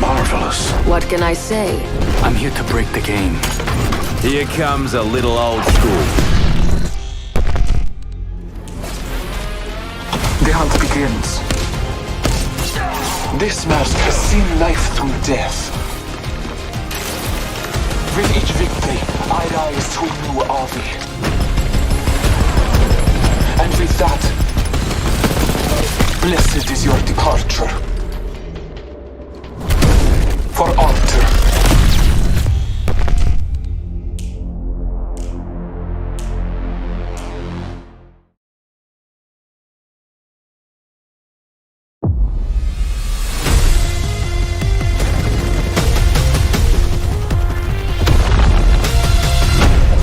Marvelous. What can I say? I'm here to break the game. Here comes a little old school. The hunt begins. This mask has seen life through death. With each victory, I rise to a new army. And with that, blessed is your departure. For altar.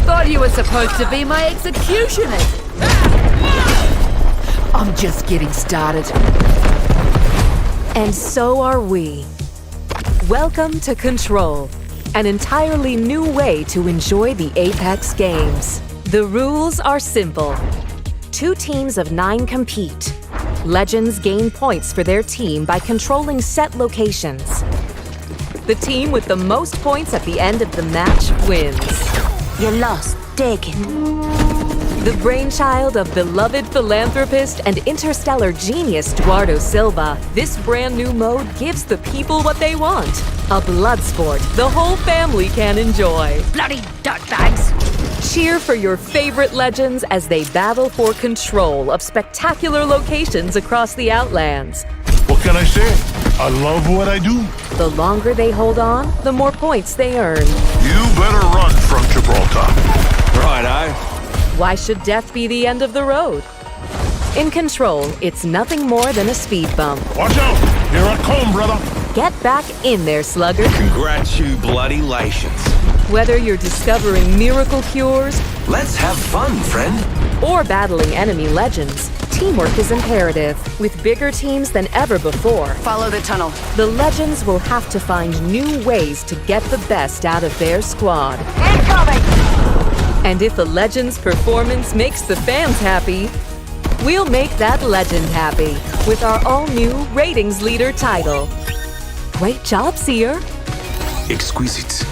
Thought you were supposed to be my executioner. I'm just getting started. And so are we. Welcome to Control, an entirely new way to enjoy the Apex games. The rules are simple. 2 teams of 9 compete. Legends gain points for their team by controlling set locations. The team with the most points at the end of the match wins. You lost. Take it. The brainchild of beloved philanthropist and interstellar genius Eduardo Silva, this brand new mode gives the people what they want. A blood sport the whole family can enjoy. Bloody dirtbags! Cheer for your favorite legends as they battle for control of spectacular locations across the Outlands. What can I say? I love what I do. The longer they hold on, the more points they earn. You better run from Gibraltar. Righto. Why should death be the end of the road? In Control, it's nothing more than a speed bump. Watch out! Here I come, brother. Get back in there, slugger. Congrats you bloody lations. Whether you're discovering miracle cures Let's have fun, friend. or battling enemy legends, teamwork is imperative. With bigger teams than ever before, Follow the tunnel. the legends will have to find new ways to get the best out of their squad. Incoming! And if a legend's performance makes the fans happy, we'll make that legend happy with our all-new Ratings Leader title. Great job, Seer. Exquisite.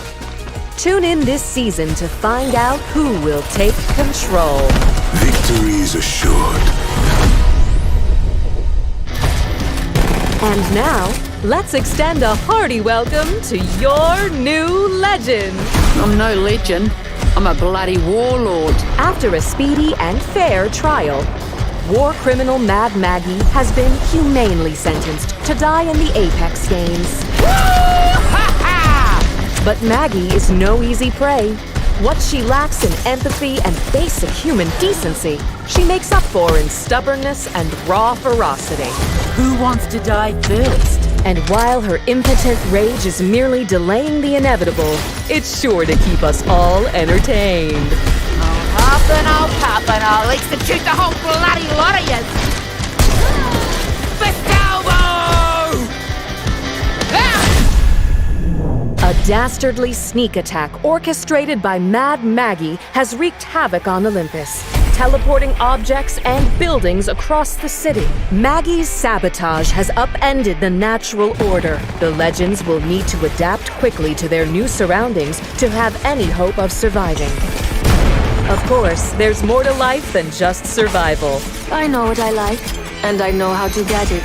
Tune in this season to find out who will take control. Victory is assured. And now, let's extend a hearty welcome to your new legend. I'm no legend. I'm a bloody warlord. After a speedy and fair trial, war criminal Mad Maggie has been humanely sentenced to die in the Apex games. But Maggie is no easy prey. What she lacks in empathy and basic human decency, she makes up for in stubbornness and raw ferocity. Who wants to die first? And while her impotent rage is merely delaying the inevitable, it's sure to keep us all entertained. I'll pop and I'll execute the whole bloody lot of yous! Fist elbow! A dastardly sneak attack orchestrated by Mad Maggie has wreaked havoc on Olympus, teleporting objects and buildings across the city. Maggie's sabotage has upended the natural order. The legends will need to adapt quickly to their new surroundings to have any hope of surviving. Of course, there's more to life than just survival. I know what I like, and I know how to get it.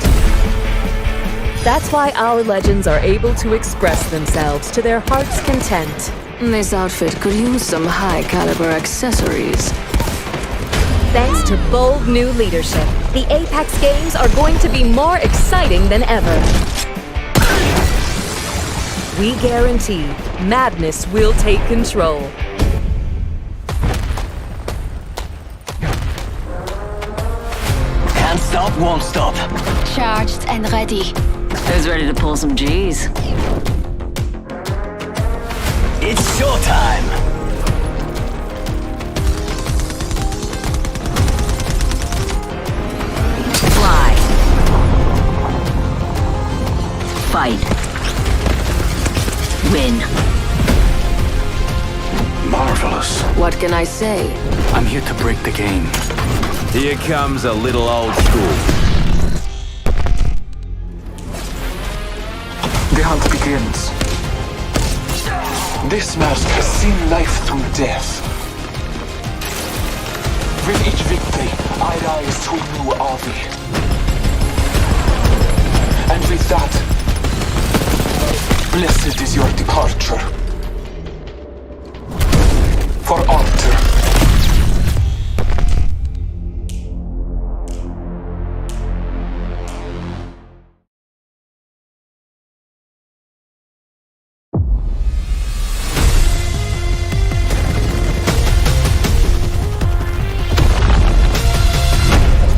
That's why our legends are able to express themselves to their heart's content. This outfit could use some high-caliber accessories. Thanks to bold new leadership, the Apex games are going to be more exciting than ever. We guarantee madness will take control. Can't stop, won't stop. Charged and ready. Who's ready to pull some G's? It's showtime. Fly. Fight. Win. Marvelous. What can I say? I'm here to break the game. Here comes a little old school. The the hunt begins. This mask has seen life through death. With each victory, I rise to a new army. And with that, blessed is your departure. For altar.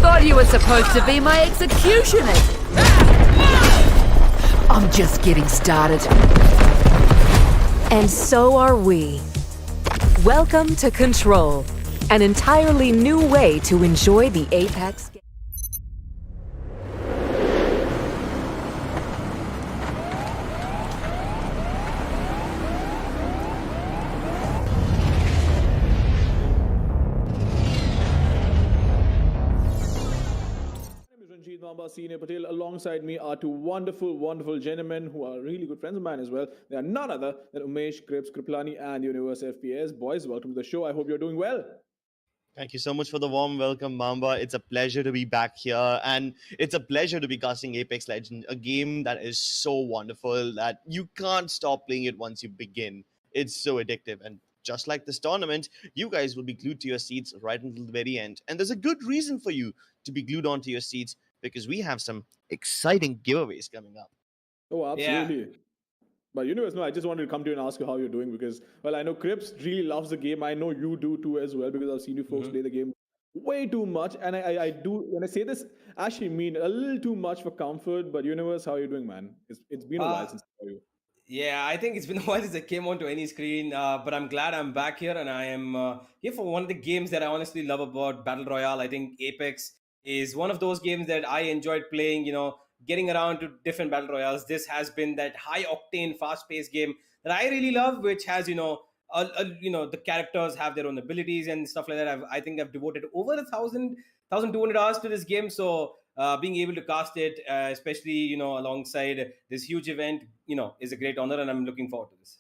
Thought you were supposed to be my executioner. I'm just getting started. And so are we. Welcome to Control, an entirely new way to enjoy the Apex game. Senior Patel. Alongside me are two wonderful, wonderful gentlemen who are really good friends of mine as well. They are none other than Umesh, Krips, Kriplani, and Universe FPS. Boys, welcome to the show. I hope you're doing well. Thank you so much for the warm welcome, Mamba. It's a pleasure to be back here, and it's a pleasure to be casting Apex Legends, a game that is so wonderful that you can't stop playing it once you begin. It's so addictive, and just like this tournament, you guys will be glued to your seats right until the very end. And there's a good reason for you to be glued onto your seats because we have some exciting giveaways coming up. Oh, absolutely. Yeah. But Universe, no, I just wanted to come to you and ask you how you're doing because, well, I know Krips really loves the game. I know you do too as well because I've seen you folks play the game way too much. And I do, when I say this, I actually mean a little too much for comfort. But Universe, how are you doing, man? It's been a while since I saw you. Yeah, I think it's been a while since I came onto any screen, but I'm glad I'm back here and I am here for one of the games that I honestly love about Battle Royale. I think Apex is one of those games that I enjoyed playing, getting around to different Battle Royales. This has been that high octane, fast paced game that I really love, which has, the characters have their own abilities and stuff like that. I think I've devoted over 1,200 hours to this game. So being able to cast it, especially, alongside this huge event, is a great honor and I'm looking forward to this.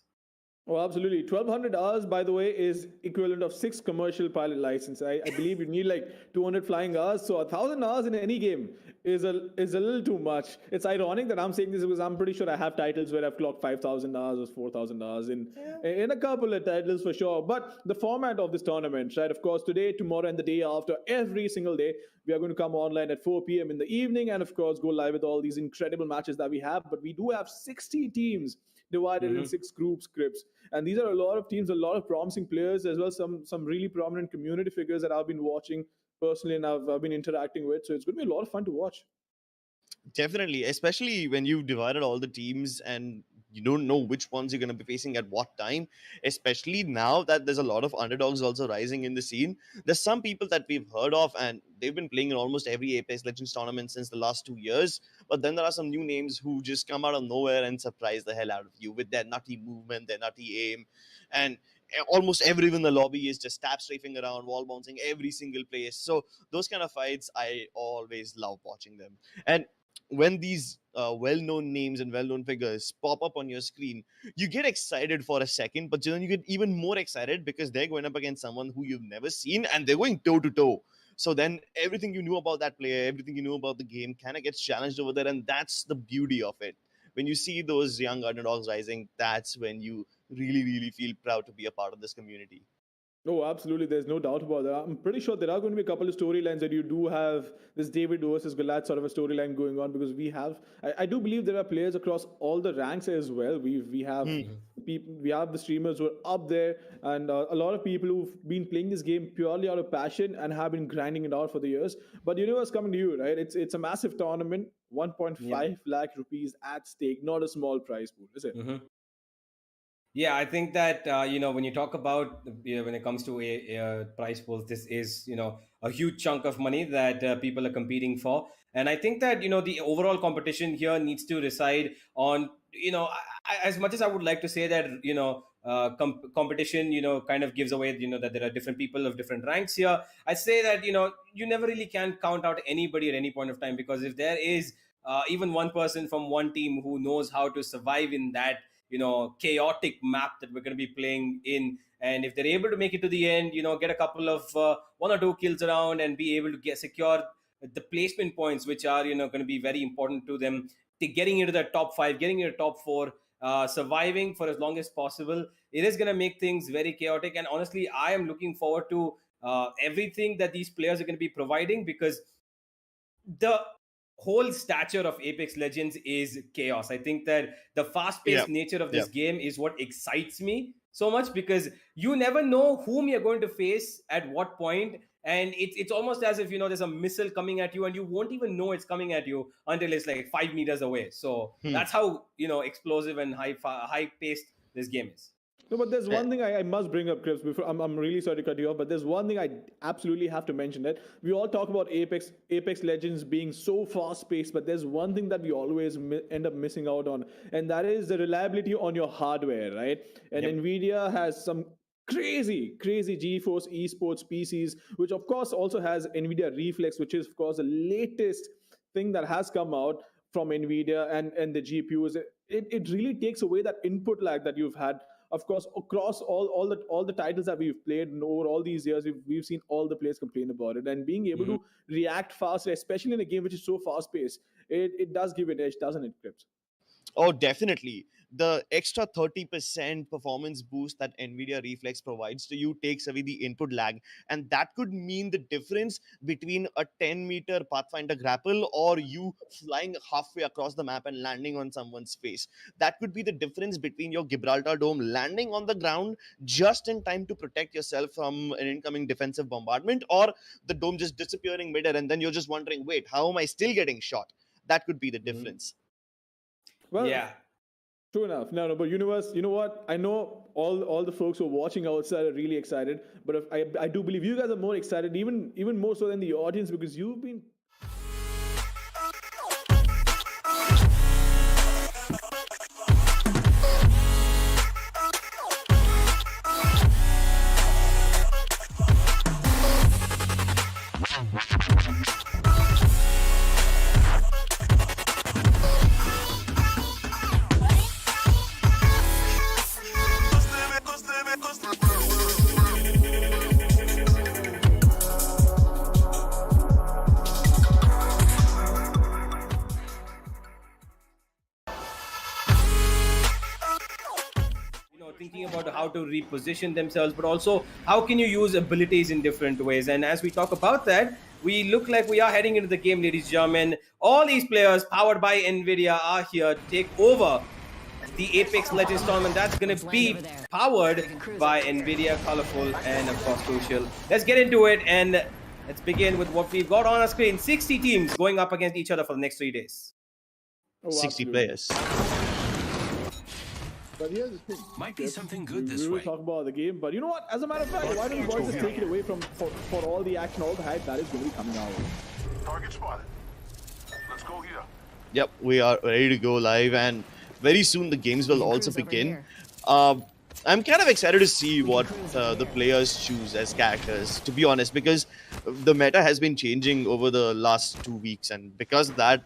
Oh, absolutely. 1,200 hours, by the way, is equivalent of 6 commercial pilot license. I believe you need like 200 flying hours. So 1,000 hours in any game is a little too much. It's ironic that I'm saying this because I'm pretty sure I have titles where I've clocked 5,000 hours or 4,000 hours in a couple of titles for sure. But the format of this tournament, right? Of course, today, tomorrow, and the day after, every single day, we are going to come online at 4 p.m. in the evening and, of course, go live with all these incredible matches that we have. But we do have 60 teams divided in 6 groups, Krips. And these are a lot of teams, a lot of promising players, as well as some really prominent community figures that I've been watching personally and I've been interacting with. So it's going to be a lot of fun to watch. Definitely, especially when you've divided all the teams and you don't know which ones you're going to be facing at what time, especially now that there's a lot of underdogs also rising in the scene. There's some people that we've heard of and they've been playing in almost every Apex Legends tournament since the last 2 years. But then there are some new names who just come out of nowhere and surprise the hell out of you with their nutty movement, their nutty aim. And almost everyone in the lobby is just tap strafing around, wall bouncing every single place. So those kind of fights, I always love watching them. And when these well-known names and well-known figures pop up on your screen, you get excited for a second, but then you get even more excited because they're going up against someone who you've never seen and they're going toe-to-toe. So then everything you knew about that player, everything you knew about the game kind of gets challenged over there, and that's the beauty of it. When you see those young underdogs rising, that's when you really, really feel proud to be a part of this community. No, absolutely. There's no doubt about that. I'm pretty sure there are going to be a couple of storylines that you do have this David versus Goliath sort of a storyline going on because we have. I do believe there are players across all the ranks as well. We have people, we have the streamers who are up there, and a lot of people who've been playing this game purely out of passion and have been grinding it out for the years. But what's coming to you, right? It's a massive tournament, 1.5 lakh rupees at stake, not a small prize pool, is it? Yeah, I think that, when you talk about, when it comes to a prize pools, this is, a huge chunk of money that people are competing for. And I think that, the overall competition here needs to reside on, as much as I would like to say that, competition, kind of gives away, that there are different people of different ranks here. I say that, you never really can count out anybody at any point of time because if there is even one person from one team who knows how to survive in that chaotic map that we're going to be playing in. And if they're able to make it to the end, get a couple of one or two kills around and be able to secure the placement points, which are going to be very important to them, getting into the top 5, getting into the top 4, surviving for as long as possible. It is going to make things very chaotic, and honestly I am looking forward to everything that these players are going to be providing, because the whole stature of Apex Legends is chaos. I think that the fast-paced nature of this game is what excites me so much, because you never know whom you're going to face at what point, and it's almost as if there's a missile coming at you and you won't even know it's coming at you until it's like 5 meters away. So that's how explosive and high paced this game is. No, but there's one thing I must bring up, Chris. Before I'm really sorry to cut you off, but there's one thing I absolutely have to mention. That we all talk about Apex Legends being so fast-paced, but there's one thing that we always end up missing out on, and that is the reliability on your hardware, right? And NVIDIA has some crazy GeForce Esports PCs, which of course also has NVIDIA Reflex, which is of course the latest thing that has come out from NVIDIA, and the GPUs. It really takes away that input lag that you've had. Of course, across all the titles that we've played over all these years, we've seen all the players complain about it. And being able to react faster, especially in a game which is so fast-paced, it does give it edge, doesn't it, Crips? Oh, definitely. The extra 30% performance boost that NVIDIA Reflex provides to you takes away the input lag. And that could mean the difference between a 10-meter Pathfinder grapple or you flying halfway across the map and landing on someone's face. That could be the difference between your Gibraltar Dome landing on the ground just in time to protect yourself from an incoming defensive bombardment, or the dome just disappearing midair and then you're just wondering, wait, how am I still getting shot? That could be the difference. Well, true enough. No, but Universe, you know what? I know all the folks who are watching outside are really excited, but I do believe you guys are more excited, even more so than the audience, because you've been thinking about how to reposition themselves, but also how can you use abilities in different ways. And as we talk about that, we look like we are heading into the game, ladies and gentlemen. All these players powered by NVIDIA are here to take over the Apex Legends tournament. That's going to be powered by NVIDIA, Colorful, and of course Crucial. Let's get into it, and let's begin with what we've got on our screen. 60 teams going up against each other for the next 3 days. 60 players. But here's the thing. Might be something good this we will way. talk about the game, but you know what? As a matter of fact, why don't you boys just take it away for all the action, all the hype that is going to be coming our way? Target spotted. Let's go here. Yep, we are ready to go live, and very soon the games will also begin. I'm kind of excited to see what the players choose as characters, to be honest, because the meta has been changing over the last 2 weeks, and because of that,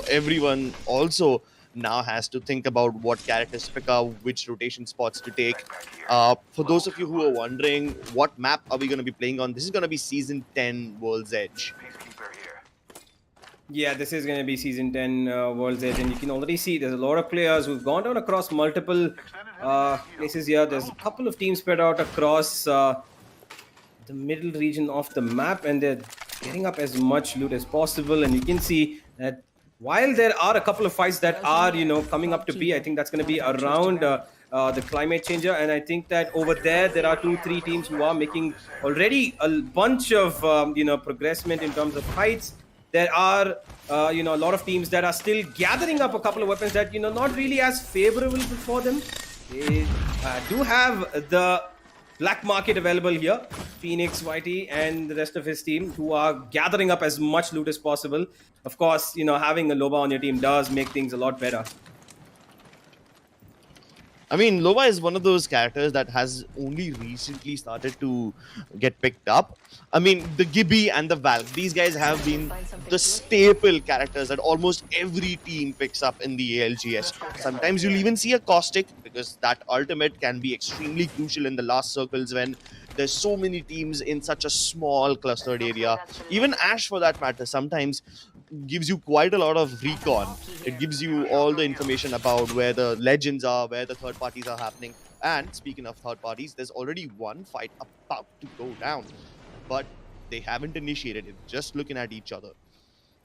everyone also now has to think about what characters to pick up, which rotation spots to take. For those of you who are wondering, what map are we going to be playing on? This is going to be Season 10 World's Edge. Yeah, this is going to be Season 10 World's Edge, and you can already see there's a lot of players who've gone down across multiple places here. There's a couple of teams spread out across the middle region of the map, and they're getting up as much loot as possible. And you can see that while there are a couple of fights that are, coming up to be, I think that's going to be around the climate changer. And I think that over there are 2-3 teams who are making already a bunch of, progressment in terms of fights. There are, a lot of teams that are still gathering up a couple of weapons that, not really as favorable for them. They do have the black market available here. Phoenix, Whitey, and the rest of his team who are gathering up as much loot as possible. Of course, having a Loba on your team does make things a lot better. I mean, Loba is one of those characters that has only recently started to get picked up. I mean, the Gibby and the Valk, these guys have been the staple characters that almost every team picks up in the ALGS. Sometimes you'll even see a Caustic, because that ultimate can be extremely crucial in the last circles when there's so many teams in such a small clustered area. Even Ash, for that matter, sometimes gives you quite a lot of recon. It gives you all the information about where the legends are, where the third parties are happening. And speaking of third parties, there's already one fight about to go down, but they haven't initiated it, just looking at each other.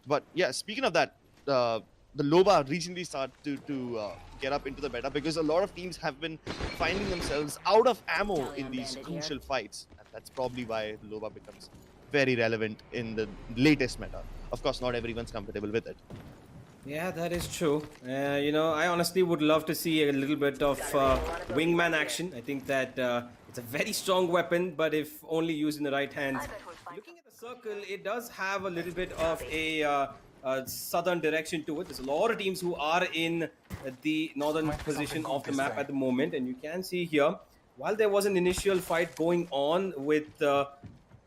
But yeah, speaking of that, the Loba recently started to get up into the meta because a lot of teams have been finding themselves out of ammo in these crucial fights. And that's probably why the Loba becomes very relevant in the latest meta. Of course, not everyone's comfortable with it. Yeah, that is true. I honestly would love to see a little bit of wingman action. I think that it's a very strong weapon, but if only used in the right hands. Looking at the circle, it does have a little bit of a southern direction to it. There's a lot of teams who are in the northern position of the map at the moment, and you can see here, while there was an initial fight going on with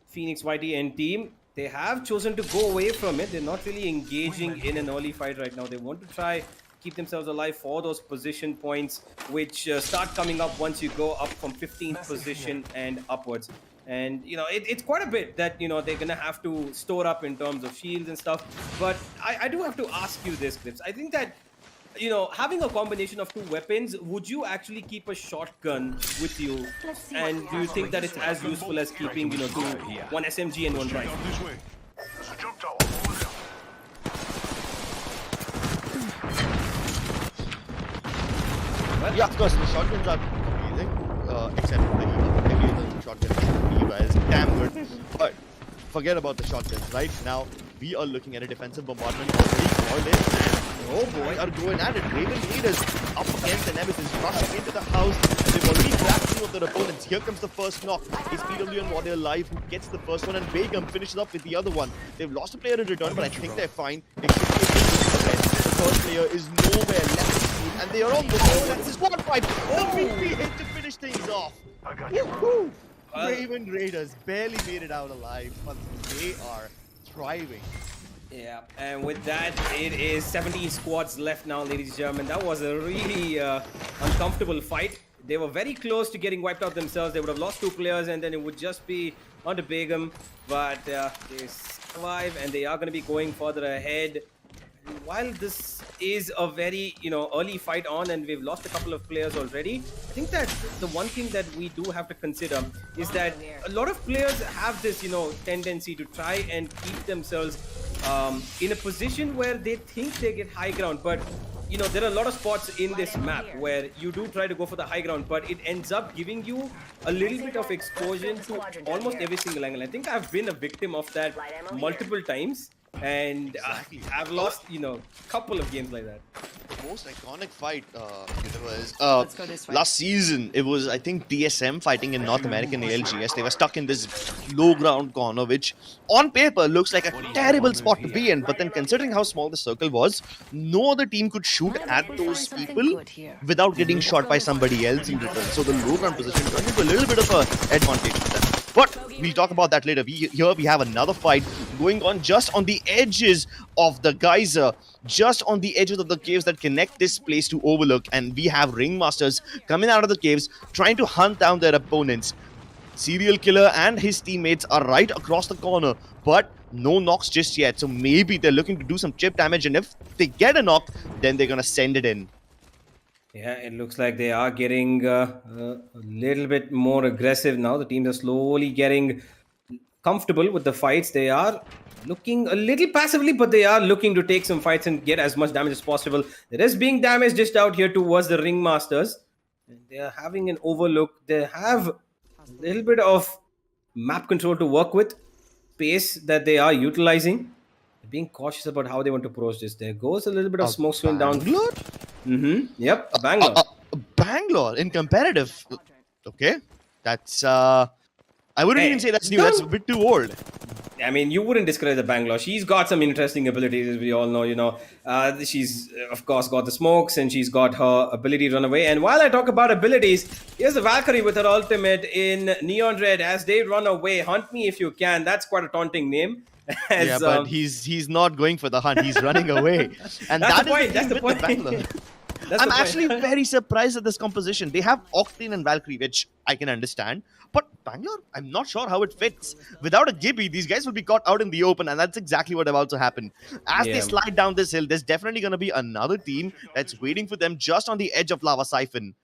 Phoenix YTN team, they have chosen to go away from it. They're not really engaging in an early fight right now. They want to try keep themselves alive for those position points, which start coming up once you go up from 15th position and upwards. And it's quite a bit that they're gonna have to store up in terms of shields and stuff. But I do have to ask you this, Clips. I think that having a combination of two weapons, would you actually keep a shotgun with you? And do you think that it's as useful as keeping, one SMG and one rifle? This way. There's a jump tower over there. Yeah, of course, the shotguns are amazing, except the Eva. Every other shotgun Eva is damn good. But forget about the shotguns. Right now, we are looking at a defensive bombardment already called in. Oh boy, are going at it. Raven Raiders up against the Nemesis, rushing into the house. And they've already grabbed two of their opponents. Here comes the first knock. It's PW and Warrior Live who gets the first one, and Begum finishes up with the other one. They've lost a player in return, but I think they're fine. It should be a good event. The first player is nowhere left, and they are on the board. And this is one fight. The VP hit to finish things off. Woohoo! Raven Raiders barely made it out alive, but they are thriving. Yeah, and with that, it is 17 squads left now, ladies and gentlemen. That was a really uncomfortable fight. They were very close to getting wiped out themselves. They would have lost two players, and then it would just be onto Begum. But they survive, and they are going to be going further ahead. And while this is a very, early fight on, and we've lost a couple of players already, I think that the one thing that we do have to consider is that a lot of players have this, tendency to try and keep themselves in a position where they think they get high ground. But there are a lot of spots in this map where you do try to go for the high ground, but it ends up giving you a little bit of exposure to almost every single angle. I think I've been a victim of that multiple times, and I've lost couple of games like that. The most iconic fight was last season. It was, I think, DSM fighting in North American ALGS. They were stuck in this low ground corner, which on paper looks like a terrible spot to be in, but then considering how small the circle was, no other team could shoot at those people without getting shot by somebody else in return. So the low ground position turned into a little bit of an advantage for them. But we'll talk about that later. Here we have another fight going on just on the edges of the geyser, just on the edges of the caves that connect this place to Overlook. And we have Ringmasters coming out of the caves, trying to hunt down their opponents. Serial Killer and his teammates are right across the corner, but no knocks just yet. So maybe they're looking to do some chip damage, and if they get a knock, then they're going to send it in. Yeah, it looks like they are getting a little bit more aggressive now. The teams are slowly getting comfortable with the fights. They are looking a little passively, but they are looking to take some fights and get as much damage as possible. There is being damage just out here towards the Ringmasters. And they are having an overlook. They have a little bit of map control to work with, space that they are utilizing. They're being cautious about how they want to approach this. There goes a little bit of smoke screen down. Yep, Bangalore. Bangalore in competitive. Okay, that's I wouldn't even say that's new. That's a bit too old. I mean, you wouldn't discourage the Bangalore. She's got some interesting abilities, as we all know. She's of course got the smokes, and she's got her ability to run away. And while I talk about abilities, here's the Valkyrie with her ultimate in Neon Red as they run away. Hunt me if you can. That's quite a taunting name. Yeah, but he's not going for the hunt. He's running away, and That's that the point. is That's the with point. Bangalore. That's I'm the point. actually very surprised at this composition. They have Octane and Valkyrie, which I can understand. But Bangalore, I'm not sure how it fits. Without a Gibby, these guys will be caught out in the open, and that's exactly what about to happen. As Yeah. they slide down this hill, there's definitely going to be another team that's waiting for them just on the edge of Lava Siphon.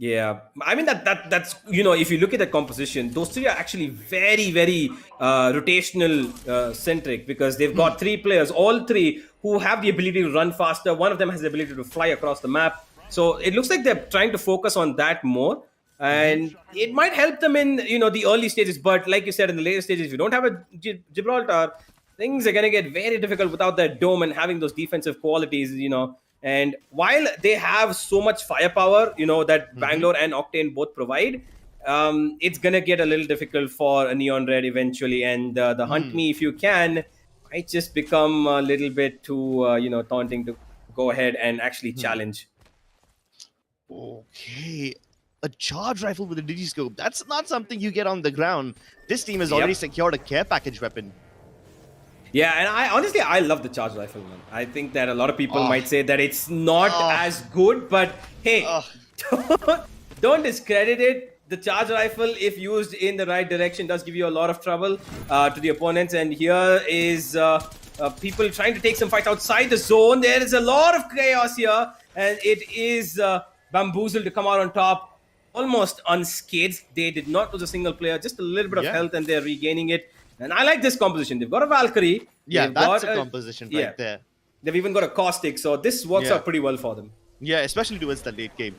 Yeah, I mean that's if you look at the composition, those three are actually very rotational centric because they've got three players, all three who have the ability to run faster. One of them has the ability to fly across the map, so it looks like they're trying to focus on that more, and it might help them in the early stages. But like you said, in the later stages, if you don't have a Gibraltar, things are gonna get very difficult without that dome and having those defensive qualities. And while they have so much firepower, that Bangalore and Octane both provide, it's gonna get a little difficult for a Neon Red eventually. And the hunt me if you can might just become a little bit too, taunting to go ahead and actually challenge. Okay. A charge rifle with a digiscope. That's not something you get on the ground. This team has already secured a care package weapon. Yeah, and I love the charge rifle, man. I think that a lot of people might say that it's not as good, but hey, don't discredit it. The charge rifle, if used in the right direction, does give you a lot of trouble to the opponents. And here is people trying to take some fights outside the zone. There is a lot of chaos here, and it is Bamboozled to come out on top almost unscathed. They did not lose a single player, just a little bit of health, and they're regaining it. And I like this composition. They've got a Valkyrie. Yeah, they've that's got a composition right there. They've even got a Caustic, so this works out pretty well for them. Yeah, especially towards the late game.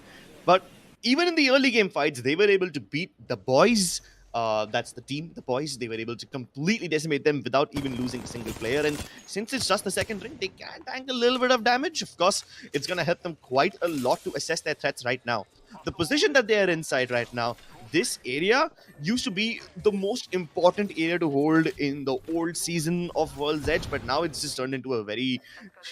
But even in the early game fights, they were able to beat the boys. That's the team, the boys. They were able to completely decimate them without even losing a single player. And since it's just the second ring, they can tank a little bit of damage. Of course, it's going to help them quite a lot to assess their threats right now. The position that they are inside right now, this area used to be the most important area to hold in the old season of World's Edge, but now it's just turned into a very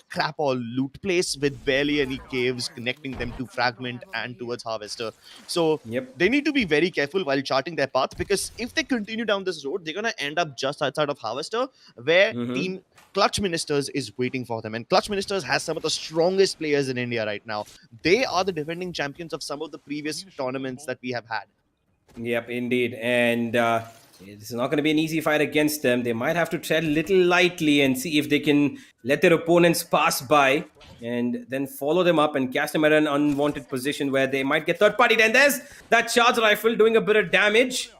crap all loot place with barely any caves connecting them to Fragment and towards Harvester. So they need to be very careful while charting their path, because if they continue down this road, they're going to end up just outside of Harvester, where Team Clutch Ministers is waiting for them. And Clutch Ministers has some of the strongest players in India right now. They are the defending champions of some of the previous tournaments that we have had. Yep, indeed. And it's not going to be an easy fight against them. They might have to tread a little lightly and see if they can let their opponents pass by and then follow them up and cast them at an unwanted position where they might get third-partied. And there's that charge rifle doing a bit of damage.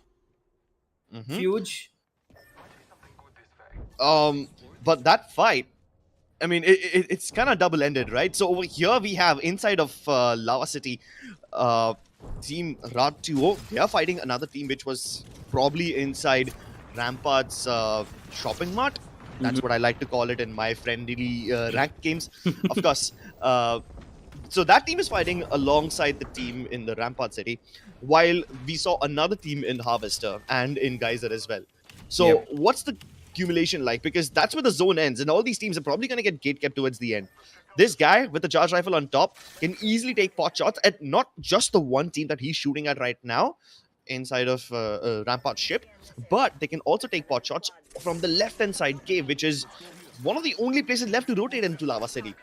Huge. But that fight, I mean, it's kind of double-ended, right? So over here we have inside of Lava City, Team Rad 2O, they are fighting another team which was probably inside Rampart's shopping mart. That's what I like to call it in my friendly ranked games. Of course. So that team is fighting alongside the team in the Rampart City, while we saw another team in Harvester and in Geyser as well. So what's the accumulation like? Because that's where the zone ends, and all these teams are probably going to get gate kept towards the end. This guy with the charge rifle on top can easily take pot shots at not just the one team that he's shooting at right now inside of Rampart ship, but they can also take pot shots from the left-hand side cave, which is one of the only places left to rotate into Lava City.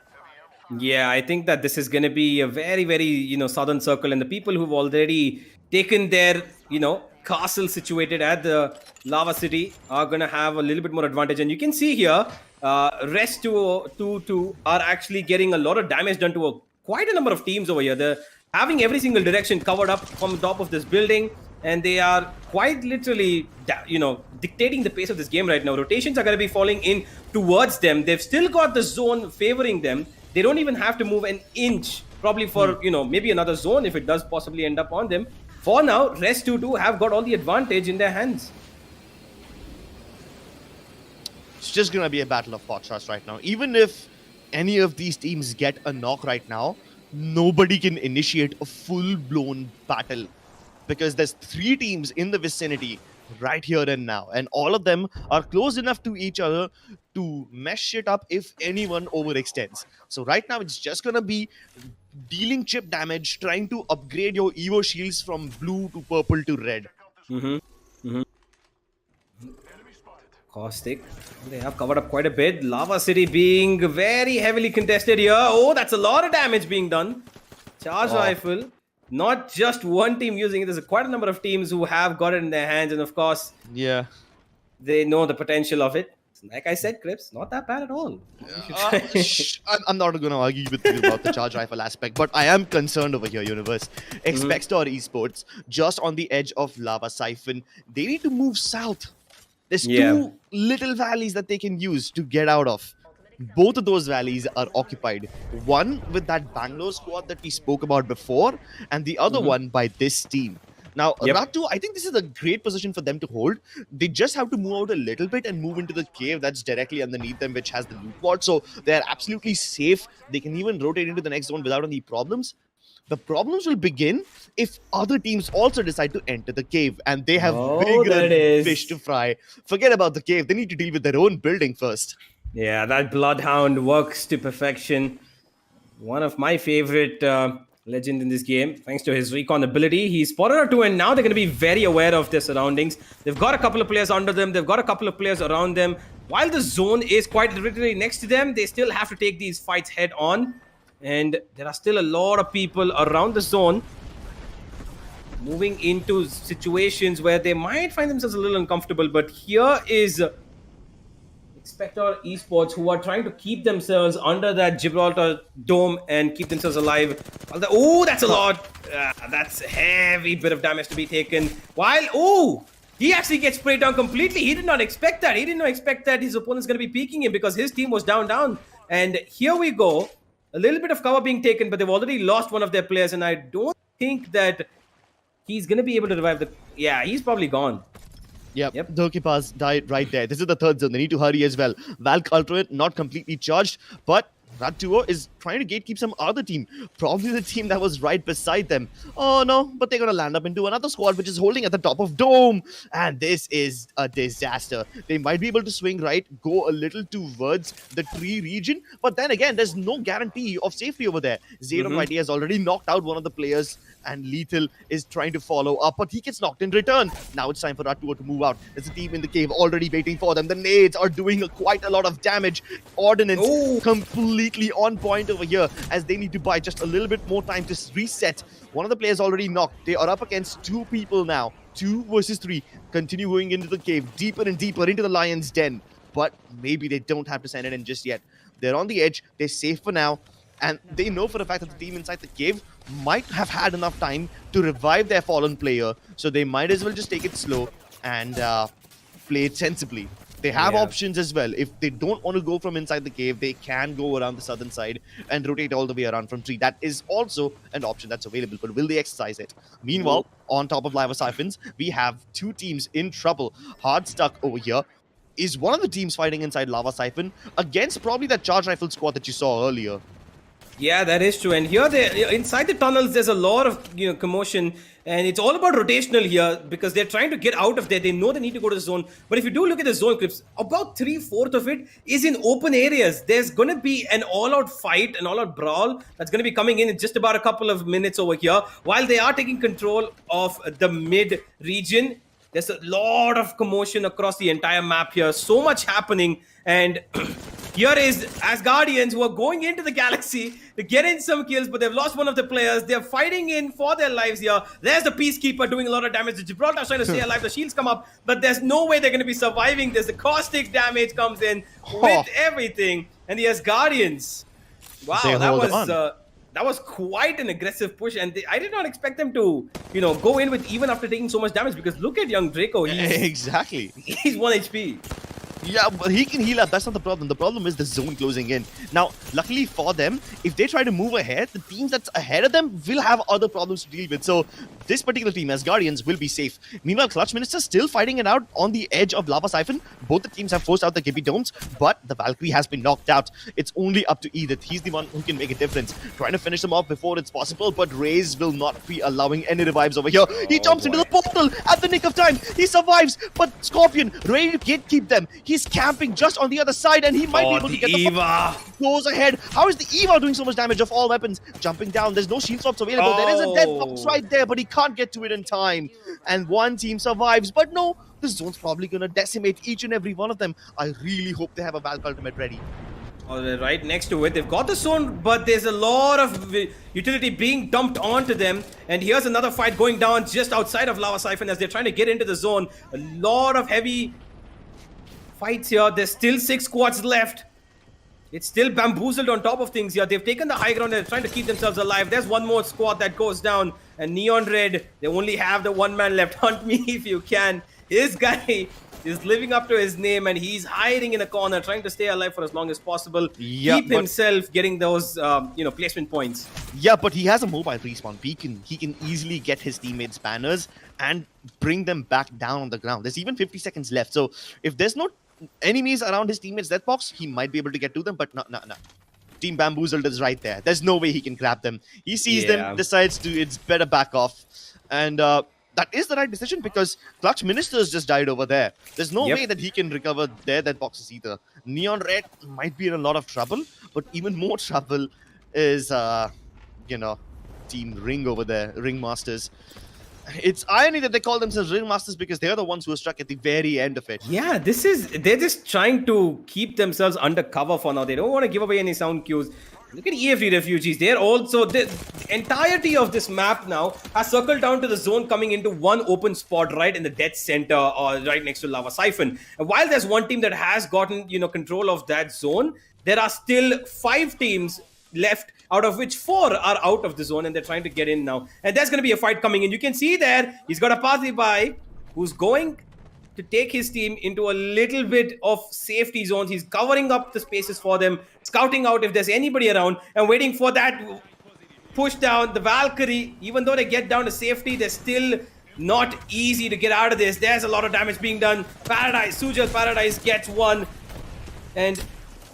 Yeah, I think that this is going to be a very, southern circle, and the people who've already taken their, castle situated at the Lava City are going to have a little bit more advantage. And you can see here, Rest 2 are actually getting a lot of damage done to quite a number of teams over here. They're having every single direction covered up from the top of this building, and they are quite literally, dictating the pace of this game right now. Rotations are going to be falling in towards them. They've still got the zone favoring them. They don't even have to move an inch, probably for, maybe another zone if it does possibly end up on them. For now, Rest 2 have got all the advantage in their hands. It's just going to be a battle of pot shots right now. Even if any of these teams get a knock right now, nobody can initiate a full-blown battle, because there's 3 teams in the vicinity right here and now. And all of them are close enough to each other to mesh it up if anyone overextends. So right now it's just gonna be dealing chip damage, trying to upgrade your Evo shields from blue to purple to red. Caustic. They have covered up quite a bit. Lava City being very heavily contested here. Oh, that's a lot of damage being done. Charge rifle. Not just one team using it. There's quite a number of teams who have got it in their hands. And of course, Yeah. they know the potential of it. Like I said, Crips, not that bad at all. I'm not going to argue with you about the charge rifle aspect, but I am concerned over here, Universe. Expector Esports, just on the edge of Lava Siphon. They need to move south. There's two little valleys that they can use to get out of. Both of those valleys are occupied. One with that Bangalore squad that we spoke about before, and the other one by this team. Now, Ratu, I think this is a great position for them to hold. They just have to move out a little bit and move into the cave that's directly underneath them, which has the loot pod. So they're absolutely safe. They can even rotate into the next zone without any problems. The problems will begin if other teams also decide to enter the cave, and they have bigger fish to fry. Forget about the cave. They need to deal with their own building first. Yeah, that Bloodhound works to perfection. One of my favorite legend in this game, thanks to his recon ability. He spotted a two, and now they're going to be very aware of their surroundings. They've got a couple of players under them. They've got a couple of players around them. While the zone is quite literally next to them, they still have to take these fights head on. And there are still a lot of people around the zone moving into situations where they might find themselves a little uncomfortable. But here is Expector Esports, who are trying to keep themselves under that Gibraltar dome and keep themselves alive. Oh, that's a lot. That's a heavy bit of damage to be taken. While, he actually gets sprayed down completely. He did not expect that. He did not expect that his opponent's going to be peeking him because his team was down. And here we go. A little bit of cover being taken, but they've already lost one of their players. And I don't think that he's going to be able to revive the... Yeah, he's probably gone. Yep. Dokipas died right there. This is the third zone. They need to hurry as well. Valk Ultimate not completely charged, but Ratuo is trying to gatekeep some other team. Probably the team that was right beside them. Oh no, but they're going to land up into another squad which is holding at the top of Dome. And this is a disaster. They might be able to swing right, go a little towards the tree region. But then again, there's no guarantee of safety over there. Zero Mighty has already knocked out one of the players, and Lethal is trying to follow up, but he gets knocked in return. Now it's time for Ratuo to move out. There's a team in the cave already waiting for them. The nades are doing quite a lot of damage. Ordnance completely on point over here, as they need to buy just a little bit more time to reset. One of the players already knocked. They are up against two people now. 2 versus 3. Continue going into the cave, deeper and deeper into the lion's den. But maybe they don't have to send it in just yet. They're on the edge. They're safe for now. And they know for a fact that the team inside the cave might have had enough time to revive their fallen player. So they might as well just take it slow and play it sensibly. They have options as well. If they don't want to go from inside the cave, they can go around the southern side and rotate all the way around from tree. That is also an option that's available, but will they exercise it? Meanwhile, on top of Lava Siphons, we have two teams in trouble. Hard Stuck over here is one of the teams fighting inside Lava Siphon against probably that charge rifle squad that you saw earlier. Yeah, that is true. And here, inside the tunnels, there's a lot of commotion, and it's all about rotational here because they're trying to get out of there. They know they need to go to the zone. But if you do look at the zone clips, about 3/4 of it is in open areas. There's going to be an all-out fight, an all-out brawl that's going to be coming in just about a couple of minutes over here. While they are taking control of the mid region, there's a lot of commotion across the entire map here. So much happening, and here is Asgardians who are going into the galaxy to get in some kills, but they've lost one of the players. They're fighting in for their lives here. There's the Peacekeeper doing a lot of damage. The Gibraltar's trying to stay alive. The shields come up, but there's no way they're going to be surviving this. The caustic damage comes in with everything. And the Asgardians, wow, that was quite an aggressive push. And I did not expect them to, go in with even after taking so much damage, because look at young Draco. Exactly. He's 1 HP. Yeah, but he can heal up. That's not the problem. The problem is the zone closing in. Now, luckily for them, if they try to move ahead, the teams that's ahead of them will have other problems to deal with. So this particular team, as Guardians, will be safe. Meanwhile, Clutch Minister still fighting it out on the edge of Lava Siphon. Both the teams have forced out the Gibby Domes, but the Valkyrie has been knocked out. It's only up to Edith. He's the one who can make a difference. Trying to finish them off before it's possible, but Raze will not be allowing any revives over here. He jumps into the portal at the nick of time. He survives, but Scorpion ready to gatekeep them. He's camping just on the other side, and he might be able to get the Eva. Goes ahead. How is the Eva doing so much damage of all weapons? Jumping down. There's no shield swaps available. There is a dead box right there, but he can't get to it in time. And one team survives. But no, the zone's probably going to decimate each and every one of them. I really hope they have a Valk ultimate ready. Right next to it, they've got the zone, but there's a lot of utility being dumped onto them. And here's another fight going down just outside of Lava Siphon as they're trying to get into the zone. A lot of heavy fights here. There's still 6 squads left. It's still bamboozled on top of things here. They've taken the high ground and they're trying to keep themselves alive. There's one more squad that goes down. And Neon Red, they only have the one man left. Hunt me if you can. His guy is living up to his name and he's hiding in a corner, trying to stay alive for as long as possible. Yeah, keep himself getting those, placement points. Yeah, but he has a mobile respawn beacon. He can easily get his teammates' banners and bring them back down on the ground. There's even 50 seconds left. So if there's no enemies around his teammates' death box, he might be able to get to them, but no. Team Bamboozled is right there. There's no way he can grab them. He sees them, decides to, it's better back off. And that is the right decision because Clutch Ministers just died over there. There's no way that he can recover their death boxes either. Neon Red might be in a lot of trouble, but even more trouble is, Team Ring over there, Ring Masters. It's irony that they call themselves Ring Masters because they're the ones who are stuck at the very end of it. Yeah, they're just trying to keep themselves undercover for now. They don't want to give away any sound cues. Look at EFD refugees. They're also, the entirety of this map now has circled down to the zone coming into one open spot right in the dead center or right next to Lava Siphon. And while there's one team that has gotten, control of that zone, there are still 5 teams left, out of which 4 are out of the zone and they're trying to get in now. And there's going to be a fight coming in. You can see there, he's got a passerby who's going to take his team into a little bit of safety zones. He's covering up the spaces for them, scouting out if there's anybody around and waiting for that push down. The Valkyrie, even though they get down to safety, they're still not easy to get out of this. There's a lot of damage being done. Paradise, Suja's Paradise gets one. And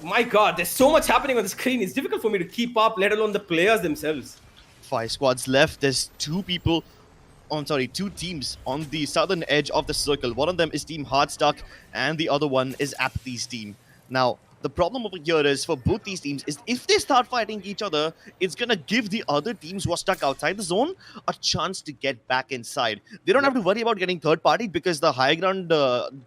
my god, there's so much happening on the screen. It's difficult for me to keep up, let alone the players themselves. 5 squads left. There's 2 teams on the southern edge of the circle. One of them is Team Hardstuck and the other one is Apathy's team. Now, the problem over here is for both these teams is if they start fighting each other, it's going to give the other teams who are stuck outside the zone a chance to get back inside. They don't have to worry about getting third party because the high ground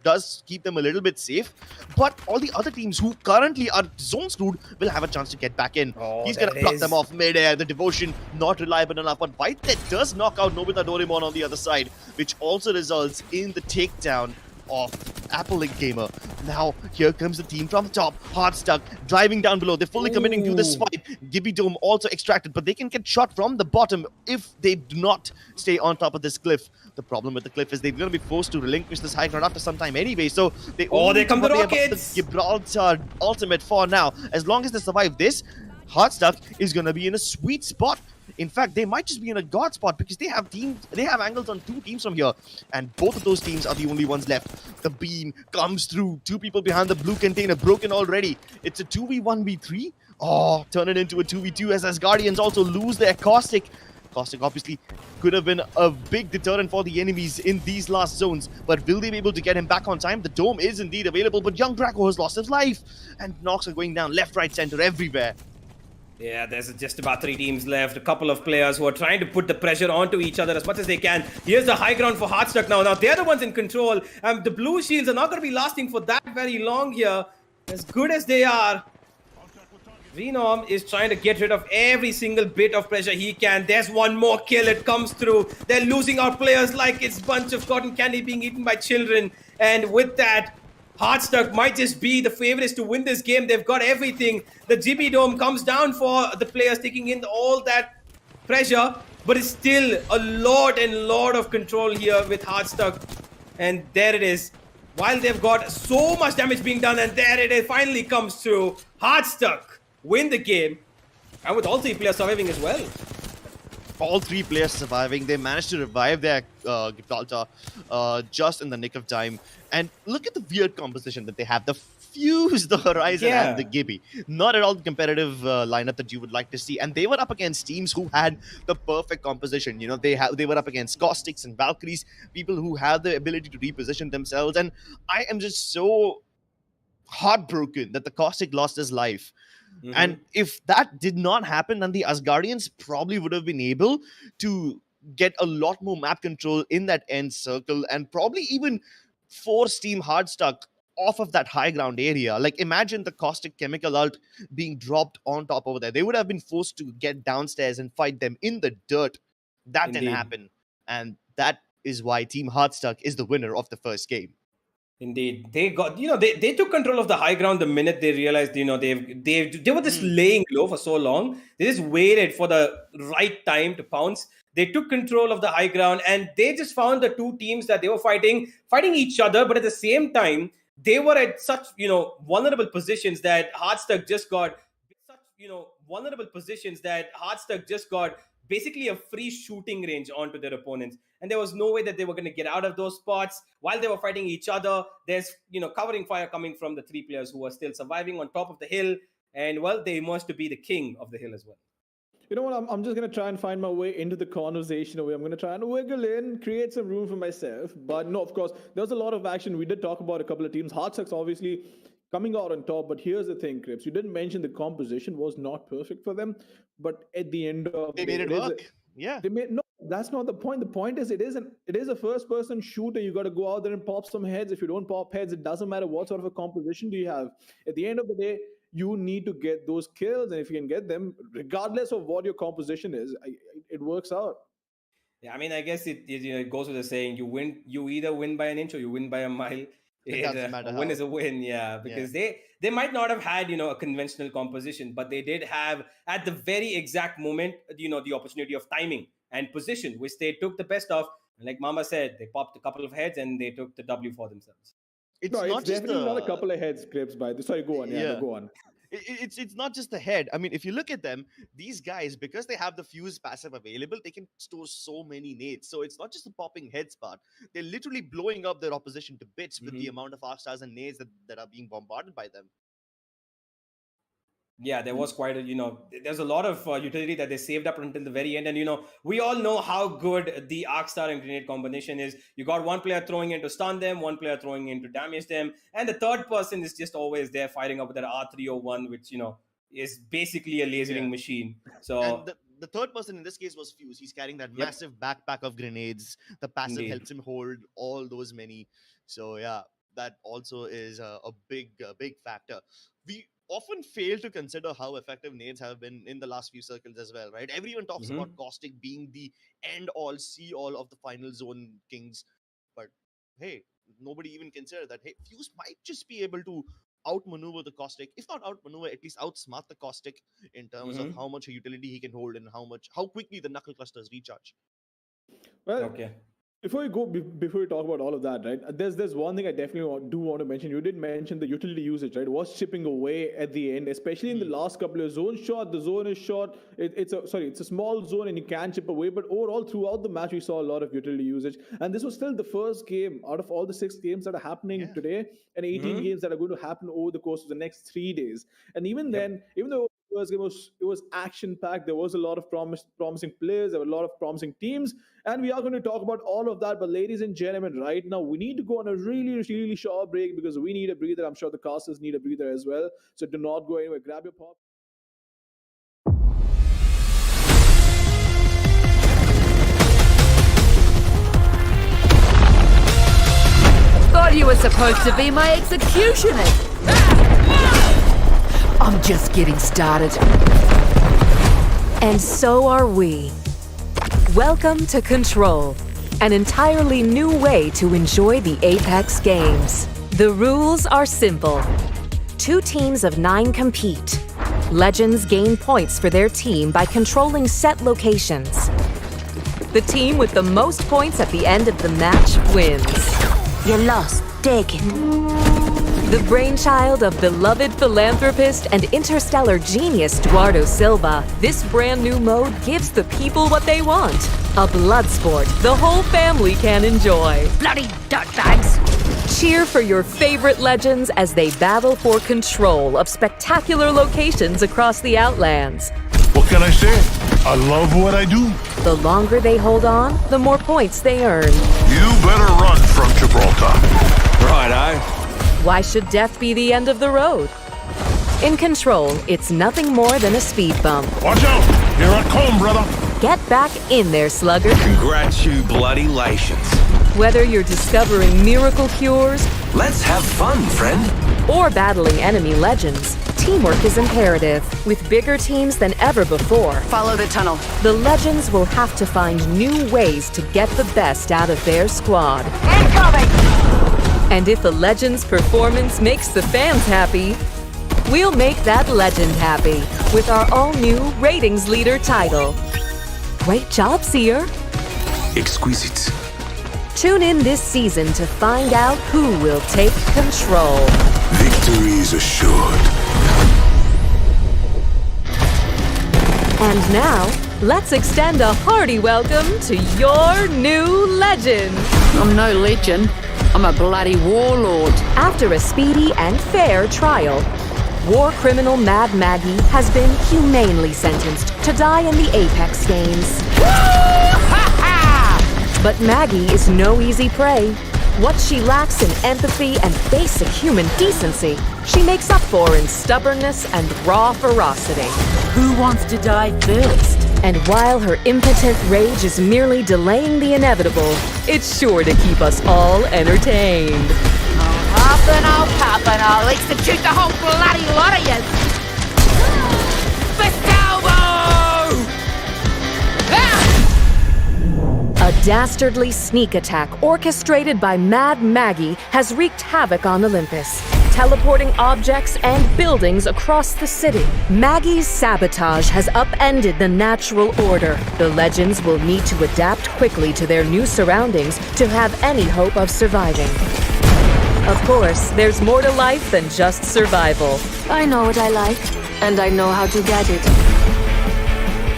does keep them a little bit safe. But all the other teams who currently are zone screwed will have a chance to get back in. He's going to pluck them off midair. The devotion not reliable enough. But White Dead does knock out Nobita Doraemon on the other side, which also results in the takedown of Apple Link Gamer. Now, here comes the team from the top. Hardstuck driving down below. They're fully committing to this fight. Gibby Dome also extracted, but they can get shot from the bottom if they do not stay on top of this cliff. The problem with the cliff is they're going to be forced to relinquish this high ground after some time anyway. So they there come the rockets. The Gibraltar ultimate for now. As long as they survive this, Hardstuck is going to be in a sweet spot. In fact, they might just be in a god spot because they have angles on 2 teams from here. And both of those teams are the only ones left. The beam comes through. 2 people behind the blue container, broken already. It's a 2v1v3. Oh, turn it into a 2v2 as Guardians also lose their Caustic. Caustic obviously could have been a big deterrent for the enemies in these last zones. But will they be able to get him back on time? The dome is indeed available, but young Draco has lost his life. And knocks are going down left, right, center, everywhere. Yeah, there's just about 3 teams left. A couple of players who are trying to put the pressure onto each other as much as they can. Here's the high ground for Hardstuck now. Now, they're the ones in control. The blue shields are not going to be lasting for that very long here. As good as they are, Venom is trying to get rid of every single bit of pressure he can. There's one more kill. It comes through. They're losing our players like it's a bunch of cotton candy being eaten by children. And with that, Hardstuck might just be the favorites to win this game. They've got everything. The GB Dome comes down for the players taking in all that pressure, but it's still a lot of control here with Hardstuck. And there it is. while they've got so much damage being done, and there it is, finally comes through. Hard stuck, win the game, and with all 3 players surviving as well. All 3 players surviving. They managed to revive their Gibraltar just in the nick of time. And look at the weird composition that they have. The Fuse, the Horizon, and the Gibby. Not at all the competitive lineup that you would like to see. And they were up against teams who had the perfect composition. You know, they were up against Caustics and Valkyries, people who have the ability to reposition themselves. And I am just so heartbroken that the Caustic lost his life. And if that did not happen, then the Asgardians probably would have been able to get a lot more map control in that end circle and probably even force Team Hardstuck off of that high ground area. Like, imagine the Caustic Chemical ult being dropped on top over there. They would have been forced to get downstairs and fight them in the dirt. That didn't happen. And that is why Team Hardstuck is the winner of the first game. Indeed, they got, they took control of the high ground the minute they realized, they were just laying low for so long. They just waited for the right time to pounce. They took control of the high ground, and they just found the 2 teams that they were fighting each other, but at the same time, they were at such, vulnerable positions that Hardstuck just got basically a free shooting range onto their opponents. And there was no way that they were going to get out of those spots while they were fighting each other. There's, covering fire coming from the 3 players who are still surviving on top of the hill. And, well, they emerged to be the king of the hill as well. You know what? I'm just going to try and find my way into the conversation. I'm going to try and wiggle in, create some room for myself. But no, of course, there's a lot of action. We did talk about a couple of teams. Hardstuck's obviously coming out on top. But here's the thing, Crips. You didn't mention the composition was not perfect for them. But at the end of they made it work. No, that's not the point. The point is it is a first-person shooter. You got to go out there and pop some heads. If you don't pop heads, it doesn't matter what sort of a composition do you have. At the end of the day, you need to get those kills, and if you can get them, regardless of what your composition is, it works out. Yeah, I mean, I guess it goes with the saying: you either win by an inch or you win by a mile. It doesn't matter. A win is a win, because they might not have had a conventional composition, but they did have at the very exact moment the opportunity of timing and position, which they took the best of. And like Mama said, they popped a couple of heads and they took the W for themselves. It's definitely not a couple of heads, Crips. Sorry, go on. Go on. It's not just the head. I mean, if you look at them, these guys, because they have the Fuse passive available, they can store so many nades. So it's not just a popping heads part. They're literally blowing up their opposition to bits with the amount of arc stars and nades that are being bombarded by them. Yeah, there was quite there's a lot of utility that they saved up until the very end. And, we all know how good the Arc Star and Grenade combination is. You got one player throwing in to stun them, one player throwing in to damage them. And the third person is just always there fighting up with that R301, which, is basically a lasering machine. So and the third person in this case was Fuse. He's carrying that massive backpack of grenades. The passive helps him hold all those many. So, yeah, that also is a big factor. We often fail to consider how effective nades have been in the last few circles as well, right? Everyone talks about Caustic being the end-all, see-all of the final zone kings. But, hey, nobody even considered that, hey, Fuse might just be able to outmaneuver the Caustic. If not outmaneuver, at least outsmart the Caustic in terms of how much utility he can hold and how quickly the knuckle clusters recharge. Well, Before we talk about all of that, right? There's one thing I definitely do want to mention. You did mention the utility usage, right? It was chipping away at the end, especially in the last couple of zones. Short, the zone is short. It's a small zone and you can chip away. But overall, throughout the match, we saw a lot of utility usage. And this was still the first game out of all the 6 games that are happening today, and 18 games that are going to happen over the course of the next 3 days. And even then, even though first game was action packed, there was a lot of promising players, there were a lot of promising teams, and we are going to talk about all of that. But ladies and gentlemen, right now we need to go on a really, really short break because we need a breather. I'm sure the casters need a breather as well. So do not go anywhere. Grab your pop. Thought you were supposed to be my executioner. I'm just getting started. And so are we. Welcome to Control, an entirely new way to enjoy the Apex games. The rules are simple. 2 teams of 9 compete. Legends gain points for their team by controlling set locations. The team with the most points at the end of the match wins. You lost. taken. The brainchild of beloved philanthropist and interstellar genius Eduardo Silva, this brand new mode gives the people what they want. A blood sport the whole family can enjoy. Bloody dirtbags! Cheer for your favorite legends as they battle for control of spectacular locations across the Outlands. What can I say? I love what I do. The longer they hold on, the more points they earn. You better run from Gibraltar. Righto. Why should death be the end of the road? In Control, it's nothing more than a speed bump. Watch out! Here I come, brother. Get back in there, slugger. Congratulations. Whether you're discovering miracle cures Let's have fun, friend. or battling enemy legends, teamwork is imperative. With bigger teams than ever before, Follow the tunnel. the legends will have to find new ways to get the best out of their squad. Incoming! And if the legend's performance makes the fans happy, we'll make that legend happy with our all-new Ratings Leader title. Great job, Seer. Exquisite. Tune in this season to find out who will take control. Victory is assured. And now, let's extend a hearty welcome to your new legend. I'm no legend. I'm a bloody warlord. After a speedy and fair trial, war criminal Mad Maggie has been humanely sentenced to die in the Apex games. But Maggie is no easy prey. What she lacks in empathy and basic human decency, she makes up for in stubbornness and raw ferocity. Who wants to die first? And while her impotent rage is merely delaying the inevitable, it's sure to keep us all entertained. I'll pop and I'll execute the whole bloody lot of you. A dastardly sneak attack orchestrated by Mad Maggie has wreaked havoc on Olympus, teleporting objects and buildings across the city. Maggie's sabotage has upended the natural order. The legends will need to adapt quickly to their new surroundings to have any hope of surviving. Of course, there's more to life than just survival. I know what I like, and I know how to get it.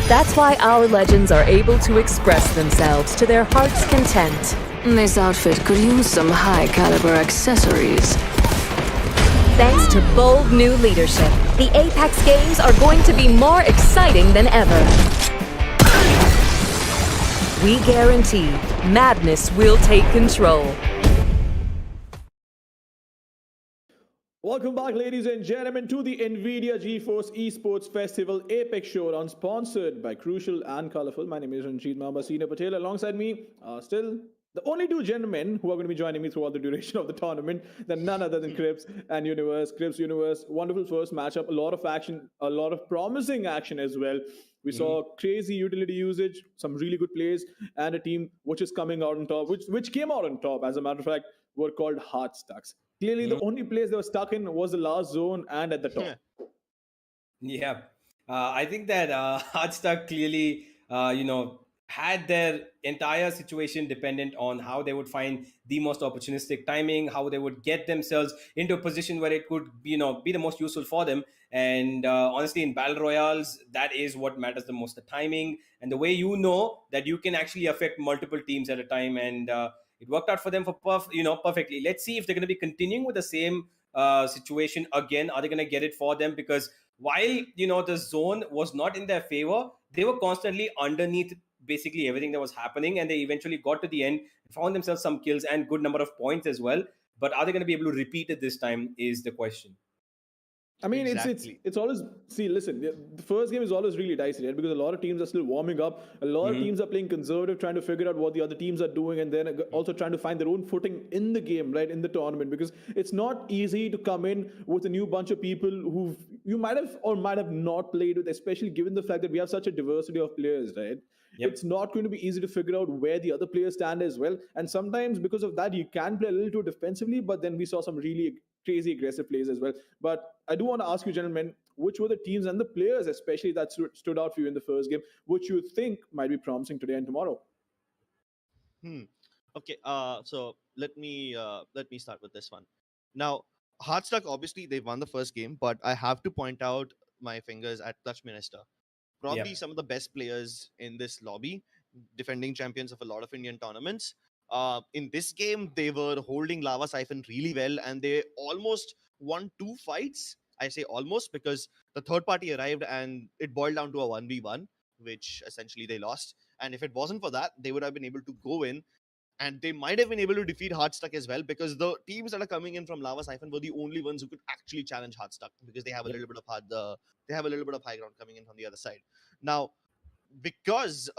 That's why our legends are able to express themselves to their heart's content. This outfit could use some high-caliber accessories. Thanks to bold new leadership, the Apex games are going to be more exciting than ever. We guarantee madness will take control. Welcome back, ladies and gentlemen, to the NVIDIA GeForce Esports Festival Apex Showdown, sponsored by Crucial and Colorful. My name is Ranjit Mamba, Senior Patel. Alongside me are still the only two gentlemen who are going to be joining me throughout the duration of the tournament. Then none other than Crips and Universe. Crips, Universe, wonderful first matchup. A lot of action, a lot of promising action as well. We saw crazy utility usage, some really good plays, and a team which is coming out on top, which came out on top, as a matter of fact, were called Hard Stucks. Clearly, the only place they were stuck in was the last zone and at the top. Yeah, I think that Hardstuck clearly, had their entire situation dependent on how they would find the most opportunistic timing, how they would get themselves into a position where it could, be the most useful for them. And honestly, in battle royales, that is what matters the most: the timing and the way that you can actually affect multiple teams at a time. And it worked out for them perfectly. Let's see if they're going to be continuing with the same situation again. Are they going to get it for them? Because while the zone was not in their favor, they were constantly underneath basically everything that was happening, and they eventually got to the end, found themselves some kills and good number of points as well. But are they going to be able to repeat it this time is the question. I mean, Exactly. it's always, see, listen, the first game is always really dicey, right? Because a lot of teams are still warming up. A lot of teams are playing conservative, trying to figure out what the other teams are doing, and then also trying to find their own footing in the game, right? In the tournament, because it's not easy to come in with a new bunch of people who you might have or might have not played with, especially given the fact that we have such a diversity of players, right? Yep. It's not going to be easy to figure out where the other players stand as well. And sometimes because of that, you can play a little too defensively, but then we saw some really crazy aggressive plays as well. But I do want to ask you, gentlemen, which were the teams and the players, especially that stood out for you in the first game, which you think might be promising today and tomorrow? Okay, so let me start with this one. Now, Heartstuck obviously they won the first game, but I have to point out my fingers at Clutch Minister. Probably Yep. some of the best players in this lobby, defending champions of a lot of Indian tournaments. In this game, they were holding Lava Siphon really well, and they almost won two fights. I say almost because the third party arrived and it boiled down to a 1v1, which essentially they lost. And if it wasn't for that, they would have been able to go in and they might have been able to defeat Heartstuck as well because the teams that are coming in from Lava Siphon were the only ones who could actually challenge Heartstuck because they have a Yep. little bit of they have a little bit of high ground coming in from the other side. Now, because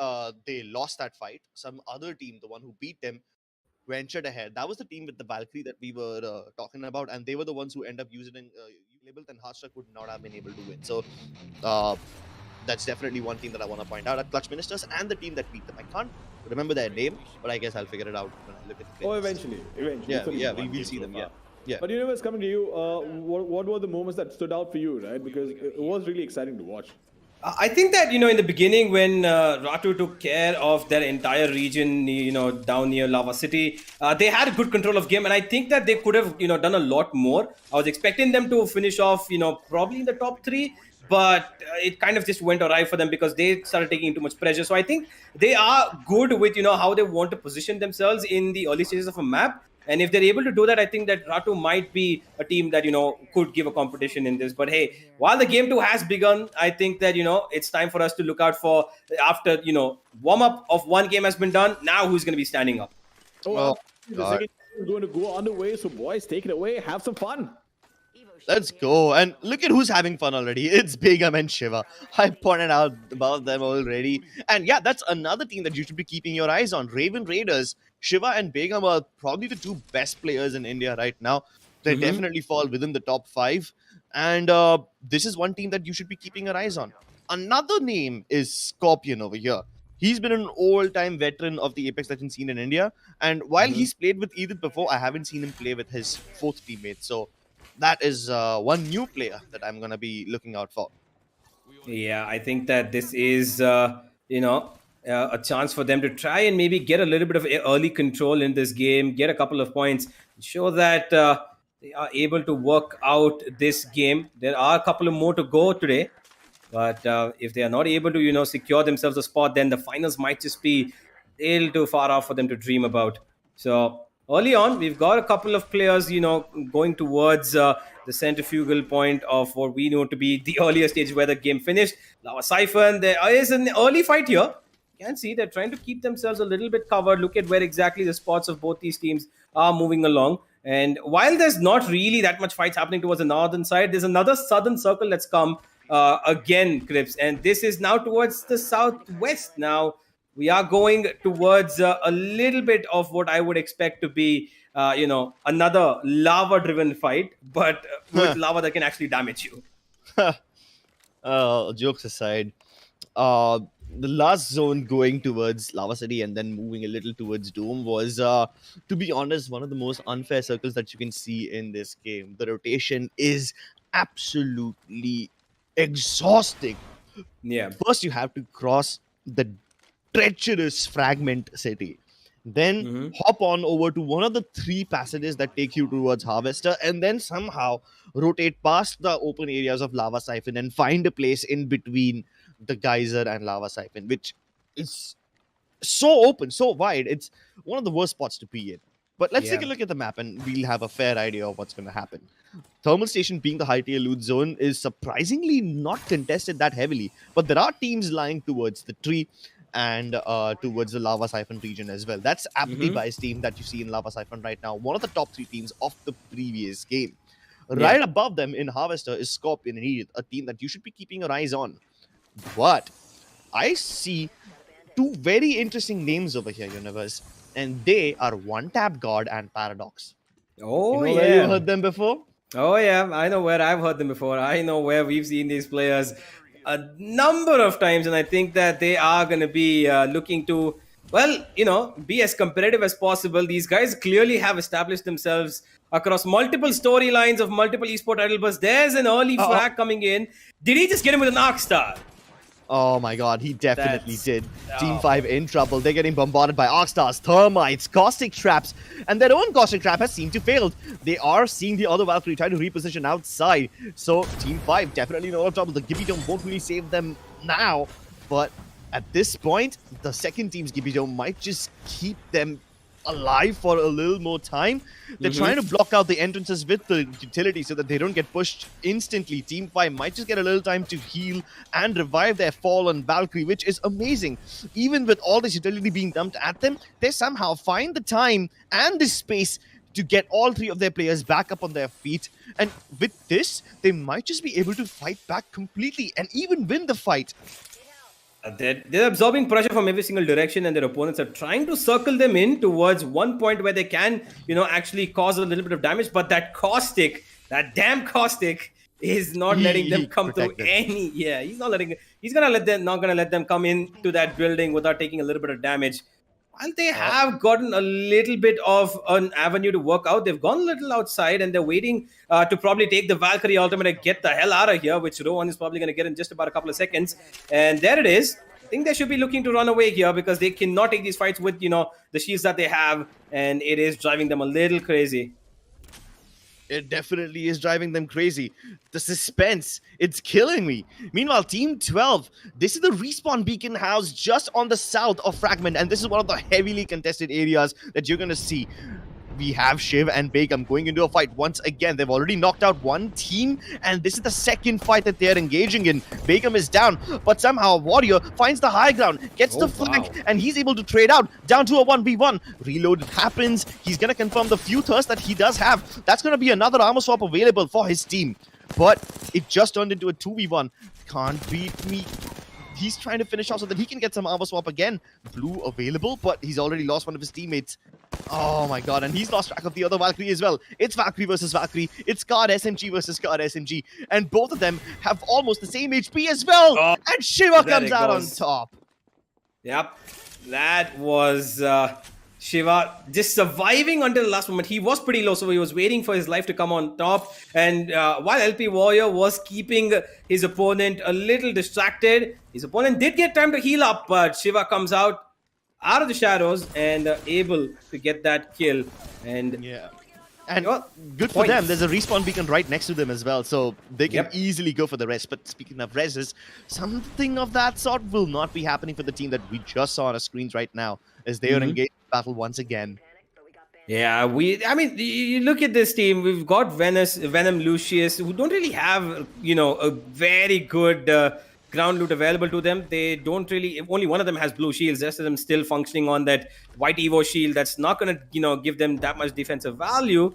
they lost that fight, some other team, the one who beat them, ventured ahead. That was the team with the Valkyrie that we were talking about, and they were the ones who end up using labels, and Heartstruck would not have been able to win. So uh, that's definitely one team that I want to point out at Clutch Ministers and the team that beat them. I can't remember their name, but I guess I'll figure it out when I look at the Oh, playlist. eventually. Yeah, It's only yeah, one we'll game see so them. far. Yeah, yeah. But Universe, coming to you, what were the moments that stood out for you, right? Because it was really exciting to watch. I think that in the beginning when Ratu took care of their entire region, down near Lava City, they had good control of game, and I think that they could have done a lot more. I was expecting them to finish off probably in the top three, but it kind of just went awry for them because they started taking too much pressure. So I think they are good with how they want to position themselves in the early stages of a map. And if they're able to do that, I think that Ratu might be a team that, could give a competition in this. But hey, while the game two has begun, I think that, it's time for us to look out for after, warm up of one game has been done. Now who's going to be standing up? Oh, The God. second game is going to go underway, so boys, take it away. Have some fun. Let's go. And look at who's having fun already. It's Begum and Shiva. I pointed out about them already. And yeah, that's another team that you should be keeping your eyes on. Raven Raiders. Shiva and Begum are probably the two best players in India right now. They definitely fall within the top five. And this is one team that you should be keeping your eyes on. Another name is Scorpion over here. He's been an all-time veteran of the Apex Legends scene in India. And while he's played with Edith before, I haven't seen him play with his fourth teammate. So that is one new player that I'm going to be looking out for. Yeah, I think that this is, a chance for them to try and maybe get a little bit of early control in this game, get a couple of points, show that they are able to work out this game. There are a couple of more to go today, but if they are not able to, secure themselves a spot, then the finals might just be a little too far off for them to dream about. So early on, we've got a couple of players, going towards the centrifugal point of what we know to be the earlier stage where the game finished. Lava Siphon, there is an early fight here. You can see they're trying to keep themselves a little bit covered. Look at where exactly the spots of both these teams are moving along. And while there's not really that much fights happening towards the northern side, there's another southern circle that's come again, Crips. And this is now towards the southwest. Now, we are going towards a little bit of what I would expect to be, another lava-driven fight, but with lava that can actually damage you. Jokes aside, the last zone going towards Lava City and then moving a little towards Doom was, to be honest, one of the most unfair circles that you can see in this game. The rotation is absolutely exhausting. Yeah. First, you have to cross the treacherous Fragment City. Then hop on over to one of the three passages that take you towards Harvester, and then somehow rotate past the open areas of Lava Siphon and find a place in between the Geyser and Lava Siphon, which is so open, so wide. It's one of the worst spots to be in. But let's take a look at the map and we'll have a fair idea of what's going to happen. Thermal Station, being the high tier loot zone, is surprisingly not contested that heavily, but there are teams lying towards the tree and towards the Lava Siphon region as well. That's Apathy Buy's team that you see in Lava Siphon right now, one of the top three teams of the previous game. Right above them in Harvester is Scorpion and Edith, a team that you should be keeping your eyes on. But I see two very interesting names over here, Universe, and they are One Tap God and Paradox. Oh, you know where you heard them before? Oh, yeah. I know where I've heard them before. I know where we've seen these players a number of times, and I think that they are going to be looking to, be as competitive as possible. These guys clearly have established themselves across multiple storylines of multiple esport title bus. There's an early frag coming in. Did he just get him with an arc star? Oh my god, he definitely That's- did. oh. Team 5 in trouble. They're getting bombarded by arc stars, thermites, caustic traps, and their own caustic trap has seemed to fail. They are seeing the other Valkyrie try to reposition outside. So Team 5 definitely in a lot of trouble. The Gibby Dome won't really save them now, but at this point, the second team's Gibby Dome might just keep them alive for a little more time. They're trying to block out the entrances with the utility so that they don't get pushed instantly. Team 5 might just get a little time to heal and revive their fallen Valkyrie, which is amazing. Even with all this utility being dumped at them, they somehow find the time and the space to get all three of their players back up on their feet. And with this, they might just be able to fight back completely and even win the fight. They're absorbing pressure from every single direction, and their opponents are trying to circle them in towards one point where they can, actually cause a little bit of damage. But that caustic, that damn caustic, is not letting them come through any. Yeah, he's not gonna let them come into that building without taking a little bit of damage. While they have gotten a little bit of an avenue to work out, they've gone a little outside and they're waiting to probably take the Valkyrie ultimate and get the hell out of here, which Rowan is probably going to get in just about a couple of seconds. And there it is. I think they should be looking to run away here because they cannot take these fights with, the shields that they have. And it is driving them a little crazy. It definitely is driving them crazy. The suspense, it's killing me. Meanwhile, Team 12, this is the respawn beacon house just on the south of Fragment, and this is one of the heavily contested areas that you're going to see. We have Shiv and Begum going into a fight once again. They've already knocked out one team, and this is the second fight that they're engaging in. Begum is down, but somehow Warrior finds the high ground, gets the flank, and he's able to trade out down to a 1v1. Reload happens. He's going to confirm the few thirsts that he does have. That's going to be another armor swap available for his team. But it just turned into a 2v1. Can't beat me. He's trying to finish off so that he can get some armor swap again. Blue available, but he's already lost one of his teammates. Oh my god, and he's lost track of the other Valkyrie as well. It's Valkyrie versus Valkyrie. It's Guard SMG versus Guard SMG. And both of them have almost the same HP as well. And Shiva comes out on top. Yep, that was Shiva just surviving until the last moment. He was pretty low, so he was waiting for his life to come on top. And while LP Warrior was keeping his opponent a little distracted, his opponent did get time to heal up, but Shiva comes out of the shadows and able to get that kill. And yeah, and good for them. There's a respawn beacon right next to them as well, so they can easily go for the rest. But speaking of reses, something of that sort will not be happening for the team that we just saw on our screens right now, as they are engaged in battle once again. Yeah, I mean, you look at this team. We've got Venom, Lucius, who don't really have, a very good ground loot available to them. They don't really. Only one of them has blue shields. The rest of them still functioning on that white Evo shield. That's not going to, give them that much defensive value.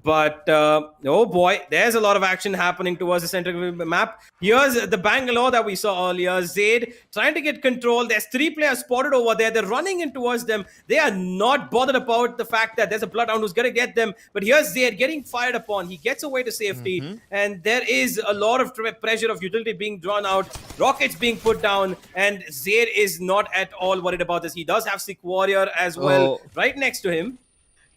But, oh boy, there's a lot of action happening towards the center of the map. Here's the Bangalore that we saw earlier. Zaid trying to get control. There's 3 players spotted over there. They're running in towards them. They are not bothered about the fact that there's a Bloodhound who's going to get them. But here's Zaid getting fired upon. He gets away to safety. And there is a lot of pressure of utility being drawn out. Rockets being put down. And Zaid is not at all worried about this. He does have Sick Warrior as well right next to him.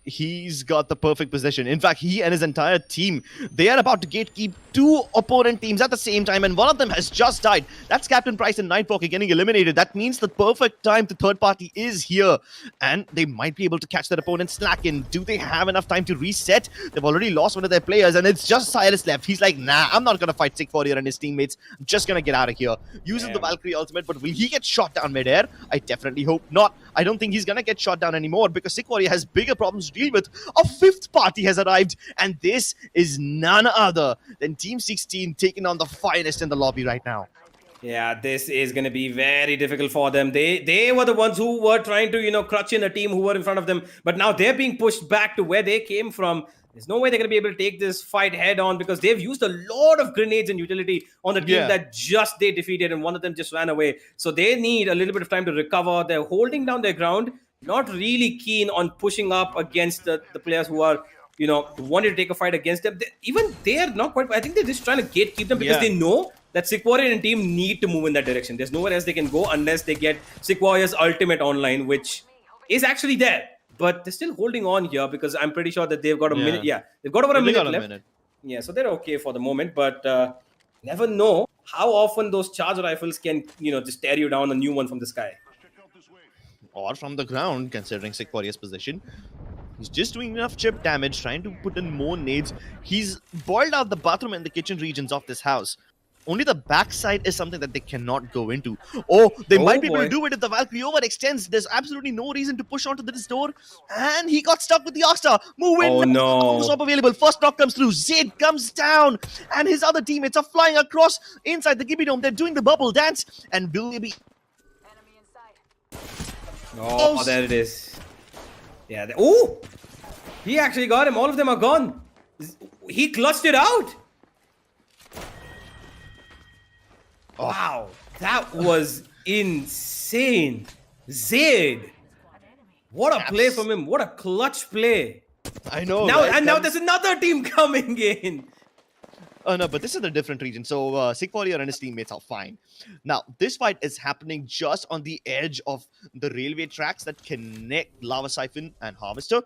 He's got the perfect position. In fact, he and his entire team, they are about to gatekeep 2 opponent teams at the same time, and one of them has just died. That's Captain Price and Nightwalker getting eliminated. That means the perfect time to third party is here, and they might be able to catch their opponent slacking. Do they have enough time to reset? They've already lost one of their players, and it's just Cyrus left. He's like, nah, I'm not going to fight Sick Warrior and his teammates. I'm just going to get out of here. Uses the Valkyrie ultimate, but will he get shot down midair? I definitely hope not. I don't think he's going to get shot down anymore because Sick Warrior has bigger problems to deal with. A 5th party has arrived, and this is none other than Team 16 taking on the finest in the lobby right now. Yeah, this is going to be very difficult for them. They were the ones who were trying to, crutch in a team who were in front of them, but now they're being pushed back to where they came from. There's no way they're going to be able to take this fight head on because they've used a lot of grenades and utility on the team that just they defeated, and one of them just ran away. So they need a little bit of time to recover. They're holding down their ground, not really keen on pushing up against the players who are, wanting to take a fight against them. They're not quite. I think they're just trying to gatekeep them because they know that Sick Warrior and team need to move in that direction. There's nowhere else they can go unless they get Sick Warrior's ultimate online, which is actually there. But they're still holding on here because I'm pretty sure that they've got a minute. Yeah, they've got over a minute left. Yeah, so they're okay for the moment, but never know how often those charge rifles can, just tear you down a new one from the sky. Or from the ground, considering Sick Warrior's position. He's just doing enough chip damage, trying to put in more nades. He's boiled out the bathroom and the kitchen regions of this house. Only the backside is something that they cannot go into. Oh, they might be able to do it if the Valkyrie overextends. There's absolutely no reason to push onto this door. And he got stuck with the Oxstar. Move in. Oh, no. Stop available. First knock comes through. Zed comes down. And his other teammates are flying across inside the Gibby Dome. They're doing the bubble dance. And will they be... Oh, there it is. Yeah. Oh! He actually got him. All of them are gone. He clutched it out. Wow. That was insane. Zed. What a play from him. What a clutch play. I know. Now, right? and now there's another team coming in. Oh no, but this is a different region. So Sick Warrior and his teammates are fine. Now, this fight is happening just on the edge of the railway tracks that connect Lava Siphon and Harvester.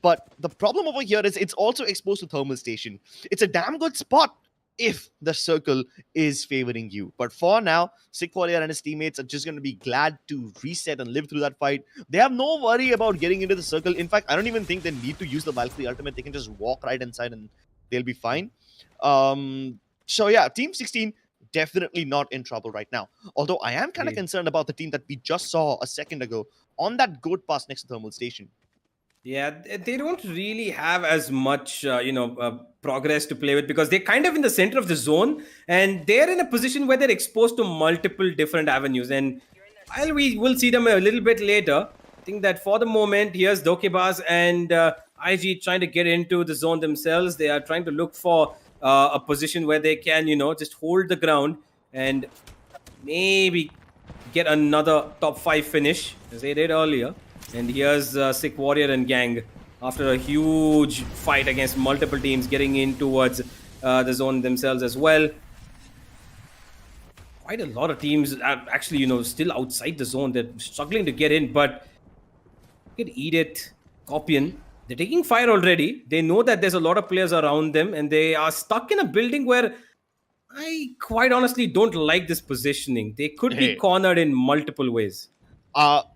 But the problem over here is it's also exposed to Thermal Station. It's a damn good spot if the circle is favoring you. But for now, Sick Warrior and his teammates are just going to be glad to reset and live through that fight. They have no worry about getting into the circle. In fact, I don't even think they need to use the Valkyrie ultimate. They can just walk right inside and they'll be fine. So yeah, Team 16 definitely not in trouble right now. Although I am kind of concerned about the team that we just saw a second ago on that goat pass next to Thermal Station. Yeah, they don't really have as much, progress to play with because they're kind of in the center of the zone and they're in a position where they're exposed to multiple different avenues. And while we will see them a little bit later, I think that for the moment, here's Dokebaz and IG trying to get into the zone themselves. They are trying to look for a position where they can, just hold the ground and maybe get another top 5 finish as they did earlier. And here's Sick Warrior and gang after a huge fight against multiple teams getting in towards the zone themselves as well. Quite a lot of teams are actually, still outside the zone. They're struggling to get in, but look at Edith, Copian. They're taking fire already. They know that there's a lot of players around them and they are stuck in a building where I quite honestly don't like this positioning. They could be cornered in multiple ways.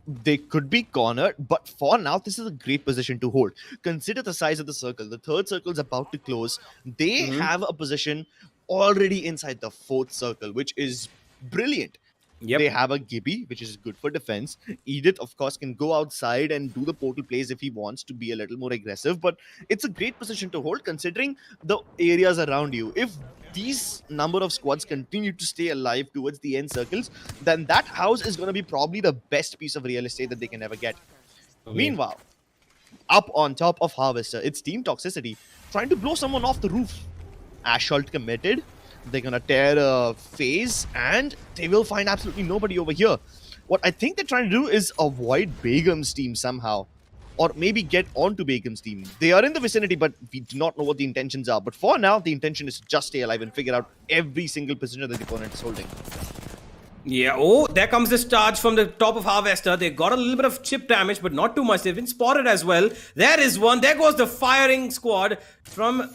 They could be cornered, but for now, this is a great position to hold. Consider the size of the circle. The third circle is about to close. They have a position already inside the fourth circle, which is brilliant. Yep. They have a Gibby, which is good for defense. Edith, of course, can go outside and do the portal plays if he wants to be a little more aggressive, but it's a great position to hold considering the areas around you. If these number of squads continue to stay alive towards the end circles, then that house is going to be probably the best piece of real estate that they can ever get. Okay. Meanwhile, up on top of Harvester, it's Team Toxicity trying to blow someone off the roof. Assault committed. They're going to tear a phase and they will find absolutely nobody over here. What I think they're trying to do is avoid Begum's team somehow. Or maybe get onto Begum's team. They are in the vicinity, but we do not know what the intentions are. But for now, the intention is to just stay alive and figure out every single position that the opponent is holding. Yeah, oh, there comes this charge from the top of Harvester. They got a little bit of chip damage, but not too much. They've been spotted as well. There is one. There goes the firing squad from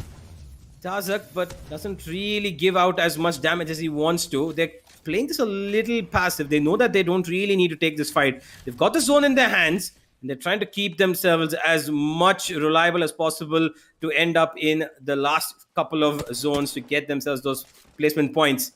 Tazak, but doesn't really give out as much damage as he wants to. They're playing this a little passive. They know that they don't really need to take this fight. They've got the zone in their hands. And they're trying to keep themselves as much reliable as possible to end up in the last couple of zones to get themselves those placement points.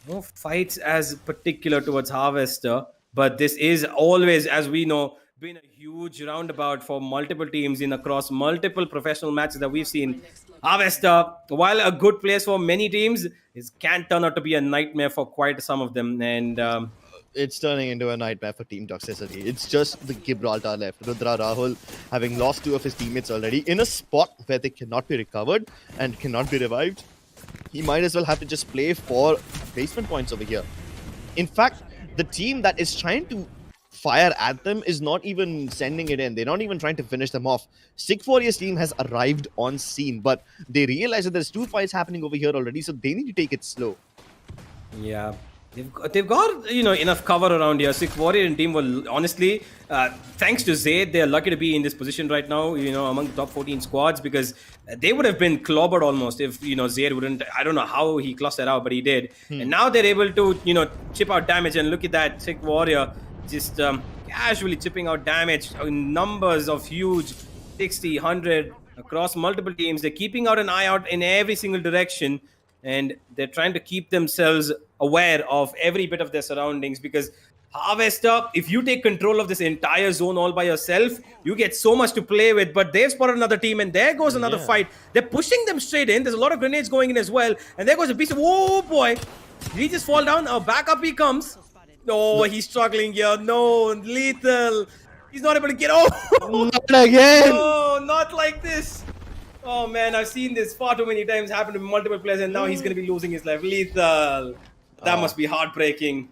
No fights as particular towards Harvester, but this is always, as we know, been a huge roundabout for multiple teams in across multiple professional matches that we've seen. Harvester, while a good place for many teams, it can turn out to be a nightmare for quite some of them. And it's turning into a nightmare for Team Toxicity. It's just the Gibraltar left. Rudra Rahul having lost 2 of his teammates already in a spot where they cannot be recovered and cannot be revived. He might as well have to just play for placement points over here. In fact, the team that is trying to fire at them is not even sending it in. They're not even trying to finish them off. Sick Warrior's team has arrived on scene, but they realize that there's 2 fights happening over here already, so they need to take it slow. Yeah. They've got enough cover around here. Sick Warrior and team were honestly, thanks to Zayd, they're lucky to be in this position right now. Among the top 14 squads, because they would have been clobbered almost if Zayd wouldn't. I don't know how he clustered out, but he did. And now they're able to chip out damage. And look at that, Sick Warrior just casually chipping out damage in numbers of huge 60, 100 across multiple teams. They're keeping out an eye out in every single direction, and they're trying to keep themselves aware of every bit of their surroundings, because Harvester, if you take control of this entire zone all by yourself, you get so much to play with. But they've spotted another team, and there goes another fight. They're pushing them straight in. There's a lot of grenades going in as well, and there goes a piece of... Whoa, boy! Did he just fall down? Back up he comes. Oh, he's struggling here. No, lethal. He's not able to get... Oh! Not again! No, not like this. Oh, man, I've seen this far too many times happen to multiple players, and now he's going to be losing his life. Lethal. That must be heartbreaking.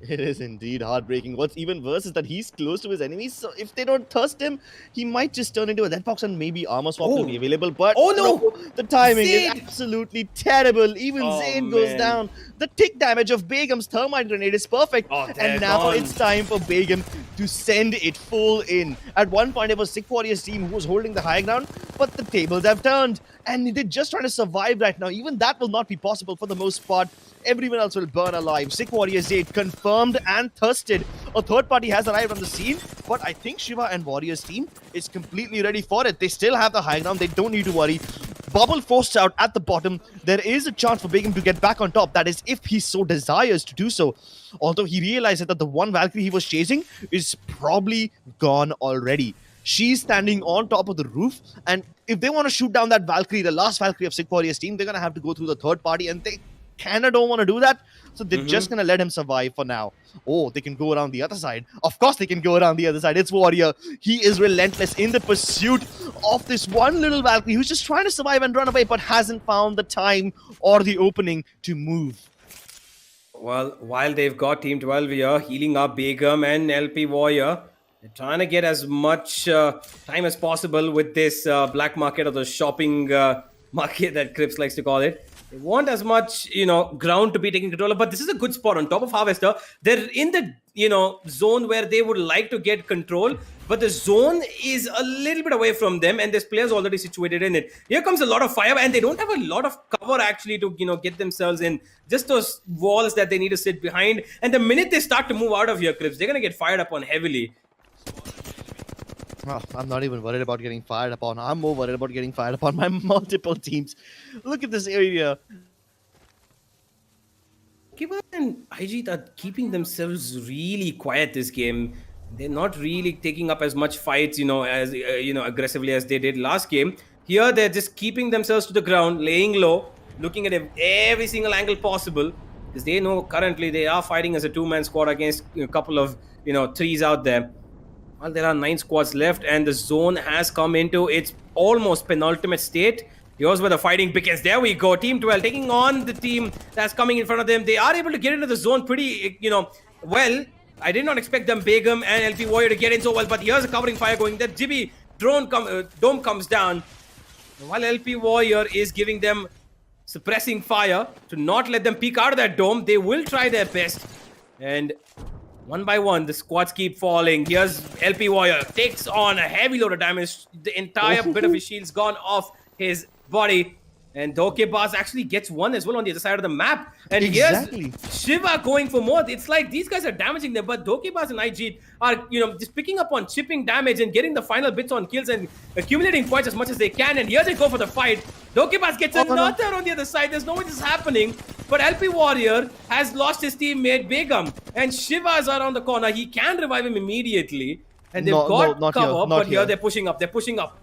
It is indeed heartbreaking. What's even worse is that he's close to his enemies, so if they don't thirst him, he might just turn into a dead box and maybe armor swap will be available. But the timing is absolutely terrible. Even Zayn goes down. The tick damage of Begum's thermite grenade is perfect. And now it's time for Begum to send it full in. At one point, it was Sick Warrior's team who was holding the high ground, but the tables have turned. And they're just trying to survive right now. Even that will not be possible for the most part. Everyone else will burn alive. Sick Warrior Zayd confirmed and thirsted. A third party has arrived on the scene, but I think Shiva and Warrior's team is completely ready for it. They still have the high ground. They don't need to worry. Bubble forced out at the bottom. There is a chance for Begum to get back on top. That is if he so desires to do so. Although he realizes that the one Valkyrie he was chasing is probably gone already. She's standing on top of the roof, and if they want to shoot down that Valkyrie, the last Valkyrie of Sick Warrior's team, they're going to have to go through the third party, and they kind of don't want to do that, so they're just going to let him survive for now. Oh, they can go around the other side. Of course they can go around the other side. It's Warrior. He is relentless in the pursuit of this one little Valkyrie who's just trying to survive and run away, but hasn't found the time or the opening to move. Well, while they've got Team 12 here, healing up Begum and LP Warrior, they're trying to get as much time as possible with this black market, or the shopping market that Crips likes to call it. They want as much, ground to be taken control of, but this is a good spot on top of Harvester. They're in the, zone where they would like to get control, but the zone is a little bit away from them, and there's players already situated in it. Here comes a lot of fire, and they don't have a lot of cover actually to, get themselves in. Just those walls that they need to sit behind, and the minute they start to move out of here, Crips, they're going to get fired upon heavily. Oh, I'm not even worried about getting fired upon. I'm more worried about getting fired upon by multiple teams. Look at this area. Kiba and Ajit are keeping themselves really quiet this game. They're not really taking up as much fights, as aggressively as they did last game. Here, they're just keeping themselves to the ground, laying low, looking at every single angle possible, because they know currently they are fighting as a two-man squad against a couple of threes out there. Well, there are 9 squads left, and the zone has come into its almost penultimate state. Here's where the fighting begins. There we go. Team 12 taking on the team that's coming in front of them. They are able to get into the zone pretty, well. I did not expect them, Begum and LP Warrior, to get in so well, but here's a covering fire going. That Jibby dome comes down. While LP Warrior is giving them suppressing fire to not let them peek out of that dome, they will try their best. And one by one, the squads keep falling. Here's LP Warrior. Takes on a heavy load of damage. The entire bit of his shield's gone off his body. And Dokebaz actually gets one as well on the other side of the map. And here's Shiva going for more. It's like these guys are damaging them, but Dokebaz and Ajit are, just picking up on chipping damage and getting the final bits on kills and accumulating points as much as they can. And here they go for the fight. Dokebaz gets another on the other side. There's no way this is happening. But LP Warrior has lost his teammate Begum. And Shiva is around the corner. He can revive him immediately. And they've got cover, but here they're pushing up. They're pushing up.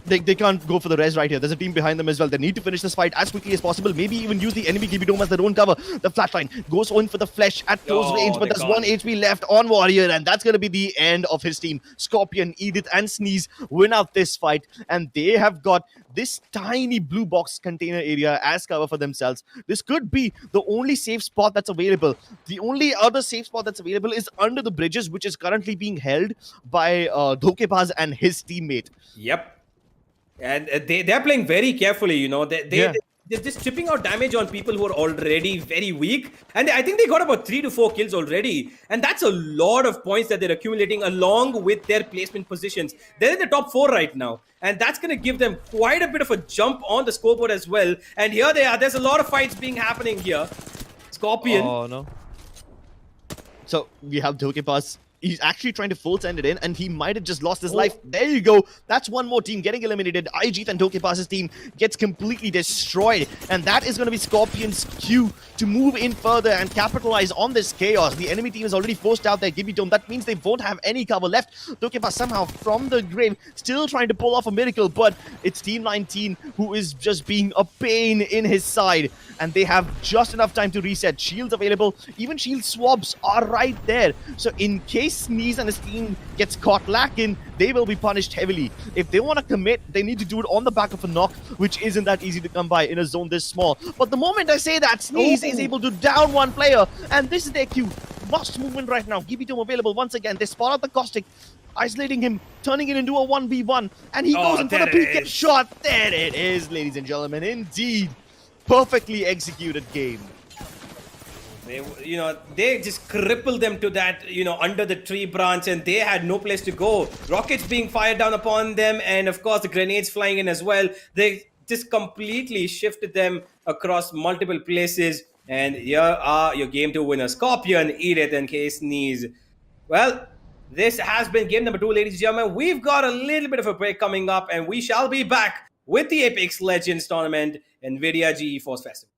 They can't go for the res right here. There's a team behind them as well. They need to finish this fight as quickly as possible. Maybe even use the enemy GB Dome as their own cover. The flatline goes on for the flesh at close range, but there's 1 HP left on Warrior, and that's going to be the end of his team. Scorpion, Edith, and Sneeze win out this fight, and they have got this tiny blue box container area as cover for themselves. This could be the only safe spot that's available. The only other safe spot that's available is under the bridges, which is currently being held by Dokebaz and his teammate. Yep. And they're playing very carefully, They they're just stripping out damage on people who are already very weak. And I think they got about 3 to 4 kills already. And that's a lot of points that they're accumulating along with their placement positions. They're in the top 4 right now. And that's going to give them quite a bit of a jump on the scoreboard as well. And here they are. There's a lot of fights being happening here. Scorpion. Oh, no. So we have Dokepass. He's actually trying to full send it in, and he might have just lost his life. There you go. That's one more team getting eliminated. Ajit and Dokepass's team gets completely destroyed, and that is going to be Scorpion's cue to move in further and capitalize on this chaos. The enemy team is already forced out their Gibby Dome. That means they won't have any cover left. Dokepass somehow from the grave still trying to pull off a miracle, but it's Team 19 who is just being a pain in his side, and they have just enough time to reset. Shields available. Even shield swaps are right there. So in case Sneeze and his team gets caught lacking, they will be punished heavily. If they want to commit, they need to do it on the back of a knock, which isn't that easy to come by in a zone this small. But the moment I say that, Sneeze is able to down one player, and this is their cue. Must move in right now. Gibby Dome available once again. They spot out the Caustic, isolating him, turning it into a 1v1, and he goes in for the PK shot. There it is, ladies and gentlemen. Indeed, perfectly executed game. They just crippled them to that, under the tree branch, and they had no place to go. Rockets being fired down upon them, and of course the grenades flying in as well. They just completely shifted them across multiple places. And here are your game 2 winners, Scorpion, Edith, and K-Sneeze. Well, this has been game number 2, ladies and gentlemen. We've got a little bit of a break coming up, and we shall be back with the Apex Legends tournament, NVIDIA GeForce Festival.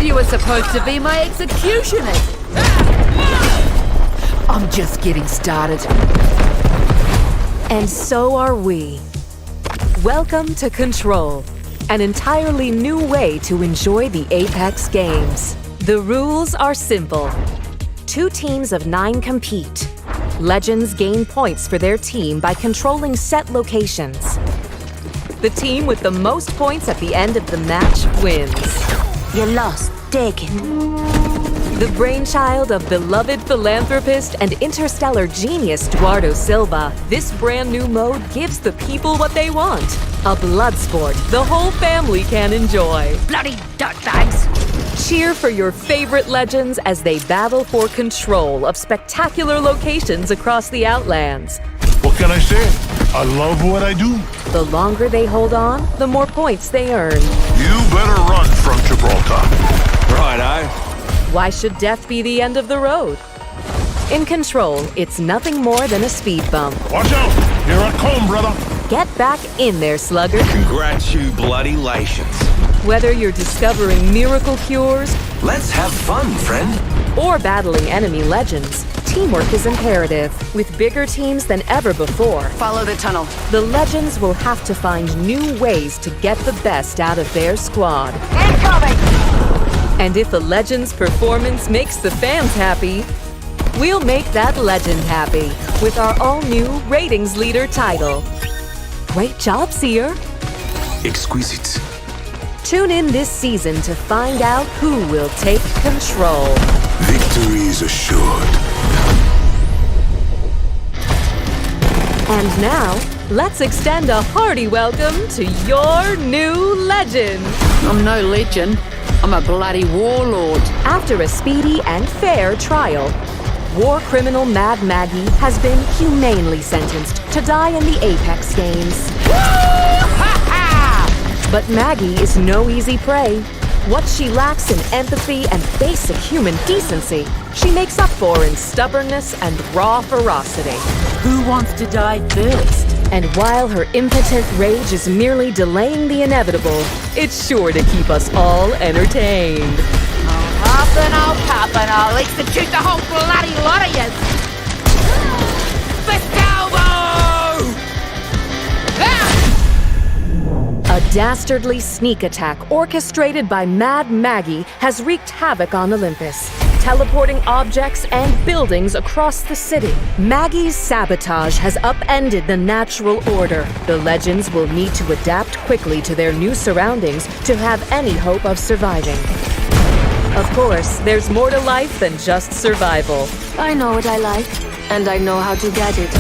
You were supposed to be my executioner. I'm just getting started. And so are we. Welcome to Control, an entirely new way to enjoy the Apex games. The rules are simple. 2 teams of 9 compete. Legends gain points for their team by controlling set locations. The team with the most points at the end of the match wins. You lost. Take it. The brainchild of beloved philanthropist and interstellar genius Eduardo Silva, this brand new mode gives the people what they want. A blood sport the whole family can enjoy. Bloody dirtbags. Cheer for your favorite legends as they battle for control of spectacular locations across the Outlands. What can I say? I love what I do. The longer they hold on, the more points they earn. You better run from Gibraltar. Righto. Why should death be the end of the road? In Control, it's nothing more than a speed bump. Watch out! Here I come, brother. Get back in there, slugger. Congratulations. Whether you're discovering miracle cures Let's have fun, friend. or battling enemy legends, teamwork is imperative. With bigger teams than ever before, Follow the tunnel. the legends will have to find new ways to get the best out of their squad. Incoming! And if the legends' performance makes the fans happy, We'll make that legend happy with our all-new Ratings Leader title. Great job, Seer. Exquisite. Tune in this season to find out who will take control. Victory is assured. And now, let's extend a hearty welcome to your new legend. I'm no legend. I'm a bloody warlord. After a speedy and fair trial, war criminal Mad Maggie has been humanely sentenced to die in the Apex games. But Maggie is no easy prey. What she lacks in empathy and basic human decency, she makes up for in stubbornness and raw ferocity. Who wants to die first? And while her impotent rage is merely delaying the inevitable, it's sure to keep us all entertained. Half and I'll pop and I'll execute the whole bloody lot of yous. Fist elbow! Ah! A dastardly sneak attack orchestrated by Mad Maggie has wreaked havoc on Olympus, teleporting objects and buildings across the city. Maggie's sabotage has upended the natural order. The legends will need to adapt quickly to their new surroundings to have any hope of surviving. Of course, there's more to life than just survival. I know what I like, and I know how to get it.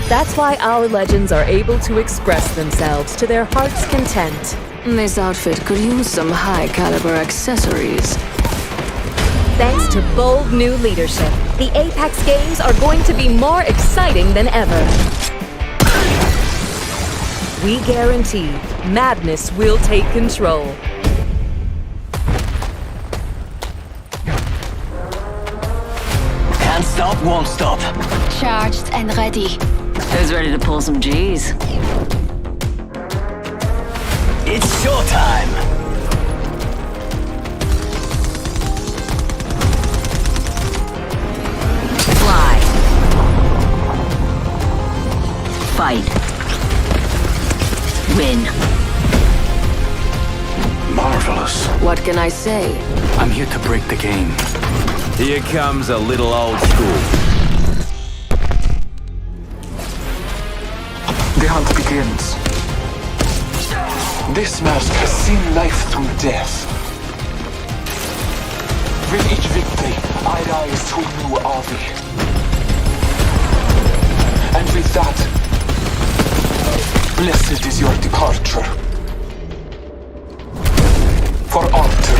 That's why our legends are able to express themselves to their heart's content. This outfit could use some high-caliber accessories. Thanks to bold new leadership, the Apex games are going to be more exciting than ever. We guarantee madness will take control. Can't stop, won't stop. Charged and ready. Who's ready to pull some G's? It's showtime. Fly. Fight. Win. Marvelous. What can I say? I'm here to break the game. Here comes a little old school. The hunt begins. This mask has seen life through death. With each victory, I rise to a new army. And with that, blessed is your departure. For altar.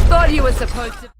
Thought you were supposed to.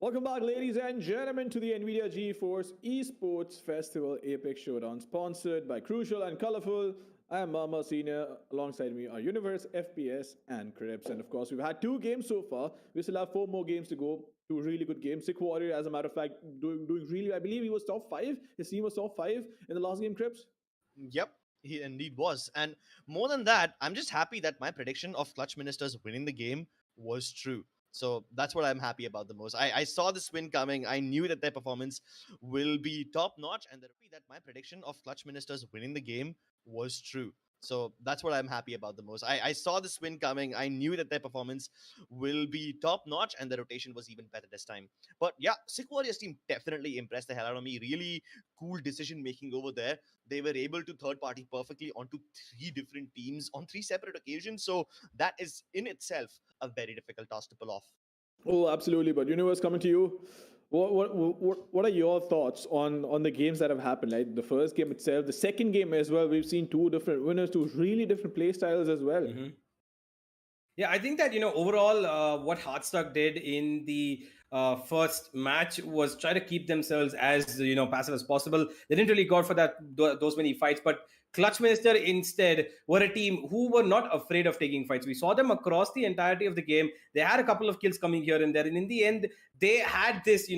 Welcome back, ladies and gentlemen, to the NVIDIA GeForce Esports Festival Apex Showdown, sponsored by Crucial and Colorful. I am Mama Senior. Alongside me are Universe, FPS, and Crips. And of course, we've had 2 games so far. We still have 4 more games to go. 2 really good games. Sick Warrior, as a matter of fact, doing really. I believe he was top 5. His team was top 5 in the last game, Crips. Yep, he indeed was. And more than that, I'm just happy that my prediction of Clutch Ministers winning the game was true. So that's what I'm happy about the most. I saw this win coming. I knew that their performance will be top notch, and that my prediction of Clutch Ministers winning the game was true. So that's what I'm happy about the most. I saw this win coming. I knew that their performance will be top notch, and the rotation was even better this time. But yeah, Sick Warriors team definitely impressed the hell out of me. Really cool decision making over there. They were able to third party perfectly onto 3 different teams on 3 separate occasions. So that is in itself a very difficult task to pull off. Oh, absolutely. But Universe, coming to you. What are your thoughts on the games that have happened? Like the first game itself, the second game as well. We've seen 2 different winners, 2 really different play styles as well. Mm-hmm. Yeah, I think that, overall, what Heartstruck did in the first match was try to keep themselves as, passive as possible. They didn't really go for those many fights, but Clutch Minister instead were a team who were not afraid of taking fights. We saw them across the entirety of the game. They had a couple of kills coming here and there, and in the end, they had this,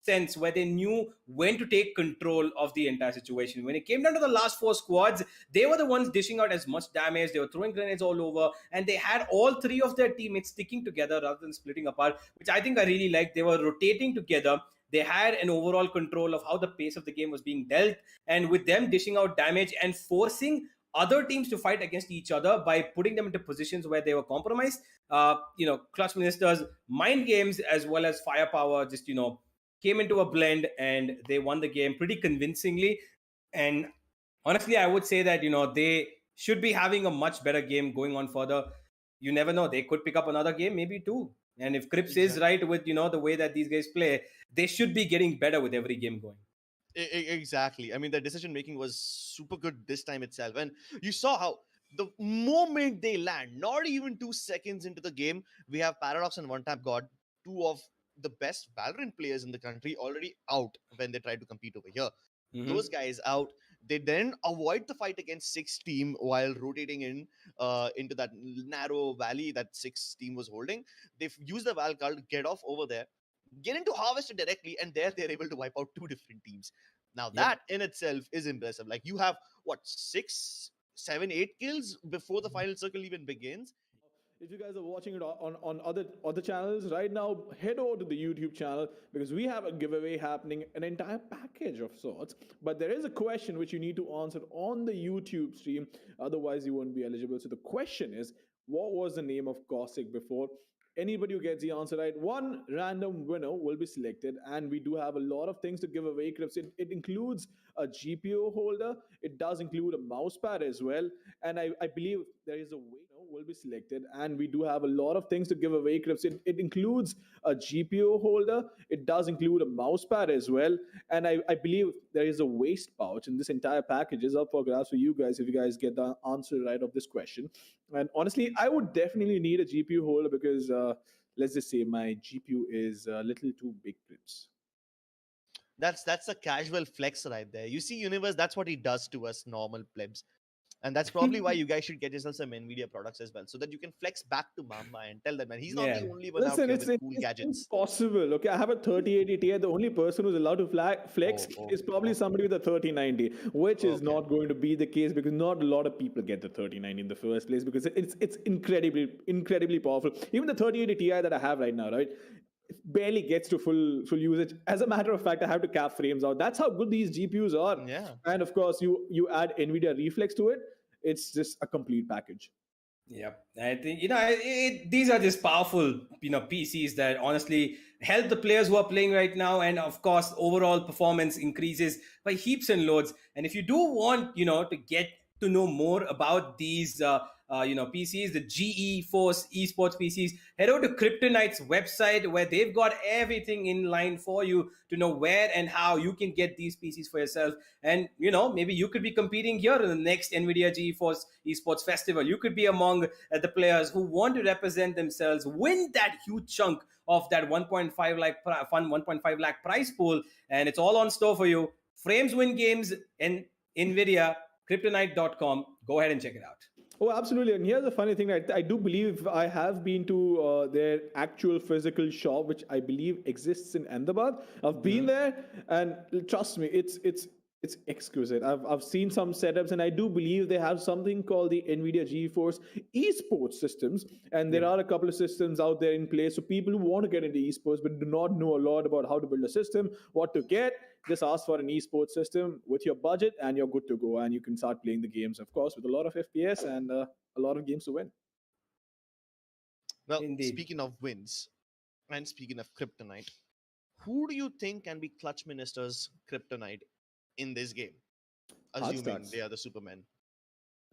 sense where they knew when to take control of the entire situation. When it came down to the last 4 squads, they were the ones dishing out as much damage. They were throwing grenades all over, and they had all 3 of their teammates sticking together rather than splitting apart, which I think I really liked. They were rotating together. They had an overall control of how the pace of the game was being dealt, and with them dishing out damage and forcing other teams to fight against each other by putting them into positions where they were compromised. Clutch Ministers mind games as well as firepower just came into a blend, and they won the game pretty convincingly. And honestly, I would say that they should be having a much better game going on further. You never know, they could pick up another game, maybe 2. And if Crips is right with the way that these guys play, they should be getting better with every game going. Exactly. I mean, the decision making was super good this time itself, and you saw how the moment they land, not even 2 seconds into the game, we have Paradox and One Tap God, 2 of the best Valorant players in the country, already out when they tried to compete over here. Mm-hmm. Those guys out. They then avoid the fight against 6 team while rotating into that narrow valley that 6 team was holding. They've used the Val card to get off over there, get into Harvester directly, and there they're able to wipe out 2 different teams. Now that in itself is impressive. Like, you have 6, 7, 8 kills before the final circle even begins. If you guys are watching it on other channels right now, head over to the YouTube channel, because we have a giveaway happening, an entire package of sorts. But there is a question which you need to answer on the YouTube stream, otherwise you won't be eligible. So the question is, what was the name of Cossack before? Anybody who gets the answer right, 1 random winner will be selected, and we do have a lot of things to give away, Crips. It includes a GPU holder, it does include a mouse pad as well, and I believe there is a way will be selected, and we do have a lot of things to give away, Crips. It includes a GPU holder, it does include a mouse pad as well, and I believe there is a waist pouch, and this entire package is up for grabs for you guys if you guys get the answer right of this question. And honestly, I would definitely need a GPU holder, because let's just say my GPU is a little too big, Crips. That's a casual flex right there. You see, Universe, that's what he does to us normal plebs. And that's probably why you guys should get yourself some NVIDIA products as well, so that you can flex back to Mama and tell them, man, he's not the only one out here with cool gadgets. It's possible. Okay, I have a 3080 Ti. The only person who's allowed to flex is probably somebody with a 3090, which is not going to be the case, because not a lot of people get the 3090 in the first place, because it's incredibly powerful. Even the 3080 Ti that I have right now, right, barely gets to full usage. As a matter of fact, I have to cap frames out. That's how good these GPUs are. Yeah. And of course, you add NVIDIA Reflex to it, it's just a complete package. Yeah, I think these are just powerful PCs that honestly help the players who are playing right now, and of course overall performance increases by heaps and loads. And if you do want to get to know more about these PCs, the GeForce Esports PCs, head over to Kryptonite's website where they've got everything in line for you to know where and how you can get these PCs for yourself. And maybe you could be competing here in the next NVIDIA GeForce Esports Festival. You could be among the players who want to represent themselves, win that huge chunk of that 1.5 lakh prize pool, and it's all on store for you. Frames win games in NVIDIA, kryptonite.com. Go ahead and check it out. Oh, absolutely. And here's the funny thing. I do believe I have been to their actual physical shop, which I believe exists in Ahmedabad. I've been there, and trust me, it's exquisite. I've seen some setups, and I do believe they have something called the NVIDIA GeForce Esports systems, and there are a couple of systems out there in place. So people who want to get into esports but do not know a lot about how to build a system, what to get, just ask for an esports system with your budget, and you're good to go. And you can start playing the games, of course, with a lot of FPS and a lot of games to win. Well, Indeed. Speaking of wins, and speaking of Kryptonite, who do you think can be Clutch Minister's Kryptonite in this game? Assuming Stocks. they are the Supermen.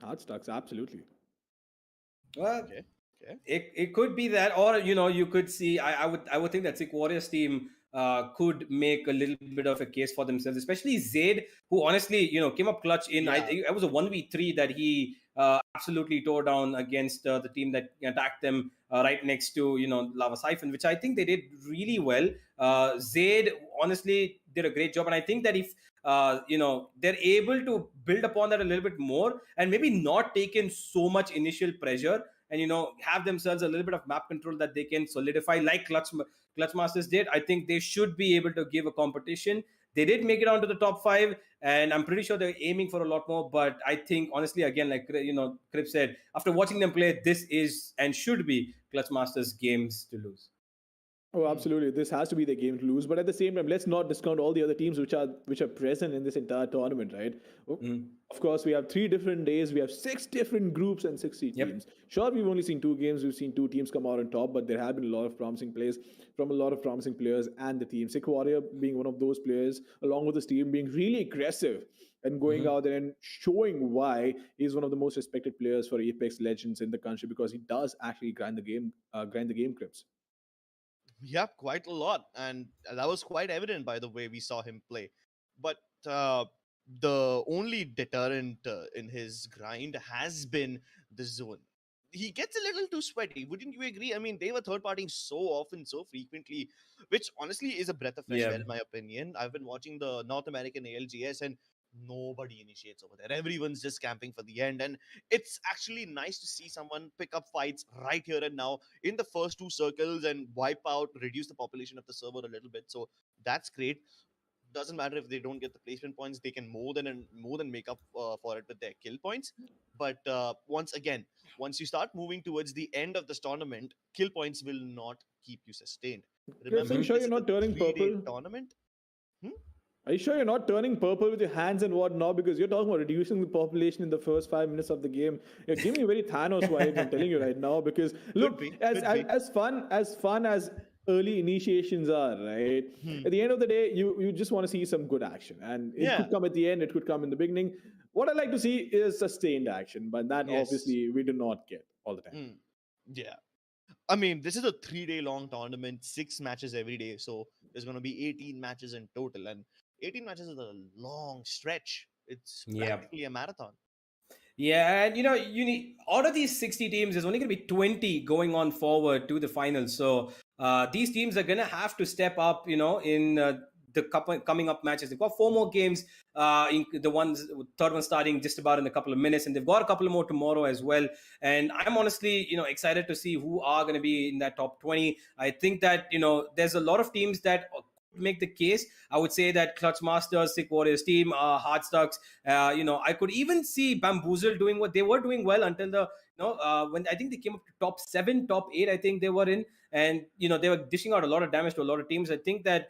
Hard stocks, absolutely. Well, Okay. it could be that, or you could see. I would think that Sick Warriors team could make a little bit of a case for themselves, especially Zaid, who honestly came up clutch in. I think it was a 1v3 that he absolutely tore down against the team that attacked them right next to Lava Siphon, which I think they did really well. Zaid honestly did a great job, and I think that if they're able to build upon that a little bit more and maybe not take in so much initial pressure and have themselves a little bit of map control that they can solidify like Clutch Masters did, I think they should be able to give a competition. They did make it onto the top 5, and I'm pretty sure they're aiming for a lot more. But I think, honestly, again, like Crip said, after watching them play, this is and should be Clutch Masters' games to lose. Oh, absolutely. This has to be the game to lose. But at the same time, let's not discount all the other teams which are present in this entire tournament, right? Of course, we have 3 different days. We have 6 different groups and 60 teams. Sure, we've only seen 2 games. We've seen 2 teams come out on top, but there have been a lot of promising plays from a lot of promising players and the team. Sick Warrior being one of those players, along with his team, being really aggressive and going out there and showing why he's one of the most respected players for Apex Legends in the country, because he does actually grind the game Crips. Yeah, quite a lot. And that was quite evident by the way we saw him play. But the only deterrent in his grind has been the zone. He gets a little too sweaty. Wouldn't you agree? I mean, they were third partying so often, so frequently, which honestly is a breath of fresh air in my opinion. I've been watching the North American ALGS, and nobody initiates over there. Everyone's just camping for the end, and it's actually nice to see someone pick up fights right here and now in the first 2 circles and wipe out, reduce the population of the server a little bit. So that's great. Doesn't matter if they don't get the placement points, they can more than make up for it with their kill points. But once you start moving towards the end of this tournament, kill points will not keep you sustained. Remember, Are you sure you're not turning purple? Tournament. Are you sure you're not turning purple with your hands and whatnot? Because you're talking about reducing the population in the first 5 minutes of the game. You're giving me very Thanos vibes, I'm telling you right now. Because look, as fun as early initiations are, right? At the end of the day, you just want to see some good action. And it could come at the end, it could come in the beginning. What I like to see is sustained action, but that obviously we do not get all the time. Yeah. I mean, this is a 3-day long tournament, 6 matches every day. So there's going to be 18 matches in total. And 18 matches is a long stretch. It's practically a marathon. Yeah, and you need out of these 60 teams, there's only going to be 20 going on forward to the finals. So these teams are going to have to step up, in the coming up matches. They've got 4 more games, the third one starting just about in a couple of minutes, and they've got a couple more tomorrow as well. And I'm honestly, excited to see who are going to be in that top 20. I think that, there's a lot of teams that make the case. I would say that Clutch Masters, Sick Warriors team, Hardstocks, I could even see Bamboozle doing what they were doing well until when I think they came up to top 7, top 8, I think they were in, and they were dishing out a lot of damage to a lot of teams. I think that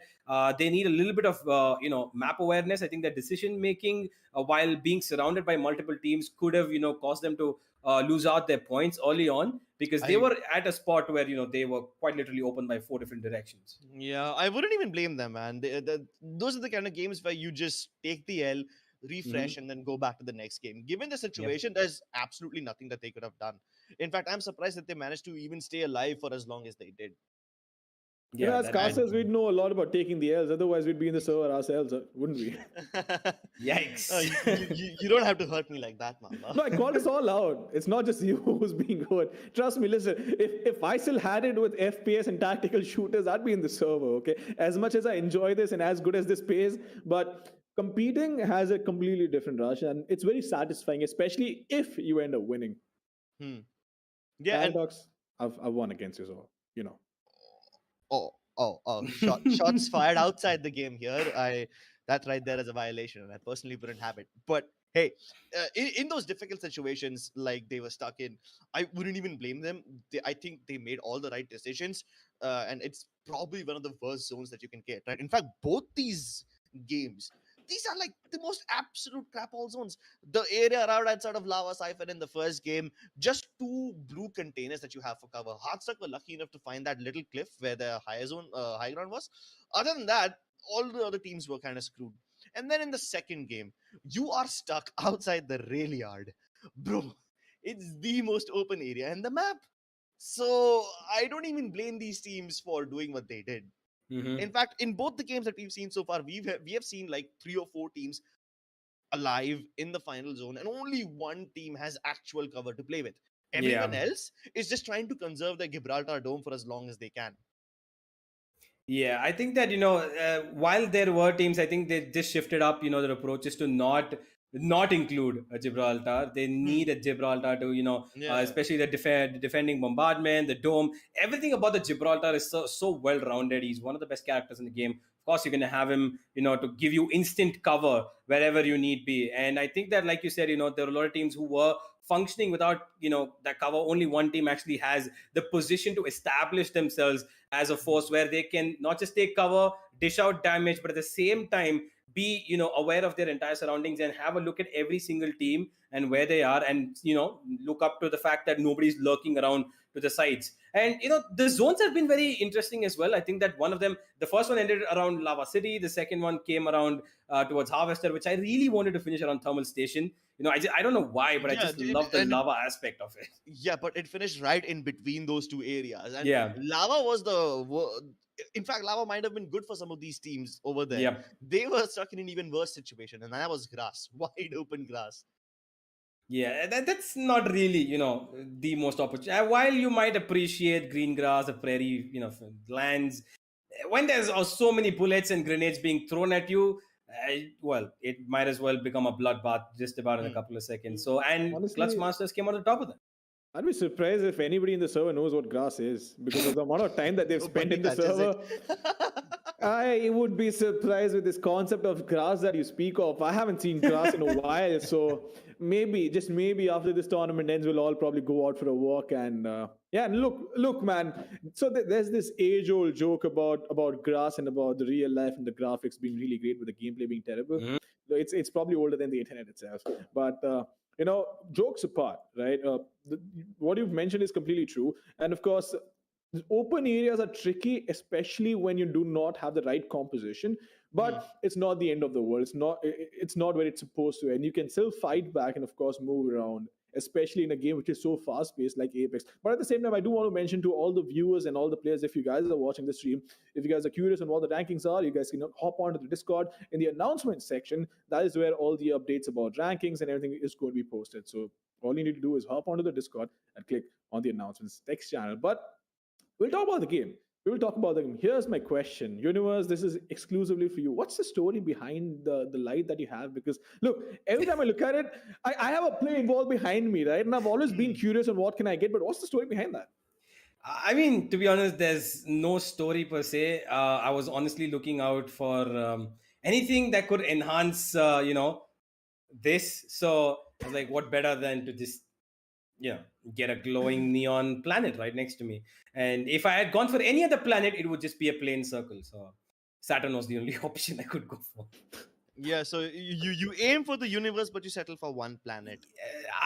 they need a little bit of map awareness. I think that decision making while being surrounded by multiple teams could have caused them to lose out their points early on, because they were at a spot where they were quite literally open by 4 different directions. Yeah, I wouldn't even blame them, man. Those are the kind of games where you just take the L, refresh, and then go back to the next game. Given the situation, there's absolutely nothing that they could have done. In fact, I'm surprised that they managed to even stay alive for as long as they did. As casters, we'd know a lot about taking the L's. Otherwise, we'd be in the server ourselves, wouldn't we? Yikes. You don't have to hurt me like that, Mama. No, I called us all out. It's not just you who's being hurt. Trust me, listen, if I still had it with FPS and tactical shooters, I'd be in the server, okay? As much as I enjoy this and as good as this pays, but competing has a completely different rush, and it's very satisfying, especially if you end up winning. Yeah, Paradox, I've won against you, so, shots fired outside the game here. That right there is a violation, and I personally wouldn't have it. But hey, in those difficult situations like they were stuck in, I wouldn't even blame them. I think they made all the right decisions, and it's probably one of the worst zones that you can get. Right? In fact, both these games, these are like the most absolute crap all zones. The area around outside of Lava Siphon in the first game, just 2 blue containers that you have for cover. Heartstuck were lucky enough to find that little cliff where the high ground was. Other than that, all the other teams were kind of screwed. And then in the second game, you are stuck outside the rail yard. Bro, it's the most open area in the map. So I don't even blame these teams for doing what they did. In fact, in both the games that we've seen so far, we have seen like 3 or 4 teams alive in the final zone, and only one team has actual cover to play with. Everyone else is just trying to conserve the Gibraltar Dome for as long as they can. Yeah, I think that, while there were teams, I think they just shifted up, their approaches to not include a Gibraltar. They need a Gibraltar to, especially the defending bombardment, the dome. Everything about the Gibraltar is so well-rounded. He's one of the best characters in the game. Of course, you're going to have him, to give you instant cover wherever you need be. And I think that, like you said, there are a lot of teams who were functioning without, that cover. Only one team actually has the position to establish themselves as a force where they can not just take cover, dish out damage, but at the same time be aware of their entire surroundings and have a look at every single team and where they are, and look up to the fact that nobody's lurking around to the sides. And the zones have been very interesting as well. I think that one of them, the first one ended around Lava City, the second one came around towards Harvester, which I really wanted to finish around Thermal Station. I don't know why, but I just love the lava aspect of it. Yeah, but it finished right in between those 2 areas. And lava was in fact, lava might have been good for some of these teams over there. Yeah. They were stuck in an even worse situation, and that was grass, wide open grass. Yeah, that's not really, the most opportunity. While you might appreciate green grass, the prairie, lands, when there's so many bullets and grenades being thrown at you, well, it might as well become a bloodbath just about in a couple of seconds. So, and honestly, Clutch Masters came on the top of that. I'd be surprised if anybody in the server knows what grass is, because of the amount of time that they've spent in the server. I would be surprised with this concept of grass that you speak of. I haven't seen grass in a while, so maybe, just maybe after this tournament ends, we'll all probably go out for a walk. And and look, man. So there's this age-old joke about grass and about the real life and the graphics being really great, with the gameplay being terrible. It's probably older than the internet itself, but. Jokes apart, right? What you've mentioned is completely true. And of course, open areas are tricky, especially when you do not have the right composition. But it's not the end of the world. It's not where it's supposed to. And you can still fight back and, of course, move around, especially in a game which is so fast-paced like Apex. But at the same time, I do want to mention to all the viewers and all the players, if you guys are watching the stream, if you guys are curious on what the rankings are, you guys can hop onto the Discord. In the announcement section, that is where all the updates about rankings and everything is going to be posted. So all you need to do is hop onto the Discord and click on the announcements text channel. But we'll talk about the game. We will talk about the game. Here's my question. Universe, this is exclusively for you. What's the story behind the light that you have? Because, look, every time I look at it, I have a play involved behind me, right? And I've always been curious on what can I get, but what's the story behind that? I mean, to be honest, there's no story per se. I was honestly looking out for anything that could enhance, this. So I was like, what better than to just get a glowing neon planet right next to me. And if I had gone for any other planet, it would just be a plain circle. So Saturn was the only option I could go for. Yeah, so you aim for the universe, but you settle for one planet.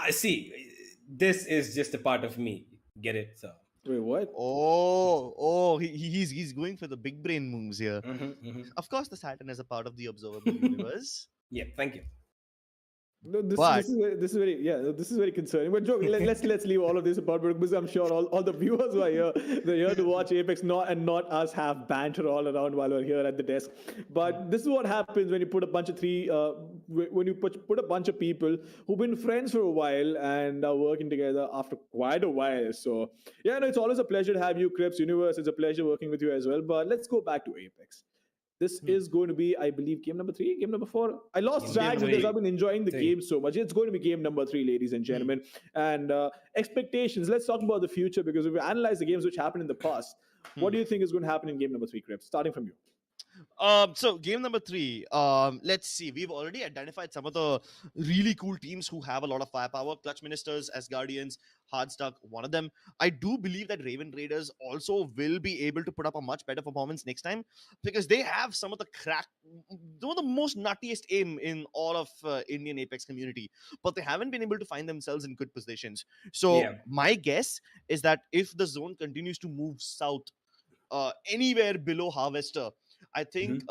See, this is just a part of me. Get it? So. Wait, what? He's going for the big brain moves here. Of course, the Saturn is a part of the observable universe. Yeah, thank you. No, this But this is very concerning. But Joe, let's leave all of this apart because I'm sure all the viewers who are here, they're here to watch Apex, not us have banter all around while we're here at the desk. But this is what happens when you put a bunch of when you put a bunch of people who've been friends for a while and are working together after quite a while. So yeah, no, it's always a pleasure to have you, Crips Universe. It's a pleasure working with you as well. But let's go back to Apex. This is going to be, I believe, game number 3, game number 4. I lost track because I've been enjoying the game so much. It's going to be game number 3, ladies and gentlemen. And expectations. Let's talk about the future because if we analyze the games which happened in the past, what do you think is going to happen in game number 3, Crips? Starting from you. So game number 3, let's see. We've already identified some of the really cool teams who have a lot of firepower. Clutch Ministers, as Guardians, Hardstuck, one of them. I do believe that Raven Raiders also will be able to put up a much better performance next time because they have some of the one of the most nuttiest aim in all of Indian Apex community, but they haven't been able to find themselves in good positions. So my guess is that if the zone continues to move south, anywhere below Harvester, I think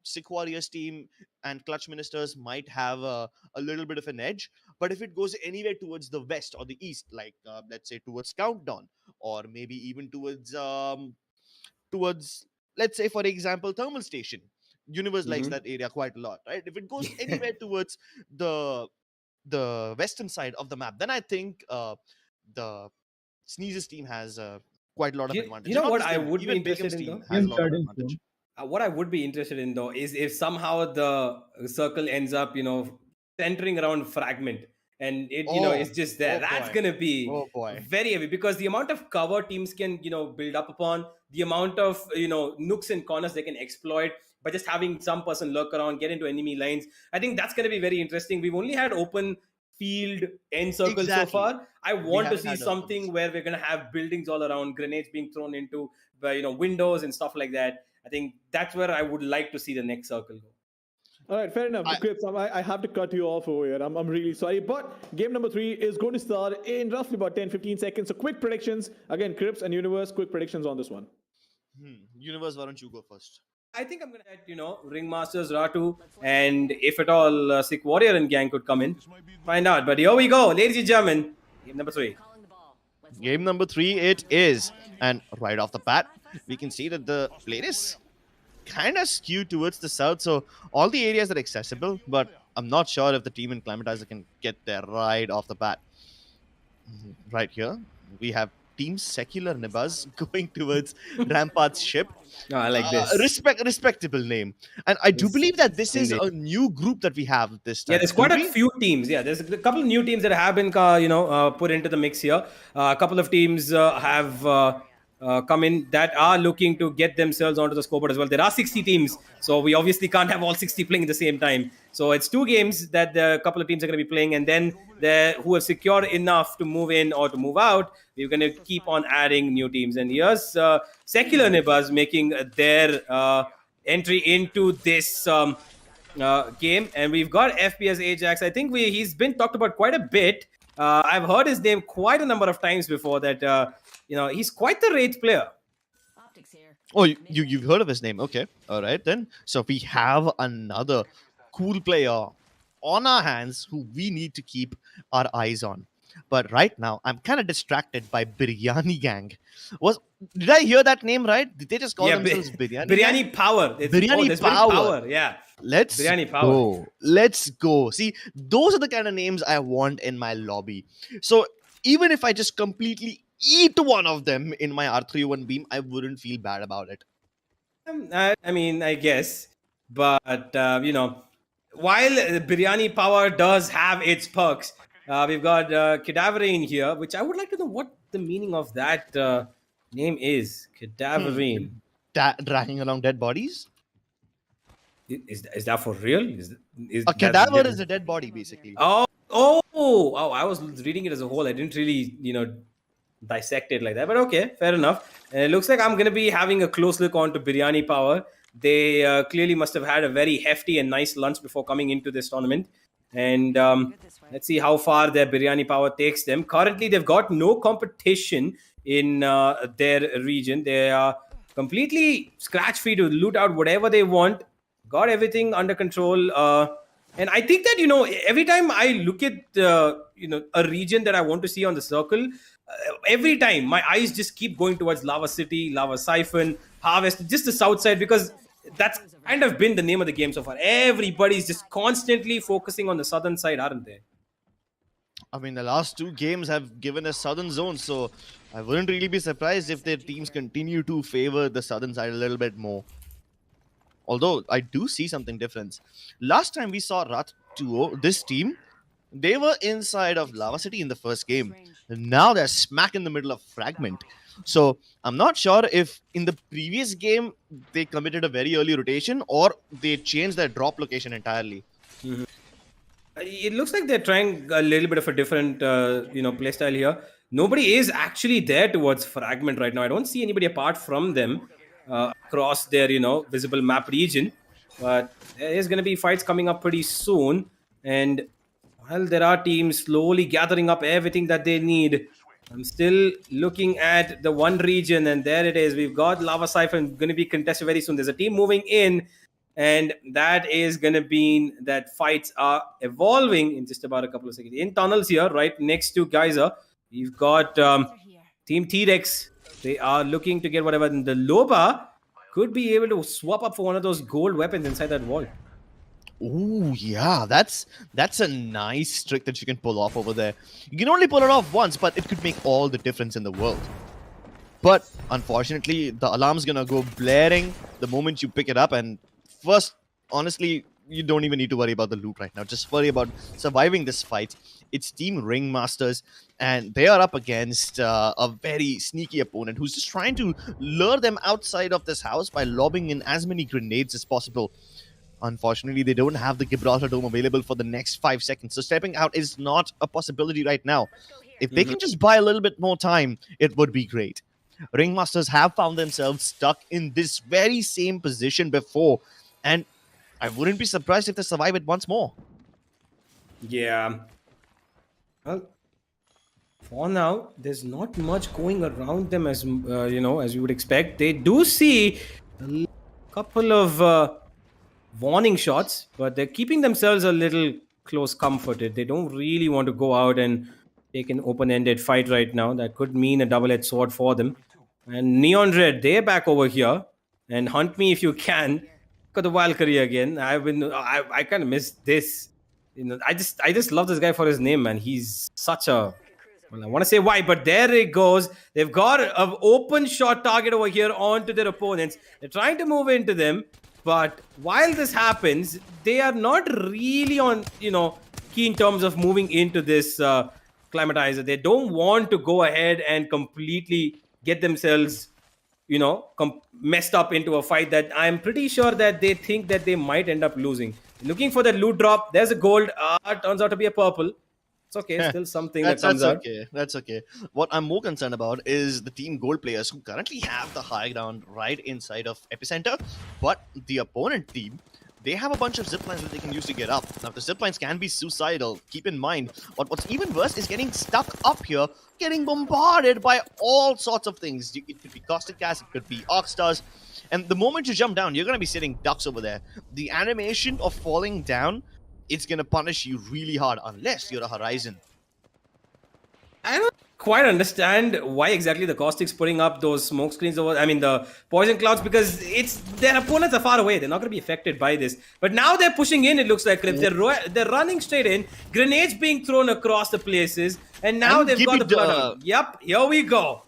Sick Warriors team and Clutch Ministers might have a little bit of an edge. But if it goes anywhere towards the west or the east, like let's say towards Countdown, or maybe even towards let's say for example Thermal Station, Universe likes that area quite a lot, right? If it goes anywhere towards the western side of the map, then I think the Sneezes team has quite a lot of advantage. You know Not what just I them, would be even interested Beckham's in team though? has a lot of advantage. What I would be interested in though is if somehow the circle ends up, centering around Fragment, and it, it's just there. That's boy. gonna be Oh boy. very heavy because the amount of cover teams can, build up upon, the amount of, nooks and corners they can exploit by just having some person lurk around, get into enemy lines. I think that's gonna be very interesting. We've only had open field end circles so far. I want to see something where we're gonna have buildings all around, grenades being thrown into, windows and stuff like that. I think that's where I would like to see the next circle go. All right, fair enough. Crips, I have to cut you off over here. I'm really sorry. But game number 3 is going to start in roughly about 10-15 seconds. So quick predictions. Again, Crips and Universe, quick predictions on this one. Universe, why don't you go first? I think I'm going to add, Ringmasters, Ratu, and if at all, Sick Warrior and gang could come in. Find out. But here we go, ladies and gentlemen. Game number 3. Game number 3 it is. And right off the bat, we can see that the plate is kind of skewed towards the south. So all the areas are accessible, but I'm not sure if the team in Climatizer can get there right off the bat. Right here, we have Team Secular Nibaz going towards Rampart's ship. Oh, I like this. Respectable name. And I do believe that this is a new group that we have this time. Yeah, there's quite a few teams. Yeah, there's a couple of new teams that have been, put into the mix here. A couple of teams have come in that are looking to get themselves onto the scoreboard as well. There are 60 teams, so we obviously can't have all 60 playing at the same time. So it's 2 games that the couple of teams are going to be playing, and then who have secured enough to move in or to move out, we're going to keep on adding new teams. And here's Secular Nibaz making their entry into this game, and we've got FPS Ajax. I think he's been talked about quite a bit. I've heard his name quite a number of times before that. He's quite the rate player. Oh, you've heard of his name. Okay. All right, then. So we have another cool player on our hands who we need to keep our eyes on. But right now, I'm kind of distracted by Biryani Gang. Did I hear that name right? Did they just call themselves Biryani? Biryani Power. Biryani Power. Yeah. Let's Biryani Power. go. Let's go. See, those are the kind of names I want in my lobby. So even if I just completely eat one of them in my R301 beam, I wouldn't feel bad about it. I mean, I guess. But, while Biryani Power does have its perks, we've got Cadaverine here, which I would like to know what the meaning of that name is. Cadaverine. Dragging along dead bodies? Is that for real? A cadaver is a dead body, basically. Oh, I was reading it as a whole. I didn't really, dissect it like that. But okay, fair enough. It looks like I'm going to be having a close look onto Biryani Power. They clearly must have had a very hefty and nice lunch before coming into this tournament. And let's see how far their Biryani Power takes them. Currently, they've got no competition in their region. They are completely scratch-free to loot out whatever they want. Got everything under control. And I think that, every time I look at, a region that I want to see on the circle, every time my eyes just keep going towards Lava City, Lava Siphon, Harvest, just the south side, because that's kind of been the name of the game so far. Everybody's just constantly focusing on the southern side, aren't they? I mean, the last 2 games have given us southern zone, so I wouldn't really be surprised if their teams continue to favor the southern side a little bit more. Although I do see something different. Last time we saw Rat 2, this team, they were inside of Lava City in the first game. Now they're smack in the middle of Fragment. So I'm not sure if in the previous game they committed a very early rotation or they changed their drop location entirely. It looks like they're trying a little bit of a different, play style here. Nobody is actually there towards Fragment right now. I don't see anybody apart from them across their, visible map region. But there is going to be fights coming up pretty soon. And while there are teams slowly gathering up everything that they need, I'm still looking at the one region, and there it is. We've got Lava Siphon going to be contested very soon. There's a team moving in, and that is going to mean that fights are evolving in just about a couple of seconds. In tunnels here, right next to Geyser, we've got Team T-Rex. They are looking to get whatever. And the Loba could be able to swap up for one of those gold weapons inside that wall. Ooh, yeah, that's a nice trick that you can pull off over there. You can only pull it off once, but it could make all the difference in the world. But unfortunately, the alarm's gonna go blaring the moment you pick it up. And first, honestly, you don't even need to worry about the loot right now. Just worry about surviving this fight. It's Team Ringmasters, and they are up against a very sneaky opponent who's just trying to lure them outside of this house by lobbing in as many grenades as possible. Unfortunately, they don't have the Gibraltar Dome available for the next 5 seconds, so stepping out is not a possibility right now. If they can just buy a little bit more time, it would be great. Ringmasters have found themselves stuck in this very same position before, and I wouldn't be surprised if they survive it once more. Yeah. Well, for now, there's not much going around them as as you would expect. They do see a couple of warning shots, but they're keeping themselves a little close comforted. They don't really want to go out and take an open-ended fight right now. That could mean a double-edged sword for them. And Neon Red, they're back over here. And hunt me if you can. Got the Valkyrie again. I kind of missed this. I just love this guy for his name, man. He's such a... Well, I want to say why, but there it goes. They've got an open shot target over here onto their opponents. They're trying to move into them. But while this happens, they are not really on, key in terms of moving into this climatizer. They don't want to go ahead and completely get themselves, messed up into a fight that I'm pretty sure that they think that they might end up losing. Looking for that loot drop. There's a gold. Turns out to be a purple. It's okay. Still something that comes out. That's okay. What I'm more concerned about is the Team Gold players who currently have the high ground right inside of Epicenter. But the opponent team, they have a bunch of ziplines that they can use to get up. Now, the ziplines can be suicidal. Keep in mind. But what's even worse is getting stuck up here, getting bombarded by all sorts of things. It could be caustic gas, it could be arc stars. And the moment you jump down, you're going to be sitting ducks over there. The animation of falling down, it's going to punish you really hard unless you're a Horizon. I don't quite understand why exactly the Caustic's putting up those smoke screens over, the poison clouds, because their opponents are far away. They're not going to be affected by this. But now they're pushing in, it looks like. They're running straight in. Grenades being thrown across the places. And now they've got the blood out. Yep, here we go.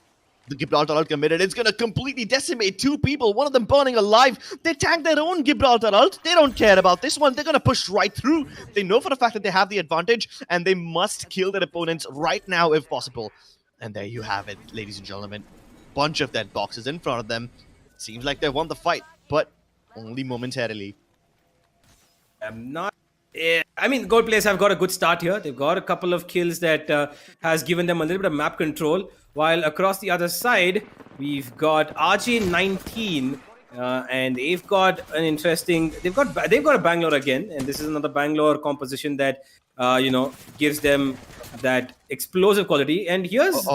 The Gibraltar ult committed. It's going to completely decimate 2 people, one of them burning alive. They tank their own Gibraltar ult. They don't care about this one. They're going to push right through. They know for the fact that they have the advantage, and they must kill their opponents right now if possible. And there you have it, ladies and gentlemen. Bunch of dead boxes in front of them. Seems like they won the fight, but only momentarily. Gold players have got a good start here. They've got a couple of kills that has given them a little bit of map control. While across the other side, we've got RJ19, and they've got an interesting. They've got a Bangalore again, and this is another Bangalore composition that gives them that explosive quality. And here's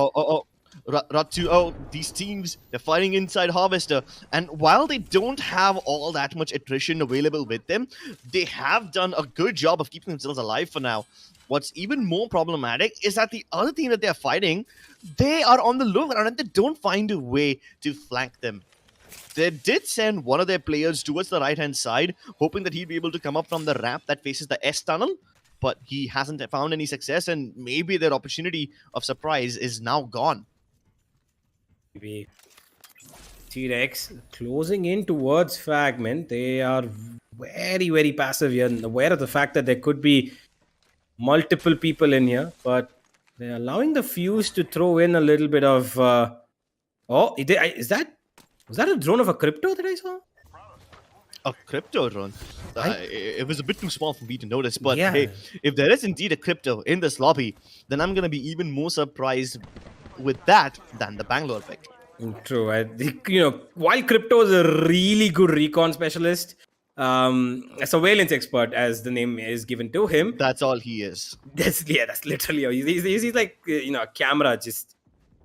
Ratu, oh, these teams, they're fighting inside Harvester. And while they don't have all that much attrition available with them, they have done a good job of keeping themselves alive for now. What's even more problematic is that the other team that they're fighting, they are on the low ground and they don't find a way to flank them. They did send one of their players towards the right-hand side, hoping that he'd be able to come up from the ramp that faces the S tunnel, but he hasn't found any success, and maybe their opportunity of surprise is now gone. Maybe T-Rex closing in towards Fragment. They are very, very passive here and aware of the fact that there could be multiple people in here, but they're allowing the Fuse to throw in a little bit of... was that a drone of a crypto that I saw? A crypto drone? It was a bit too small for me to notice, but Yeah. hey, if there is indeed a crypto in this lobby, then I'm going to be even more surprised with that than the Bangalore pick. True. I think, while crypto is a really good recon specialist, a surveillance expert, as the name is given to him. That's all he is. That's literally all. He's like a camera just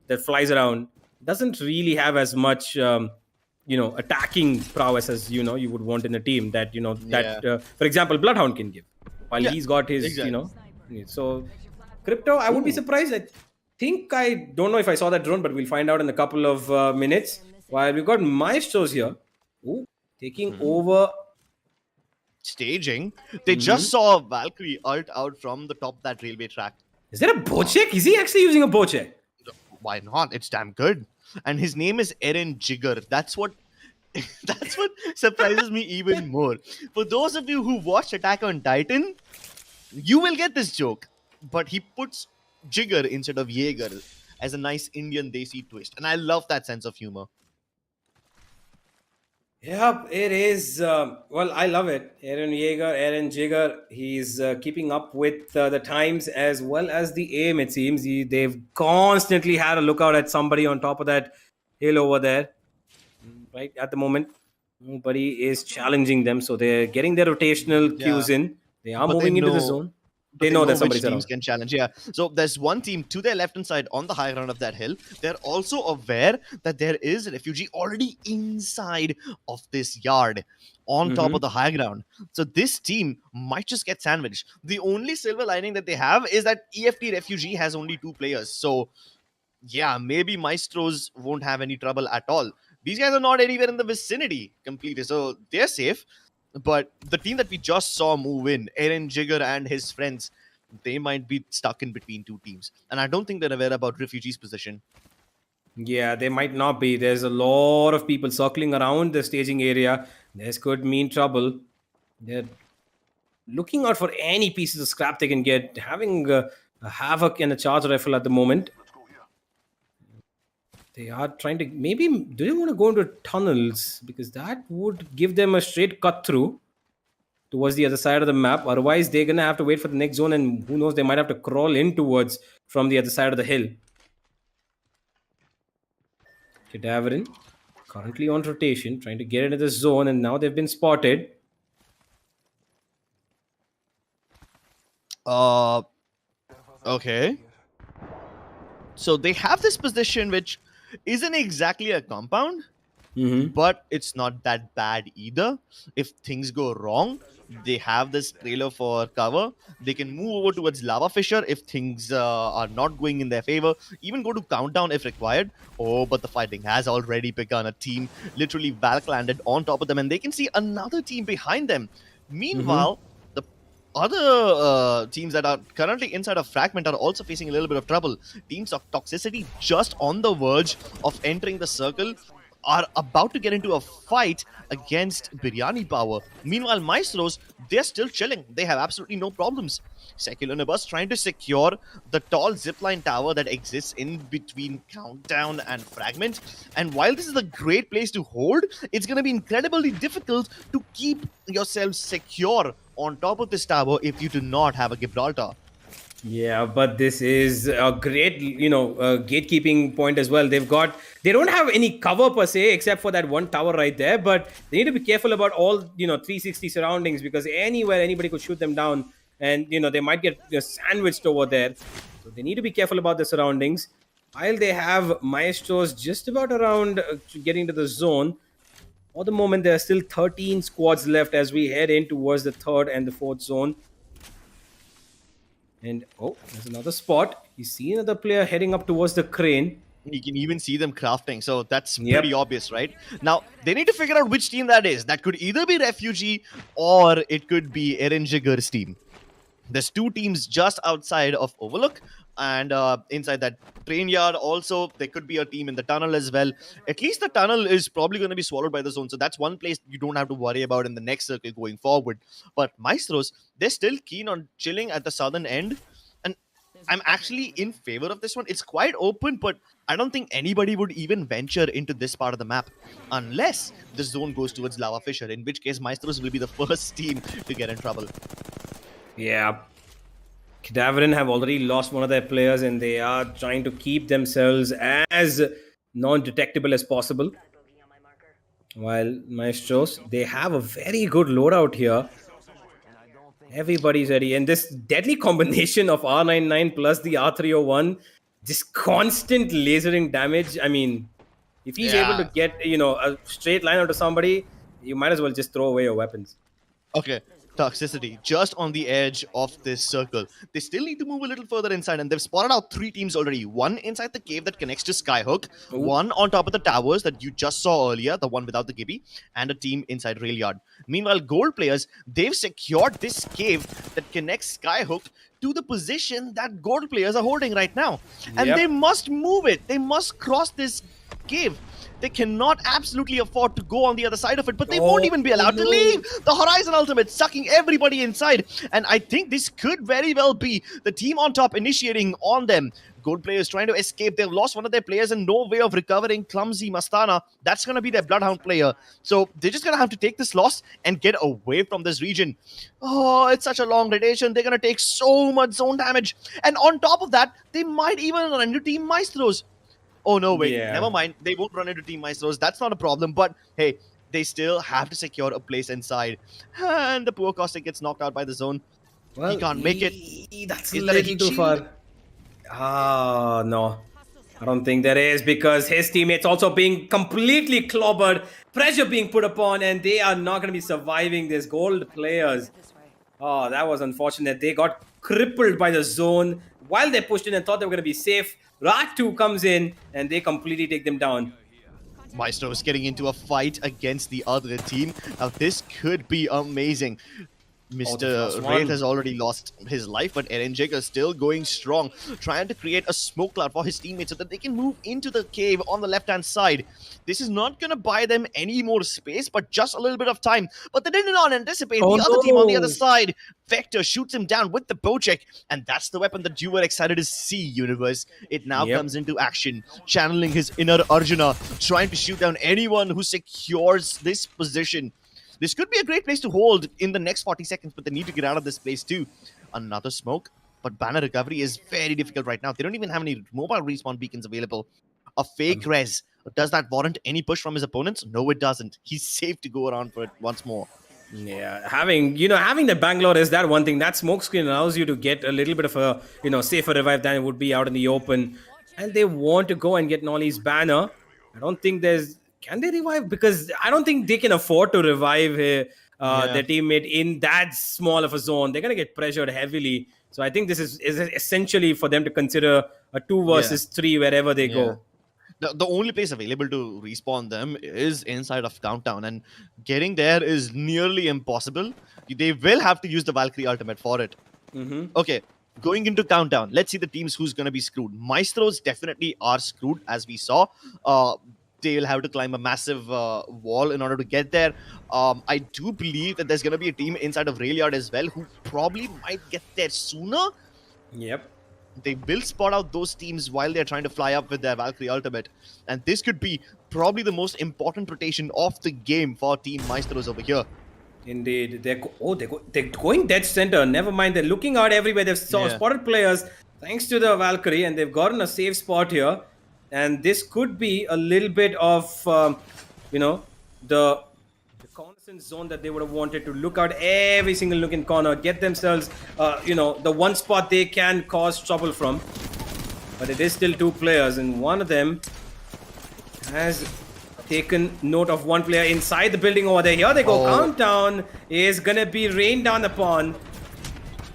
that flies around. Doesn't really have as much attacking prowess as you would want in a team that for example, Bloodhound can give. While he's got his exactly. So crypto, I would be surprised. I don't know if I saw that drone, but we'll find out in a couple of minutes. While we've got Maestros here, taking over. Staging. They just saw Valkyrie ult out from the top of that railway track. Is there a Bochek? Is he actually using a Bochek? Why not? It's damn good. And his name is Eren Jigger. That's what surprises me even more. For those of you who watched Attack on Titan, you will get this joke. But he puts Jigger instead of Jaeger as a nice Indian Desi twist. And I love that sense of humor. Yep, it is. I love it. Eren Jigger, he's keeping up with the times as well as the aim, it seems. They've constantly had a lookout at somebody on top of that hill over there. Right at the moment, nobody is challenging them. So they're getting their rotational cues in. They are moving into the zone. They know that somebody's teams around. can challenge. Yeah. So there's one team to their left hand side on the high ground of that hill. They're also aware that there is a refugee already inside of this yard on top of the high ground. So this team might just get sandwiched. The only silver lining that they have is that EFT refugee has only 2 players. So yeah, maybe Maestros won't have any trouble at all. These guys are not anywhere in the vicinity completely, so they're safe. But the team that we just saw move in, Eren Jigger and his friends, they might be stuck in between 2 teams. And I don't think they're aware about refugees' position. Yeah, they might not be. There's a lot of people circling around the staging area. This could mean trouble. They're looking out for any pieces of scrap they can get. Having a Havoc and a charge rifle at the moment. They are trying to... Maybe... Do they want to go into tunnels? Because that would give them a straight cut through towards the other side of the map. Otherwise, they're going to have to wait for the next zone. And who knows, they might have to crawl in towards from the other side of the hill. Cadaverin currently on rotation, trying to get into the zone. And now they've been spotted. Okay. So they have this position which isn't exactly a compound, but it's not that bad either. If things go wrong, they have this trailer for cover. They can move over towards Lava Fissure if things are not going in their favor. Even go to Countdown if required. Oh, but the fighting has already begun. A team literally Valk landed on top of them, and they can see another team behind them. Meanwhile, the other teams that are currently inside of Fragment are also facing a little bit of trouble. Teams of Toxicity, just on the verge of entering the circle, are about to get into a fight against Biryani Power. Meanwhile, Maestros, they're still chilling. They have absolutely no problems. Secular Nibus trying to secure the tall zipline tower that exists in between Countdown and Fragment. And while this is a great place to hold, it's going to be incredibly difficult to keep yourself secure on top of this tower if you do not have a Gibraltar. Yeah, but this is a great, gatekeeping point as well. They don't have any cover per se, except for that one tower right there, but they need to be careful about all, 360 surroundings, because anywhere anybody could shoot them down and, they might get sandwiched over there. So they need to be careful about the surroundings. While they have Maestros just about around getting to the zone, for the moment there are still 13 squads left as we head in towards the third and the fourth zone. And oh, there's another spot. You see another player heading up towards the crane. You can even see them crafting, so that's Yep. pretty obvious, right? Now, they need to figure out which team that is. That could either be Refugee or it could be Eren Jaeger's team. There's two teams just outside of Overlook, and inside that train yard also, there could be a team in the tunnel as well. At least the tunnel is probably going to be swallowed by the zone, so that's one place you don't have to worry about in the next circle going forward. But Maestros, they're still keen on chilling at the southern end, and I'm actually in favor of this one. It's quite open, but I don't think anybody would even venture into this part of the map unless the zone goes towards Lava Fisher, in which case Maestros will be the first team to get in trouble. Yeah. Cadaverin have already lost one of their players and they are trying to keep themselves as non-detectable as possible. While Maestros, they have a very good loadout here. Everybody's ready. And this deadly combination of R99 plus the R301, this constant lasering damage. I mean, if he's able to get, a straight line out of somebody, you might as well just throw away your weapons. Okay, toxicity just on the edge of this circle. They still need to move a little further inside, and they've spotted out 3 teams already. One inside the cave that connects to Skyhook, one on top of the towers that you just saw earlier, the one without the Gibby, and a team inside Rail Yard. Meanwhile, gold players, they've secured this cave that connects Skyhook to the position that gold players are holding right now. And they must move it. They must cross this cave. They cannot absolutely afford to go on the other side of it, but they won't even be allowed to leave. The Horizon Ultimate sucking everybody inside, and I think this could very well be the team on top initiating on them. Gold players trying to escape. They've lost one of their players and no way of recovering. Clumsy Mastana, that's going to be their Bloodhound player. So they're just going to have to take this loss and get away from this region. Oh, it's such a long rotation. They're going to take so much zone damage. And on top of that, they might even run into Team Maestros. Oh, no, wait. Never mind. They won't run into Team Maestros. That's not a problem. But, hey, they still have to secure a place inside. And the poor Caustic gets knocked out by the zone. Well, he can't make it. That's a little too far. Ah, no. I don't think there is, because his teammates also being completely clobbered. Pressure being put upon, and they are not going to be surviving this. Gold players. Oh, that was unfortunate. They got crippled by the zone while they pushed in and thought they were going to be safe. Raj 2 comes in and they completely take them down. Maestro is getting into a fight against the other team. Now, this could be amazing. Mr. Wraith has already lost his life, but Eren Jaeger is still going strong, trying to create a smoke cloud for his teammates so that they can move into the cave on the left-hand side. This is not going to buy them any more space, but just a little bit of time. But they did not anticipate the other team on the other side. Vector shoots him down with the Bocek, and that's the weapon that you were excited to see, Universe. It now comes into action, channeling his inner Arjuna, trying to shoot down anyone who secures this position. This could be a great place to hold in the next 40 seconds, but they need to get out of this place too. Another smoke, but banner recovery is very difficult right now. They don't even have any mobile respawn beacons available. A fake res. Does that warrant any push from his opponents? No, it doesn't. He's safe to go around for it once more. Yeah, having the Bangalore is that one thing. That smoke screen allows you to get a little bit of a, safer revive than it would be out in the open. And they want to go and get Nolly's banner. I don't think there's... Can they revive? Because I don't think they can afford to revive their teammate in that small of a zone. They're going to get pressured heavily. So I think this is essentially for them to consider a 2 versus 3 wherever they go. The only place available to respawn them is inside of Countdown, and getting there is nearly impossible. They will have to use the Valkyrie ultimate for it. Okay, going into Countdown, let's see the teams who's going to be screwed. Maestros definitely are screwed, as we saw. They will have to climb a massive wall in order to get there. I do believe that there's going to be a team inside of Rail Yard as well who probably might get there sooner. Yep. They will spot out those teams while they're trying to fly up with their Valkyrie ultimate. And this could be probably the most important rotation of the game for Team Maestros over here. Indeed. They're going dead center. Never mind. They're looking out everywhere. They've spotted players thanks to the Valkyrie, and they've gotten a safe spot here. And this could be a little bit of, the reconnaissance zone that they would have wanted to look out every single looking corner, get themselves, the one spot they can cause trouble from. but it is still 2 players, and one of them has taken note of one player inside the building over there. Here they go. Countdown is gonna be rained down upon.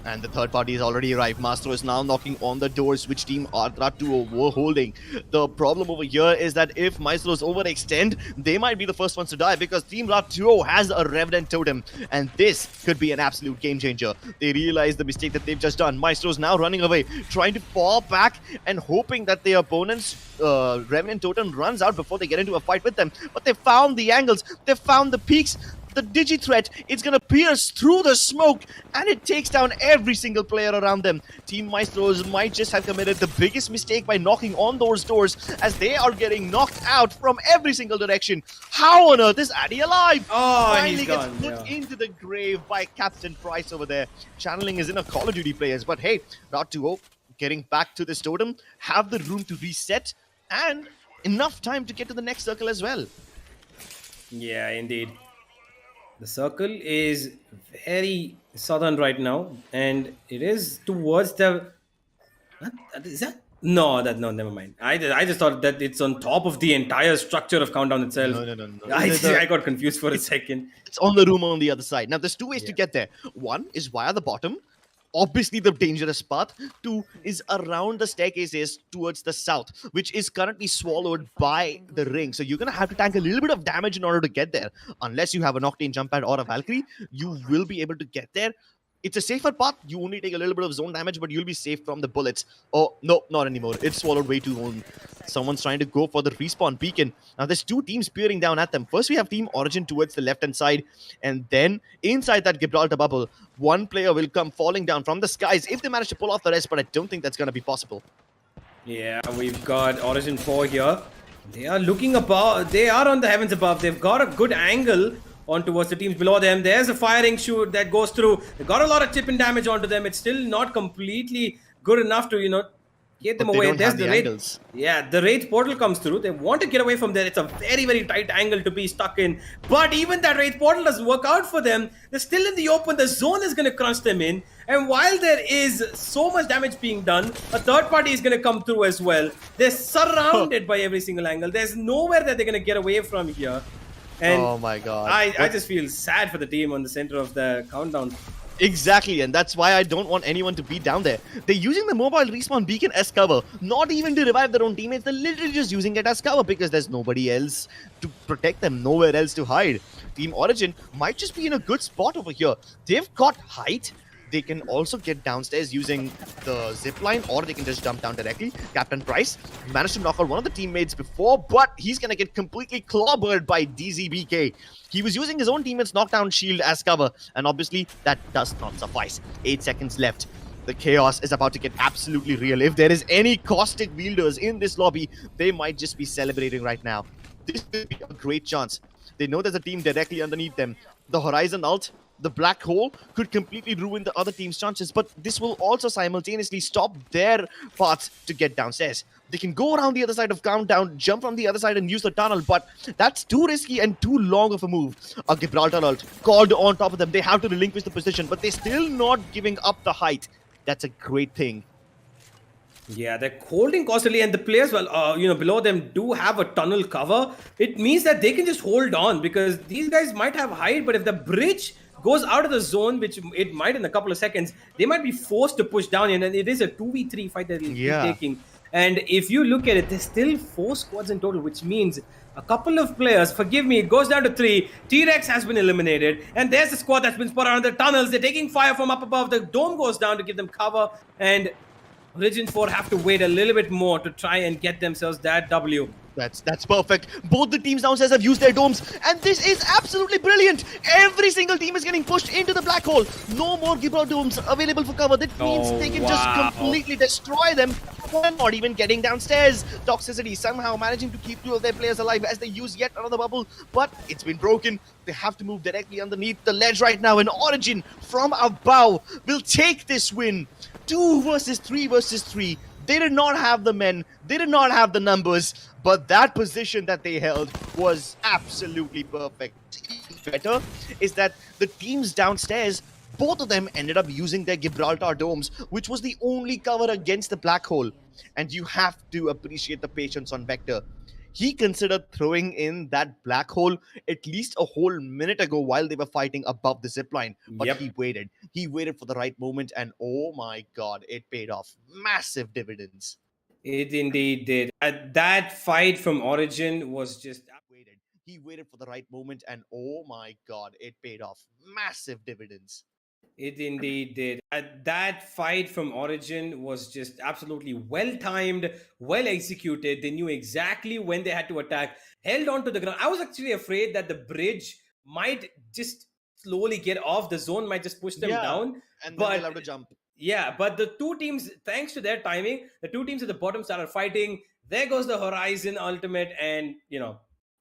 And the third party has already arrived. Mastro is now knocking on the doors. Which team are Ratu were holding? The problem over here is that if Maestros overextend, they might be the first ones to die because Team Ratu has a Revenant Totem. And this could be an absolute game changer. They realize the mistake that they've just done. Maestros now running away, trying to fall back and hoping that their opponent's Revenant Totem runs out before they get into a fight with them. But they found the angles, they found the peaks. The Digi threat, it's gonna pierce through the smoke and it takes down every single player around them. Team Maestros might just have committed the biggest mistake by knocking on those doors as they are getting knocked out from every single direction. How on earth is Addy alive? Oh, Finally he's gets gone, put into the grave by Captain Price over there. Channeling is in a Call of Duty players, but hey, Ratu getting back to this totem, have the room to reset and enough time to get to the next circle as well. Yeah, indeed. The circle is very southern right now, and it is towards the. Is that? No, never mind. I just thought that it's on top of the entire structure of Countdown itself. No. I got confused for a second. It's on the room on the other side. Now, there's 2 ways to get there. One is via the bottom. Obviously, the dangerous path. 2 is around the staircases towards the south, which is currently swallowed by the ring. So you're going to have to tank a little bit of damage in order to get there. Unless you have an Octane jump pad or a Valkyrie, you will be able to get there. It's a safer path. You only take a little bit of zone damage, but you'll be safe from the bullets. Oh, no, not anymore. It's swallowed way too long. Someone's trying to go for the respawn beacon. Now, there's 2 teams peering down at them. First, we have Team Origin towards the left-hand side. And then, inside that Gibraltar bubble, one player will come falling down from the skies if they manage to pull off the rest, but I don't think that's going to be possible. Yeah, we've got Origin 4 here. They are looking above. They are on the heavens above. They've got a good angle on towards the teams below them. There's a firing shoot that goes through. They got a lot of chip and damage onto them. It's still not completely good enough to, get them away. There's the Wraith. Yeah, the Wraith portal comes through. They want to get away from there. It's a very, very tight angle to be stuck in. But even that Wraith portal doesn't work out for them. They're still in the open. The zone is going to crunch them in. And while there is so much damage being done, a third party is going to come through as well. They're surrounded by every single angle. There's nowhere that they're going to get away from here. And oh my god. I just feel sad for the team on the center of the countdown. Exactly, and that's why I don't want anyone to be down there. They're using the mobile respawn beacon as cover, not even to revive their own teammates. They're literally just using it as cover because there's nobody else to protect them, nowhere else to hide. Team Origin might just be in a good spot over here. They've got height. They can also get downstairs using the zip line, or they can just jump down directly. Captain Price managed to knock out one of the teammates before, but he's going to get completely clobbered by DZBK. He was using his own teammate's knockdown shield as cover, and obviously that does not suffice. 8 seconds left. The chaos is about to get absolutely real. If there is any caustic wielders in this lobby, they might just be celebrating right now. This will be a great chance. They know there's a team directly underneath them. The Horizon ult, the black hole, could completely ruin the other team's chances, but this will also simultaneously stop their path to get downstairs. They can go around the other side of Countdown, jump from the other side and use the tunnel, but that's too risky and too long of a move. A Gibraltar ult called on top of them. They have to relinquish the position, but they're still not giving up the height. That's a great thing. Yeah, they're holding constantly, and the players, well, below them do have a tunnel cover. It means that they can just hold on because these guys might have height, but if the bridge goes out of the zone, which it might in a couple of seconds, they might be forced to push down, and it is a 2v3 fight that they'll be taking. And if you look at it, there's still 4 squads in total, which means a couple of players, forgive me, it goes down to 3. T-Rex has been eliminated, and there's a squad that's been spotted around the tunnels. They're taking fire from up above. The dome goes down to give them cover, and Origin 4 have to wait a little bit more to try and get themselves that W. That's perfect. Both the teams downstairs have used their domes, and this is absolutely brilliant. Every single team is getting pushed into the black hole. No more Gibraltar domes available for cover. That means they can just completely destroy them. Not even getting downstairs. Toxicity somehow managing to keep 2 of their players alive as they use yet another bubble, but it's been broken. They have to move directly underneath the ledge right now, and Origin from above will take this win. 2 versus 3 versus 3. They did not have the men, they did not have the numbers, but that position that they held was absolutely perfect. Better is that the teams downstairs both of them ended up using their Gibraltar domes, which was the only cover against the black hole. And you have to appreciate the patience on Vector. He considered throwing in that black hole at least a whole minute ago while they were fighting above the zipline. But Yep. he waited. He waited for the right moment, and oh my god, it paid off. Massive dividends. It indeed did. That fight from Origin was just Waited. He waited for the right moment, and oh my god, it paid off. Massive dividends. It indeed did. That fight from Origin was just absolutely well timed, well executed. They knew exactly when they had to attack, held on to the ground. I was actually afraid that the bridge might just slowly get off, the zone might just push them down. And then But they'll have to jump. yeah, but the two teams, thanks to their timing, the two teams at the bottom started fighting. There goes the Horizon Ultimate, and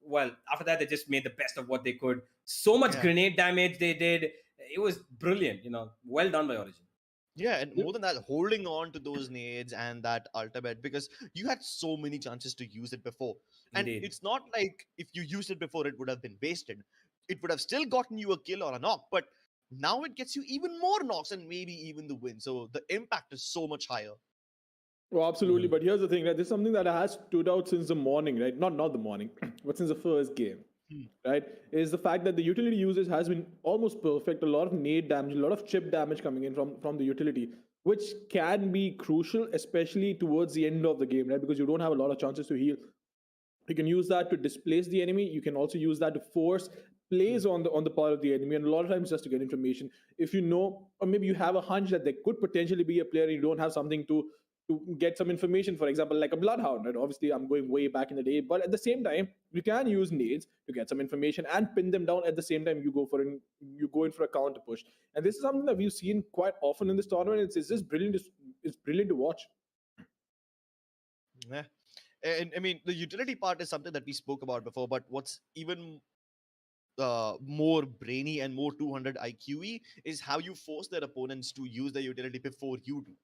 well, after that they just made the best of what they could. So much Yeah. grenade damage they did. It was brilliant. Well done by Origin. Yeah, and more than that, holding on to those nades and that ultimate, because you had so many chances to use it before. And Indeed. it's not like if you used it before, it would have been wasted. It would have still gotten you a kill or a knock, but now it gets you even more knocks and maybe even the win. So the impact is so much higher. Oh, absolutely. But here's the thing, right? This is something that has stood out since the morning, right? Not the morning, but since the first game, right? Is the fact that the utility usage has been almost perfect. A lot of nade damage, a lot of chip damage coming in from the utility, which can be crucial, especially towards the end of the game, right? Because you don't have a lot of chances to heal. You can use that to displace the enemy. You can also use that to force plays on the part of the enemy, and a lot of times just to get information. If you know, or maybe you have a hunch that there could potentially be a player, and you don't have something to get some information, for example, like a bloodhound, right? Obviously, I'm going way back in the day, but at the same time, you can use nades to get some information and pin them down. At the same time, you go in for a counter push, and this is something that we've seen quite often in this tournament. It's just brilliant. It's brilliant to watch. Yeah. And I mean, the utility part is something that we spoke about before, but what's even more brainy and more 200 IQE is how you force their opponents to use the utility before you do.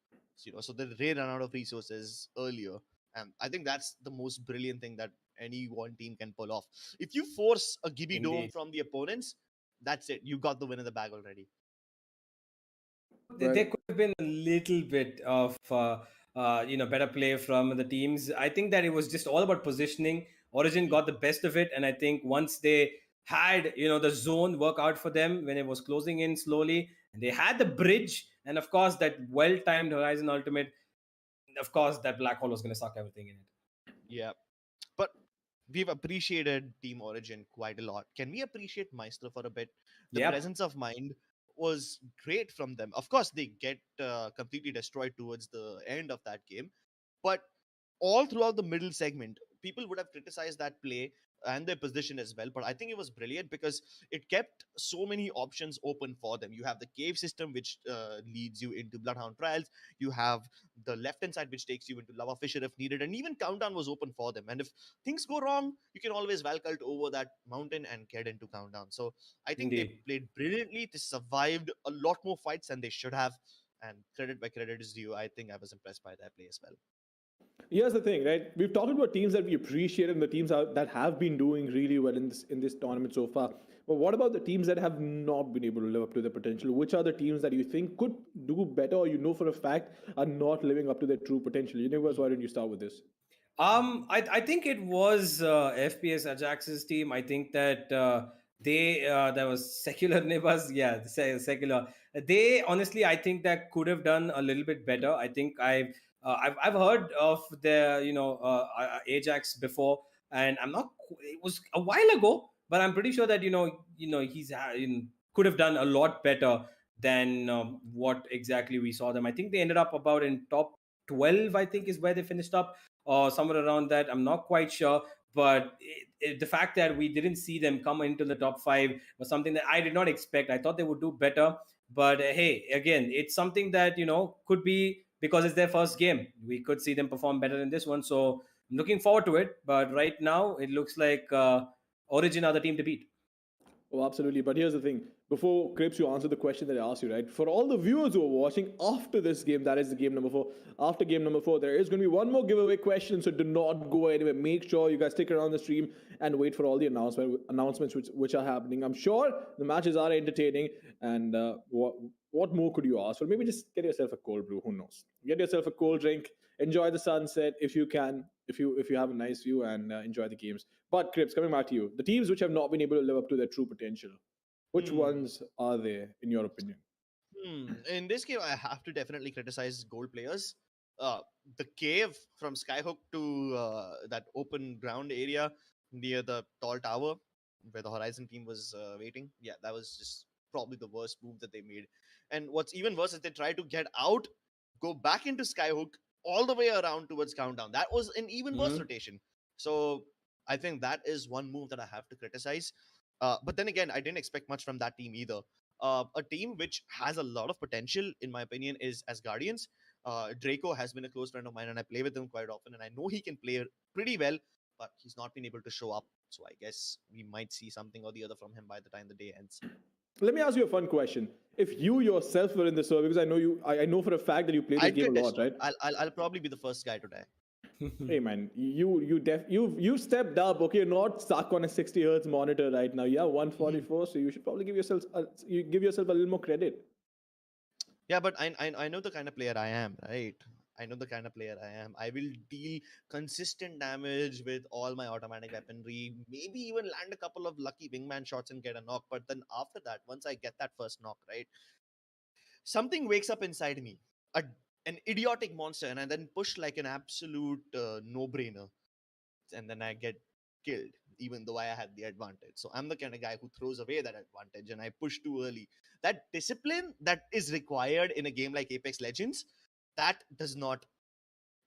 So they run out of resources earlier. And I think that's the most brilliant thing that any one team can pull off. If you force a Gibby Dome Indeed. from the opponents, that's it. You got the win in the bag already. There could have been a little bit of better play from the teams. I think that it was just all about positioning. Origin got the best of it, and I think once they had the zone work out for them when it was closing in slowly, and they had the bridge, and of course that well-timed Horizon Ultimate, of course that black hole was going to suck everything in it. Yeah. But we've appreciated Team Origin quite a lot. Can we appreciate Maestro for a bit? The Yep. presence of mind was great from them. Of course, they get completely destroyed towards the end of that game, but all throughout the middle segment, people would have criticized that play and their position as well. But I think it was brilliant because it kept so many options open for them. You have the cave system, which leads you into Bloodhound Trials. You have the left hand side, which takes you into Lava Fissure if needed. And even Countdown was open for them. And if things go wrong, you can always Valcult over that mountain and get into Countdown. So I think Indeed. they played brilliantly. They survived a lot more fights than they should have. And credit by credit is due. I think I was impressed by their play as well. Here's the thing, right? We've talked about teams that we appreciate and the teams that have been doing really well in this tournament so far. But what about the teams that have not been able to live up to their potential? Which are the teams that you think could do better, or for a fact are not living up to their true potential? Universe, why don't you start with this? I think it was FPS Ajax's team. I think that there was secular Nibas, yeah, secular. They honestly, I think that could have done a little bit better. I think I've heard of the Ajax before, and it was a while ago, but I'm pretty sure that he's could have done a lot better than what exactly we saw them. I think they ended up about in top 12. I think is where they finished up, or somewhere around that. I'm not quite sure, but the fact that we didn't see them come into the top 5 was something that I did not expect. I thought they would do better, but hey, again, it's something that could be because it's their first game. We could see them perform better in this one, so I'm looking forward to it. But right now, it looks like Origin are the team to beat. Oh, absolutely. But here's the thing. before Crips, you answer the question that I asked you, right? For all the viewers who are watching after this game, that is the game number 4. After game number 4, there is going to be one more giveaway question, so do not go anywhere. Make sure you guys stick around the stream and wait for all the announcements which are happening. I'm sure the matches are entertaining, and what more could you ask for? Maybe just get yourself a cold brew. Who knows? Get yourself a cold drink. Enjoy the sunset if you can. If you have a nice view, and enjoy the games. But Crips, coming back to you, the teams which have not been able to live up to their true potential. Which ones are they, in your opinion? In this game, I have to definitely criticize gold players. The cave from Skyhook to that open ground area near the tall tower where the Horizon team was waiting. Yeah, that was just probably the worst move that they made. And what's even worse is they tried to get out, go back into Skyhook, all the way around towards Countdown. That was an even worse rotation. So I think that is one move that I have to criticize. But then again, I didn't expect much from that team either. A team which has a lot of potential, in my opinion, is as Guardians. Draco has been a close friend of mine, and I play with him quite often, and I know he can play pretty well, but he's not been able to show up. So I guess we might see something or the other from him by the time the day ends. Let me ask you a fun question. If you yourself were in the server, because I know for a fact that you play this game a lot, right? I'll probably be the first guy to die. Hey man, you stepped up. Okay, you're not stuck on a 60 hertz monitor right now. You have 144, so you should probably give yourself a little more credit. Yeah, but I know the kind of player I am, right? I know the kind of player I am. I will deal consistent damage with all my automatic weaponry, maybe even land a couple of lucky wingman shots and get a knock. But then after that, once I get that first knock, right, something wakes up inside me, an idiotic monster, and I then push like an absolute no-brainer. And then I get killed, even though I had the advantage. So I'm the kind of guy who throws away that advantage and I push too early. That discipline that is required in a game like Apex Legends, that does not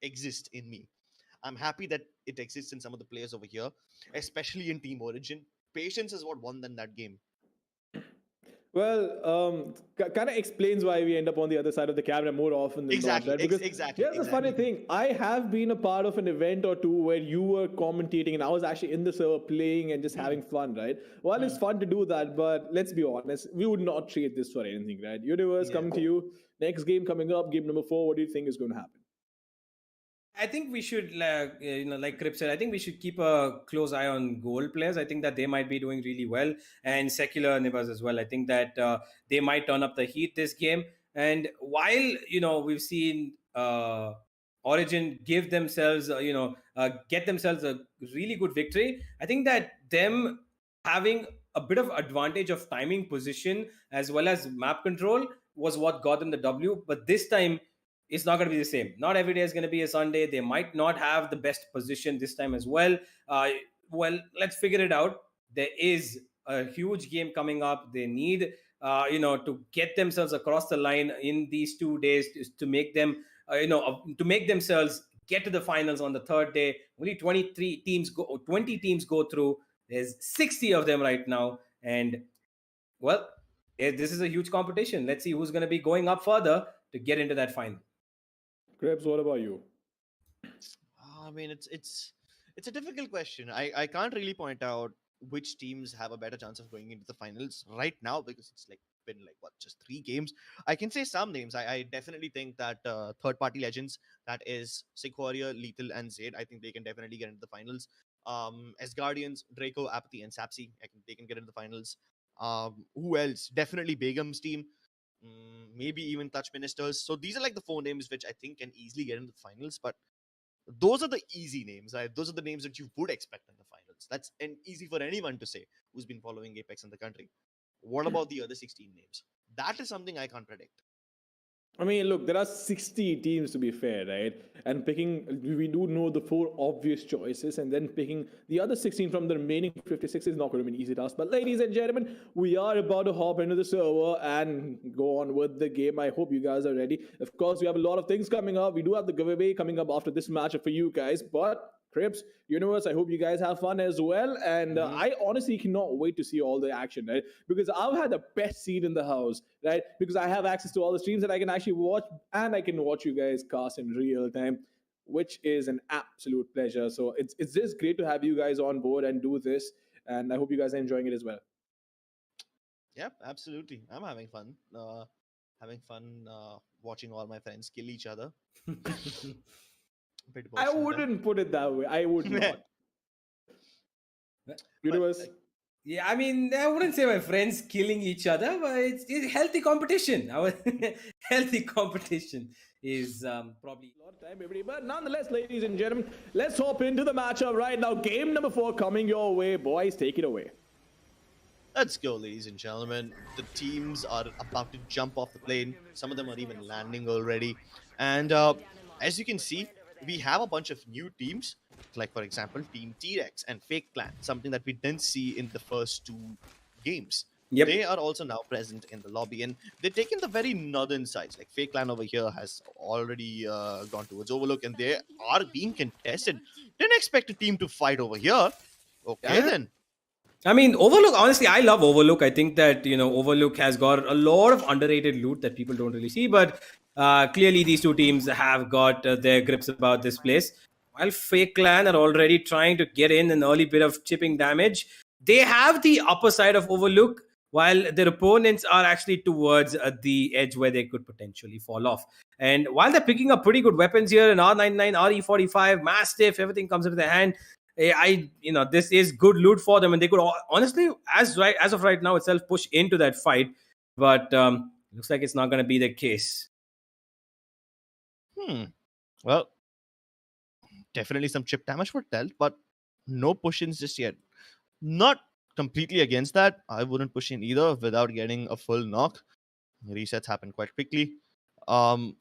exist in me. I'm happy that it exists in some of the players over here, especially in Team Origin. Patience is what won them that game. Well, kind of explains why we end up on the other side of the camera more often than not, right? Because here's the funny thing. I have been a part of an event or two where you were commentating and I was actually in the server playing and just having fun, right? Well, it's fun to do that, but let's be honest, we would not trade this for anything, right? Universe coming to you. Next game coming up, game number 4. What do you think is going to happen? I think we should, like Crip said, I think we should keep a close eye on gold players. I think that they might be doing really well, and Secular Nivas as well. I think that they might turn up the heat this game. And while we've seen Origin give themselves, get themselves a really good victory, I think that them having a bit of advantage of timing, position, as well as map control was what got them the W. But this time, it's not going to be the same. Not every day is going to be a Sunday. They might not have the best position this time as well. Well, let's figure it out. There is a huge game coming up. They need, to get themselves across the line in these 2 days to make them, to make themselves get to the finals on the third day. Only 20 teams go through. There's 60 of them right now. And, well, this is a huge competition. Let's see who's going to be going up further to get into that final. Krebs, what about you? I mean, it's a difficult question. I can't really point out which teams have a better chance of going into the finals right now because it's been just 3 games. I can say some names. I definitely think that third-party legends, that is Sig Warrior, Lethal, and Zaid, I think they can definitely get into the finals. As Guardians, Draco, Apathy, and Sapsi, they can get into the finals. Who else? Definitely Begum's team. Maybe even Touch Ministers. So these are the 4 names which I think can easily get into the finals. But those are the easy names, right? Those are the names that you would expect in the finals. That's easy for anyone to say who's been following Apex in the country. What about the other 16 names? That is something I can't predict. I mean, look, there are 60 teams to be fair, right? And we do know the 4 obvious choices, and then picking the other 16 from the remaining 56 is not going to be an easy task. But ladies and gentlemen, we are about to hop into the server and go on with the game. I hope you guys are ready. Of course, we have a lot of things coming up. We do have the giveaway coming up after this match for you guys, but Crips, Universe, I hope you guys have fun as well. And I honestly cannot wait to see all the action, right? Because I've had the best seat in the house, right? Because I have access to all the streams that I can actually watch, and I can watch you guys cast in real time, which is an absolute pleasure. So it's just great to have you guys on board and do this. And I hope you guys are enjoying it as well. Yep, absolutely. I'm having fun. Watching all my friends kill each other. Bit I watching them. wouldn't put it that way. I would not. Universe. Yeah, I mean, I wouldn't say my friends killing each other, but it's healthy competition. Our healthy competition is probably. A lot of time, everybody. But nonetheless, ladies and gentlemen, let's hop into the matchup right now. Game number 4 coming your way. Boys, take it away. Let's go, ladies and gentlemen. The teams are about to jump off the plane. Some of them are even landing already. And as you can see, we have a bunch of new teams, like, for example, Team T-Rex and Fake Clan, something that we didn't see in the first 2 games. Yep. They are also now present in the lobby, and they're taking the very northern sides. Like, Fake Clan over here has already gone towards Overlook, and they are being contested. Didn't expect a team to fight over here. Okay, then. I mean, Overlook, honestly, I love Overlook. I think that, Overlook has got a lot of underrated loot that people don't really see. But clearly, these two teams have got their grips about this place. While Fake Clan are already trying to get in an early bit of chipping damage, they have the upper side of Overlook, while their opponents are actually towards the edge where they could potentially fall off. And while they're picking up pretty good weapons here, an R99, RE45, Mastiff, everything comes into their hand. This is good loot for them, and they could honestly, as of right now itself, push into that fight. But looks like it's not going to be the case. Well, definitely some chip damage for Telt, but no push-ins just yet. Not completely against that. I wouldn't push in either without getting a full knock. Resets happen quite quickly. On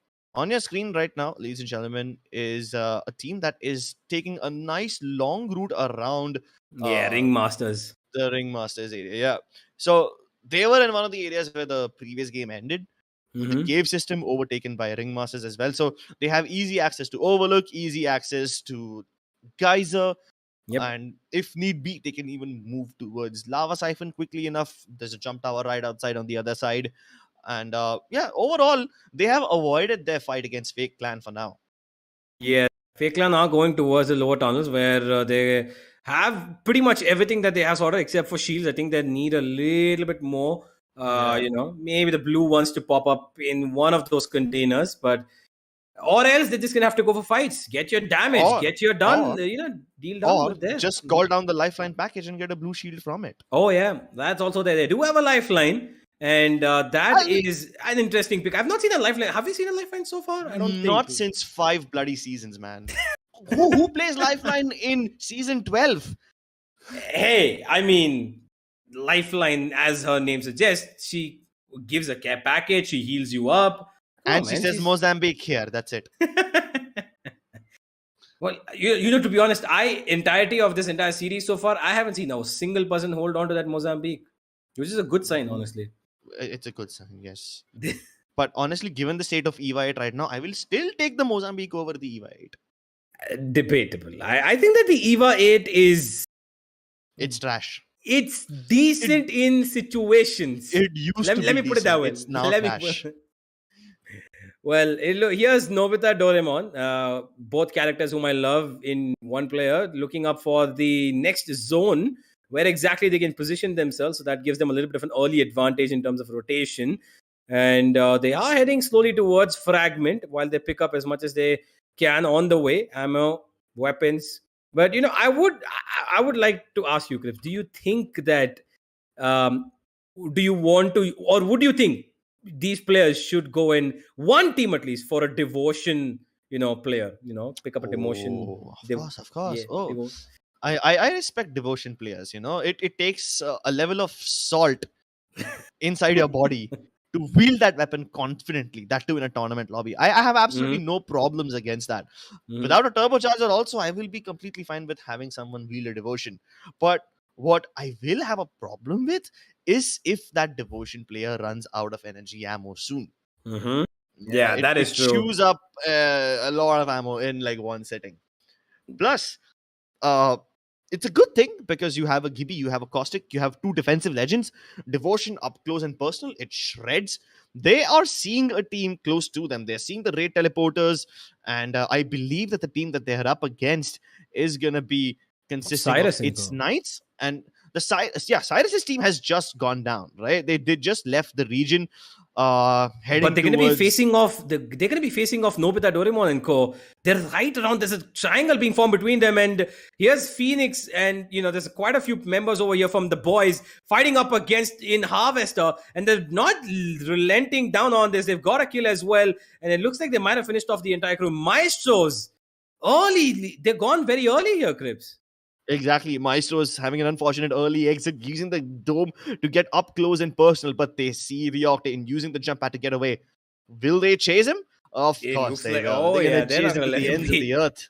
your screen right now, ladies and gentlemen, is a team that is taking a nice long route around Ringmasters. The Ringmasters area. Yeah. So they were in one of the areas where the previous game ended. The cave system overtaken by Ringmasters as well. So they have easy access to Overlook, easy access to Geyser. Yep. And if need be, they can even move towards Lava Siphon quickly enough. There's a jump tower right outside on the other side. And overall, they have avoided their fight against Fake Clan for now. Yeah, Fake Clan are going towards the lower tunnels where they have pretty much everything that they have sorted except for shields. I think they need a little bit more. Maybe the blue wants to pop up in one of those containers, but or else they're just gonna have to go for fights. Get your damage, get your done, deal done Or with this. just call down the lifeline package and get a blue shield from it. Oh yeah, that's also there. They do have a lifeline. And that is an interesting pick. I've not seen a lifeline. Have you seen a lifeline so far? I don't think. Not since 5 bloody seasons, man. who plays lifeline in season 12? Hey, I mean, lifeline, as her name suggests, she gives a care package. She heals you up. And she says Mozambique here. That's it. Well, to be honest, entirety of this entire series so far, I haven't seen a single person hold on to that Mozambique, which is a good sign, honestly. It's a good sign, yes. But honestly, given the state of EVA 8 right now, I will still take the Mozambique over the EVA 8. Debatable. I think that the EVA 8 is... It's trash. It's decent in situations. It used to be Let me put it that way. It's now trash. Well, here's Nobita Doraemon, both characters whom I love in one player, looking up for the next zone where exactly they can position themselves. So that gives them a little bit of an early advantage in terms of rotation. And they are heading slowly towards Fragment while they pick up as much as they can on the way. Ammo, weapons. But, I would like to ask you, Chris, do you think that, do you want to, or would you think these players should go in one team at least for a devotion, player, pick up a devotion. Of course. Yeah, I respect devotion players, it takes a level of salt inside your body to wield that weapon confidently, that too in a tournament lobby. I have absolutely no problems against that. Without a turbocharger also, I will be completely fine with having someone wield a devotion. But what I will have a problem with is if that devotion player runs out of energy ammo soon. Yeah, that is true. It chews up a lot of ammo in like one sitting. Plus, it's a good thing because you have a Gibby, you have a Caustic, you have 2 defensive legends. Devotion up close and personal, it shreds. They are seeing a team close to them. They're seeing the raid teleporters, and I believe that the team that they're up against is gonna be consisting of its knights, and Cyrus's team has just gone down, right? They just left the region, heading But they're going to be towards. facing off. They're going to be facing off Nobita, Doraemon, and Co. They're right around. There's a triangle being formed between them, and here's Phoenix, and there's quite a few members over here from the boys fighting up against in Harvester, and they're not relenting down on this. They've got a kill as well, and it looks like they might have finished off the entire crew. Maestros early. They're gone very early here, Crips. Exactly. Maestro's having an unfortunate early exit, using the dome to get up close and personal, but they see the Octane using the jump pad to get away. Will they chase him? Of course they will. They're they're not gonna chase him gonna to let the him ends of be. the earth.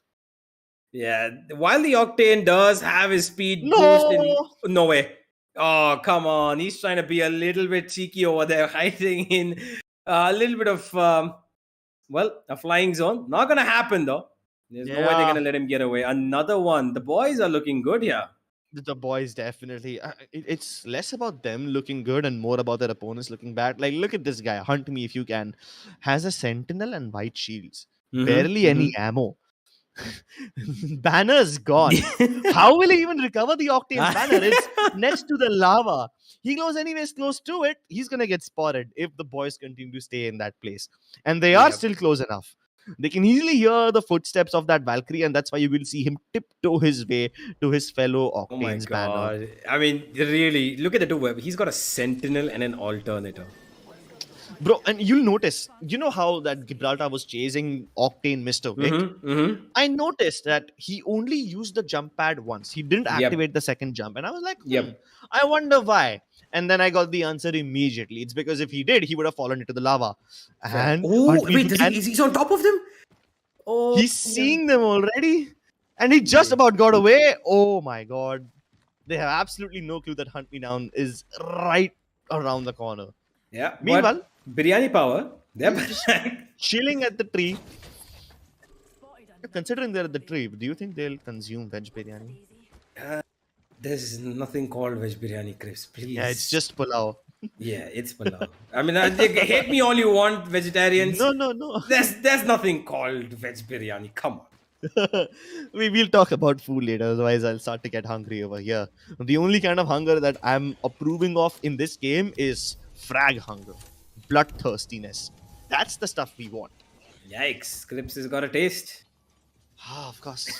Yeah, while the Octane does have his speed No! boost, no way. Oh, come on. He's trying to be a little bit cheeky over there, hiding in a little bit of, a flying zone. Not going to happen, though. There's no way they're going to let him get away. Another one. The boys are looking good here. The boys definitely. It's less about them looking good and more about their opponents looking bad. Like, look at this guy. Hunt me if you can. Has a sentinel and white shields. Barely any ammo. Banner's gone. How will he even recover the Octane's banner? It's next to the lava. He goes anyways close to it. He's gonna get spotted if the boys continue to stay in that place. And they are still close enough. They can easily hear the footsteps of that Valkyrie, and that's why you will see him tiptoe his way to his fellow Octane's banner. I mean, really, look at the two. He's got a sentinel and an alternator. Bro, and you'll notice, you know how that Gibraltar was chasing Octane Mr. Vic? I noticed that he only used the jump pad once. He didn't activate the second jump. And I was like, I wonder why. And then I got the answer immediately. It's because if he did, he would have fallen into the lava. And he's on top of them? Oh, he's seeing them already. And he just about got away. Oh my god. They have absolutely no clue that Hunt Me Down is right around the corner. Yeah. Meanwhile, biryani power. They're chilling at the tree. Considering they're at the tree, do you think they'll consume veg biryani? There's nothing called veg biryani, Chris. Please. Yeah, it's just pulao. Yeah, it's pulao. I mean, hate me all you want, vegetarians. No. There's nothing called veg biryani. Come on. We'll talk about food later, otherwise I'll start to get hungry over here. The only kind of hunger that I'm approving of in this game is frag hunger, bloodthirstiness. That's the stuff we want. Yikes, Crips has got a taste. Of course.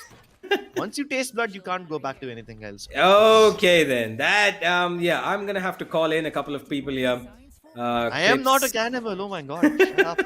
Once you taste blood, you can't go back to anything else. Okay then, that I'm gonna have to call in a couple of people here. I am not a cannibal. Oh my god, shut up.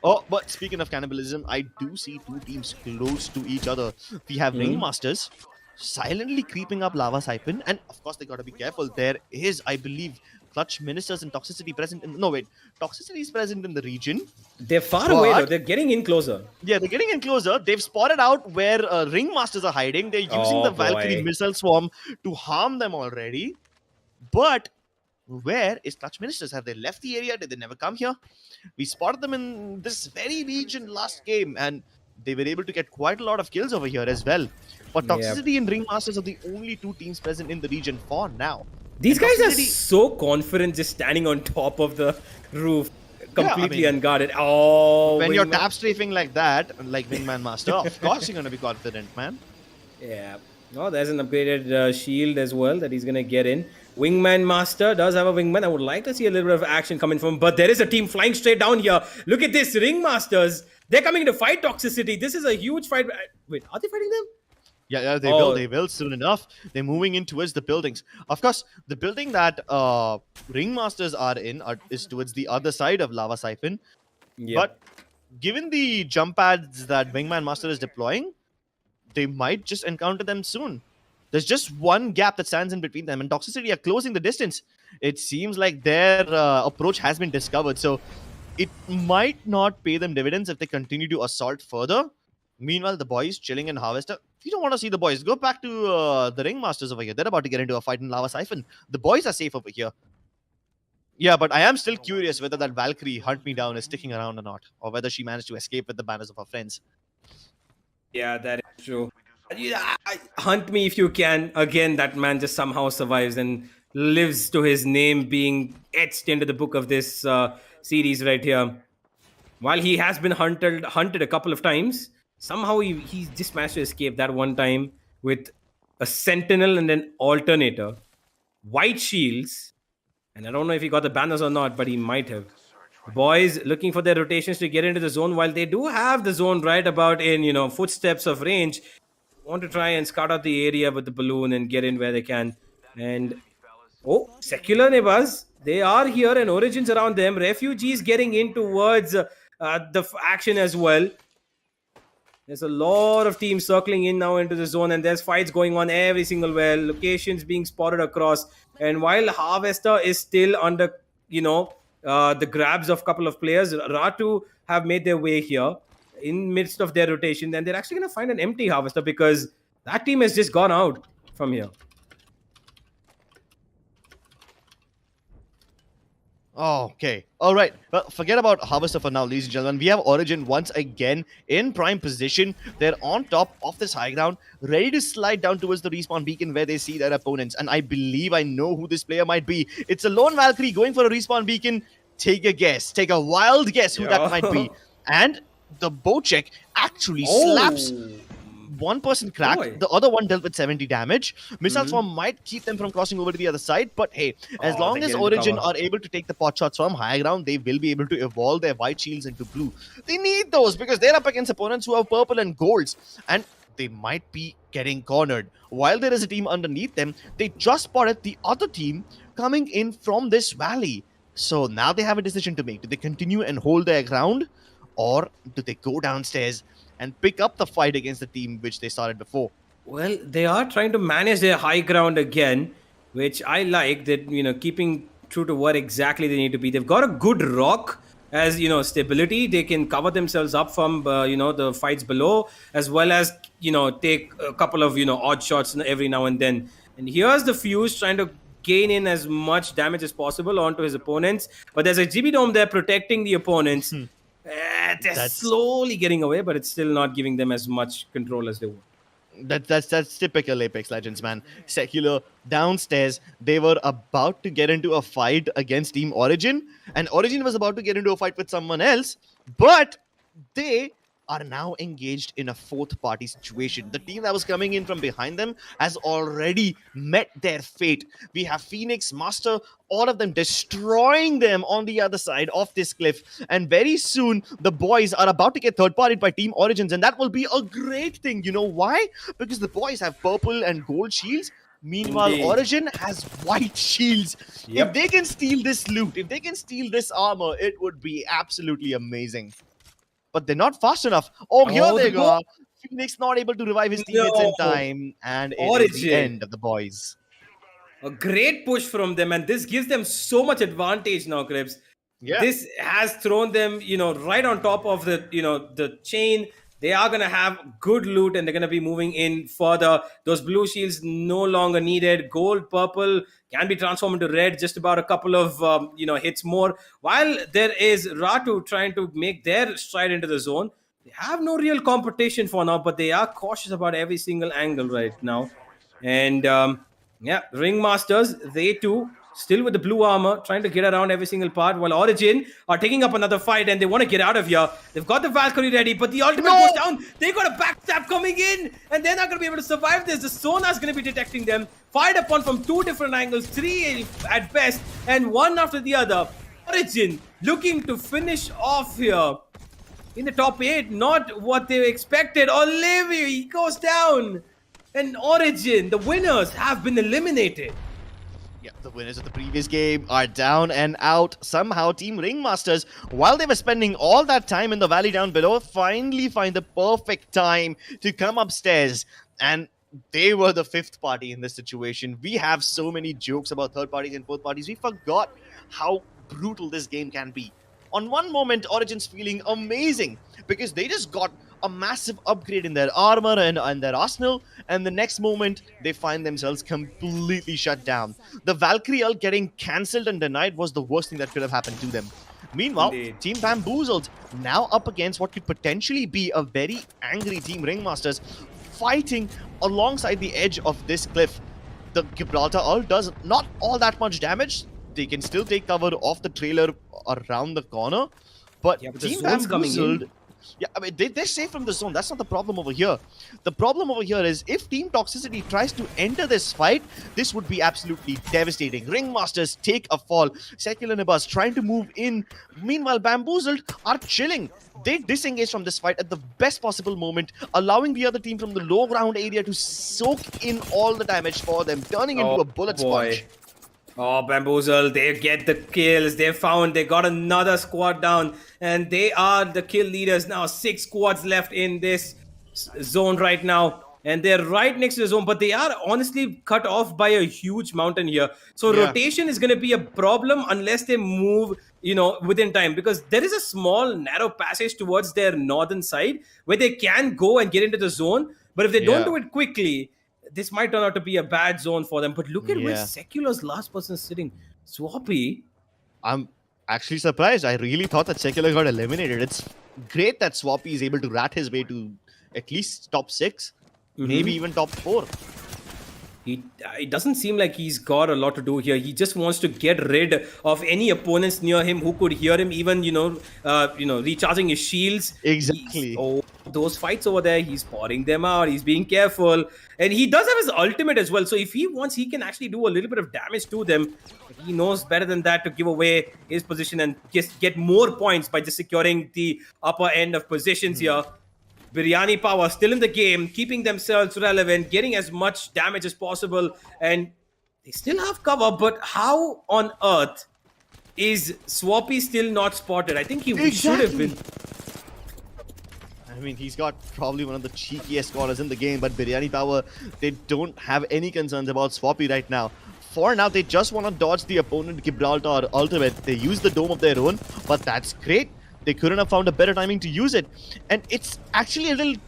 Oh, but speaking of cannibalism, I do see two teams close to each other. We have Ringmasters silently creeping up Lava Siphon, and of course they gotta be careful. There is, I believe, Clutch Ministers and Toxicity present in... No, wait. Toxicity is present in the region. They're far away, though. They're getting in closer. Yeah, they're getting in closer. They've spotted out where Ringmasters are hiding. They're using the Valkyrie Missile Swarm to harm them already. But where is Clutch Ministers? Have they left the area? Did they never come here? We spotted them in this very region last game, and they were able to get quite a lot of kills over here as well. But Toxicity and Ringmasters are the only two teams present in the region for now. These guys are so confident just standing on top of the roof, completely unguarded. Oh, when you're tap strafing like that, like Wingman Master, of course you're going to be confident, man. Yeah. Oh, there's an upgraded shield as well that he's going to get in. Wingman Master does have a Wingman. I would like to see a little bit of action coming from him, but there is a team flying straight down here. Look at this, Ringmasters. They're coming to fight Toxicity. This is a huge fight. Wait, are they fighting them? Yeah, they will. They will soon enough. They're moving in towards the buildings. Of course, the building that Ringmasters are in is towards the other side of Lava Siphon. Yeah. But given the jump pads that Wingman Master is deploying, they might just encounter them soon. There's just one gap that stands in between them, and Toxicity are closing the distance. It seems like their approach has been discovered, so it might not pay them dividends if they continue to assault further. Meanwhile, the boys chilling in Harvester. If you don't want to see the boys, go back to the Ringmasters over here. They're about to get into a fight in Lava Siphon. The boys are safe over here. Yeah, but I am still curious whether that Valkyrie Hunt Me Down is sticking around or not, or whether she managed to escape with the banners of her friends. Yeah, that is true. Hunt me if you can. Again, that man just somehow survives and lives to his name being etched into the book of this series right here. While he has been hunted a couple of times, somehow he just managed to escape that one time with a Sentinel, and an Alternator. White shields. And I don't know if he got the banners or not, but he might have. Boys looking for their rotations to get into the zone. While they do have the zone right about in, footsteps of range, want to try and scout out the area with the balloon and get in where they can. And Secular Nebas, they are here and Origins around them. Refugees getting in towards the action as well. There's a lot of teams circling in now into the zone, and there's fights going on every single where. Locations being spotted across. And while Harvester is still under, the grabs of a couple of players, Ratu have made their way here in midst of their rotation. Then they're actually going to find an empty Harvester because that team has just gone out from here. Okay. All right. Well, forget about Harvester for now, ladies and gentlemen. We have Origin once again in prime position. They're on top of this high ground, ready to slide down towards the respawn beacon where they see their opponents. And I believe I know who this player might be. It's a lone Valkyrie going for a respawn beacon. Take a guess. Take a wild guess who that might be. And the Bocek actually slaps. One person cracked, the other one dealt with 70 damage. Missile Swarm might keep them from crossing over to the other side, but hey, as long as Origin are able to take the pot shots from high ground, they will be able to evolve their white shields into blue. They need those because they're up against opponents who have purple and golds, and they might be getting cornered. While there is a team underneath them, they just spotted the other team coming in from this valley. So now they have a decision to make. Do they continue and hold their ground, or do they go downstairs and pick up the fight against the team which they started before? Well, they are trying to manage their high ground again, which I like, that, keeping true to what exactly they need to be. They've got a good rock as, stability. They can cover themselves up from, the fights below, as well as, take a couple of, odd shots every now and then. And here's the Fuse trying to gain in as much damage as possible onto his opponents. But there's a GB Dome there protecting the opponents. They're slowly getting away, but it's still not giving them as much control as they would. That's typical Apex Legends, man. Secular downstairs, they were about to get into a fight against Team Origin, and Origin was about to get into a fight with someone else, but they are now engaged in a fourth party situation. The team that was coming in from behind them has already met their fate. We have Phoenix, Master, all of them destroying them on the other side of this cliff. And very soon, the boys are about to get third-partied by Team Origins, and that will be a great thing. You know why? Because the boys have purple and gold shields. Meanwhile, Origin has white shields. If they can steal this loot, if they can steal this armor, it would be absolutely amazing. But they're not fast enough. Here they go. Phoenix not able to revive his teammates in time. And it is the end of the boys. A great push from them. And this gives them so much advantage now, Krebs. Yeah. This has thrown them, right on top of the chain. They are going to have good loot and they're going to be moving in further. Those blue shields no longer needed. Gold, purple can be transformed into red. Just about a couple of, hits more. While there is Ratu trying to make their stride into the zone. They have no real competition for now, but they are cautious about every single angle right now. And, Ringmasters, they too, still with the blue armor, trying to get around every single part, while Origin are taking up another fight and they want to get out of here. They've got the Valkyrie ready, but the ultimate goes down. They got a backstab coming in, and they're not going to be able to survive this. The Sonar's going to be detecting them. Fired upon from two different angles, three at best, and one after the other. Origin looking to finish off here in the top 8. Not what they expected. Olivia, he goes down. And Origin, the winners, have been eliminated. Yeah, the winners of the previous game are down and out. Somehow, Team Ringmasters, while they were spending all that time in the valley down below, finally find the perfect time to come upstairs. And they were the fifth party in this situation. We have so many jokes about third parties and fourth parties. We forgot how brutal this game can be. On one moment, Origin's feeling amazing because they just got a massive upgrade in their armor and their arsenal, and the next moment they find themselves completely shut down. The Valkyrie ult getting cancelled and denied was the worst thing that could have happened to them. Meanwhile, Team Bamboozled now up against what could potentially be a very angry Team Ringmasters, fighting alongside the edge of this cliff. The Gibraltar ult does not all that much damage. They can still take cover of the trailer around the corner, but Team Bamboozled, Yeah, I mean, they're safe from the zone. That's not the problem over here. The problem over here is if Team Toxicity tries to enter this fight, this would be absolutely devastating. Ringmasters take a fall. Secular Nibas trying to move in. Meanwhile, Bamboozled are chilling. They disengage from this fight at the best possible moment, allowing the other team from the low ground area to soak in all the damage for them, turning into a bullet sponge. Oh, Bamboozle, they get the kills. They got another squad down, and they are the kill leaders now. 6 squads left in this zone right now, and they're right next to the zone, but they are honestly cut off by a huge mountain here. So rotation is going to be a problem unless they move, within time, because there is a small narrow passage towards their northern side where they can go and get into the zone. But if they don't do it quickly, this might turn out to be a bad zone for them. But look at where Secular's last person is sitting. Swappy. I'm actually surprised. I really thought that Secular got eliminated. It's great that Swappy is able to rat his way to at least top 6, maybe even top 4. It doesn't seem like he's got a lot to do here. He just wants to get rid of any opponents near him who could hear him, even recharging his shields. Exactly. Those fights over there, he's pouring them out. He's being careful, and he does have his ultimate as well. So if he wants, he can actually do a little bit of damage to them. He knows better than that to give away his position and just get more points by just securing the upper end of positions here. Biryani Power still in the game, keeping themselves relevant, getting as much damage as possible, and they still have cover. But how on earth is Swappy still not spotted? I think he should have been. I mean, he's got probably one of the cheekiest corners in the game, but Biryani Power, they don't have any concerns about Swappy right now. For now, they just want to dodge the opponent Gibraltar ultimate. They use the dome of their own, but that's great. They couldn't have found a better timing to use it. And it's actually a little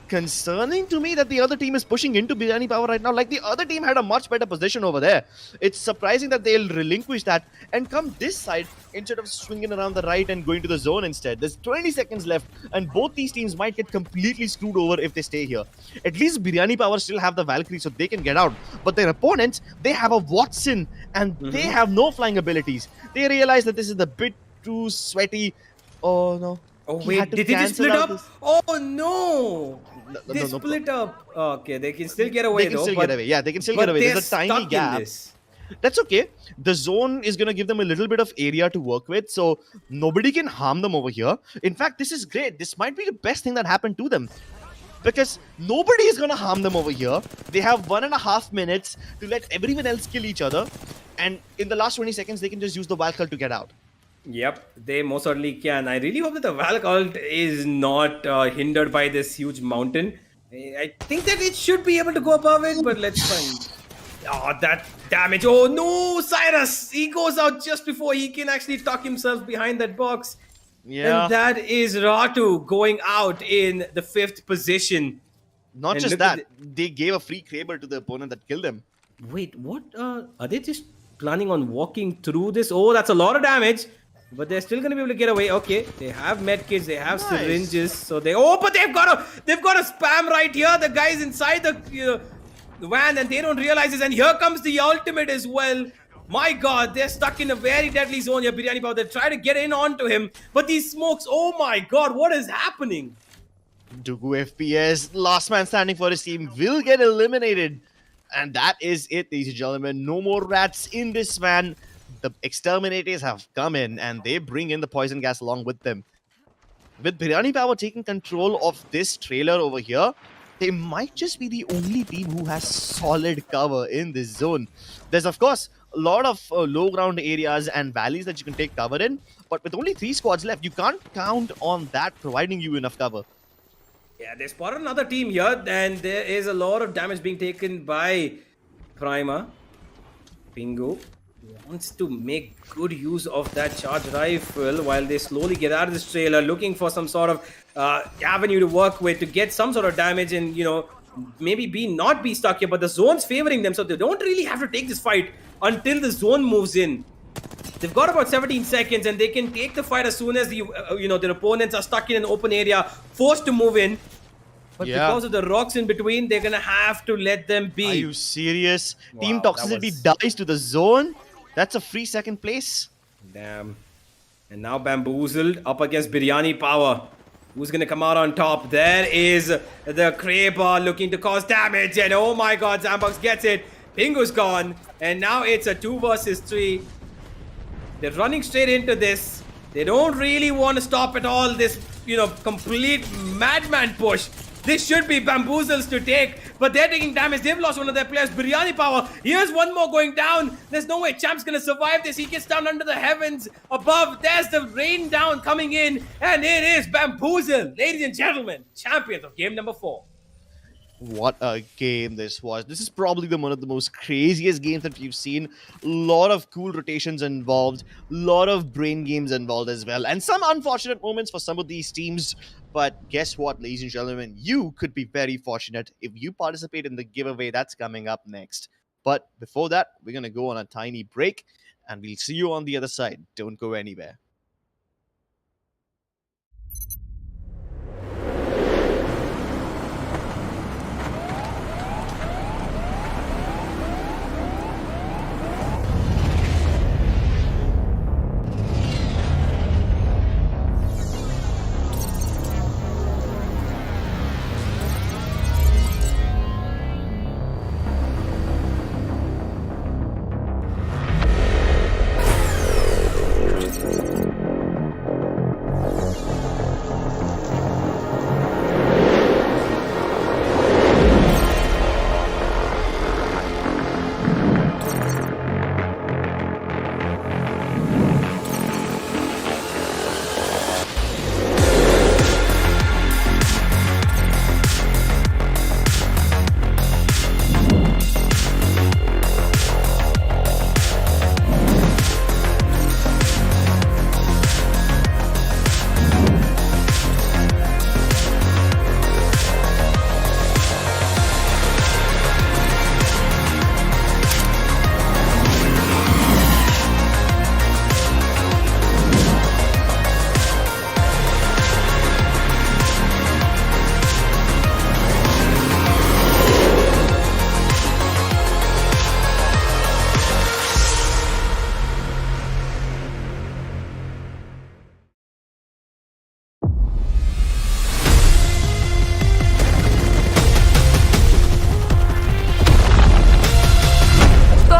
concerning to me that the other team is pushing into Biryani Power right now. Like, the other team had a much better position over there. It's surprising that they'll relinquish that and come this side instead of swinging around the right and going to the zone instead. There's 20 seconds left, and both these teams might get completely screwed over if they stay here. At least Biryani Power still have the Valkyrie, so they can get out. But their opponents, they have a Watson, and they have no flying abilities. They realize that this is a bit too sweaty. Oh no. Oh wait, did they just split up? Oh no! They split up. Okay, they can still get away though. Yeah, they can still get away. There's a tiny gap. That's okay. The zone is going to give them a little bit of area to work with, so nobody can harm them over here. In fact, this is great. This might be the best thing that happened to them, because nobody is going to harm them over here. They have 1.5 minutes to let everyone else kill each other, and in the last 20 seconds, they can just use the Valkyrie to get out. Yep, they most certainly can. I really hope that the Valk ult is not hindered by this huge mountain. I think that it should be able to go above it, but let's find. Oh, that damage. Oh no, Cyrus! He goes out just before he can actually tuck himself behind that box. Yeah. And that is Ratu going out in the 5th position. Not just that, they gave a free Kraber to the opponent that killed him. Wait, what? Are they just planning on walking through this? Oh, that's a lot of damage. But they're still going to be able to get away. Okay, they have medkits, they have syringes, so they. Oh, but they've got a spam right here. The guy's inside the van, and they don't realize this. And here comes the ultimate as well. My God, they're stuck in a very deadly zone here. Biryani Power. They try to get in onto him, but these smokes. Oh my God, what is happening? Dugu FPS, last man standing for his team, will get eliminated, and that is it, ladies and gentlemen. No more rats in this van. The exterminators have come in, and they bring in the poison gas along with them. With Biryani Power taking control of this trailer over here, they might just be the only team who has solid cover in this zone. There's, of course, a lot of low ground areas and valleys that you can take cover in, but with only 3 squads left, you can't count on that providing you enough cover. Yeah, they spotted another team here, and there is a lot of damage being taken by Prima. Bingo wants to make good use of that charge rifle while they slowly get out of this trailer, looking for some sort of avenue to work with to get some sort of damage and, maybe not be stuck here. But the zone's favoring them, so they don't really have to take this fight until the zone moves in. They've got about 17 seconds, and they can take the fight as soon as their opponents are stuck in an open area, forced to move in. But because of the rocks in between, they're gonna have to let them be. Are you serious? Wow, Team Toxicity dies to the zone? That's a free 2nd place. Damn. And now Bamboozled up against Biryani Power. Who's going to come out on top? There is the Kraber looking to cause damage. And oh my god, Zambox gets it. Pingu's gone. And now it's a 2 versus 3. They're running straight into this. They don't really want to stop at all this, complete madman push. This should be Bamboozles to take, but they're taking damage. They've lost one of their players. Biryani Power. Here's one more going down. There's no way Champ's gonna survive this. He gets down under the heavens above. There's the rain down coming in, and it is Bamboozle. Ladies and gentlemen, champions of game number 4. What a game this was. This is probably one of the most craziest games that we've seen. A lot of cool rotations involved, a lot of brain games involved as well, and some unfortunate moments for some of these teams. But guess what, ladies and gentlemen? You could be very fortunate if you participate in the giveaway that's coming up next. But before that, we're going to go on a tiny break, and we'll see you on the other side. Don't go anywhere.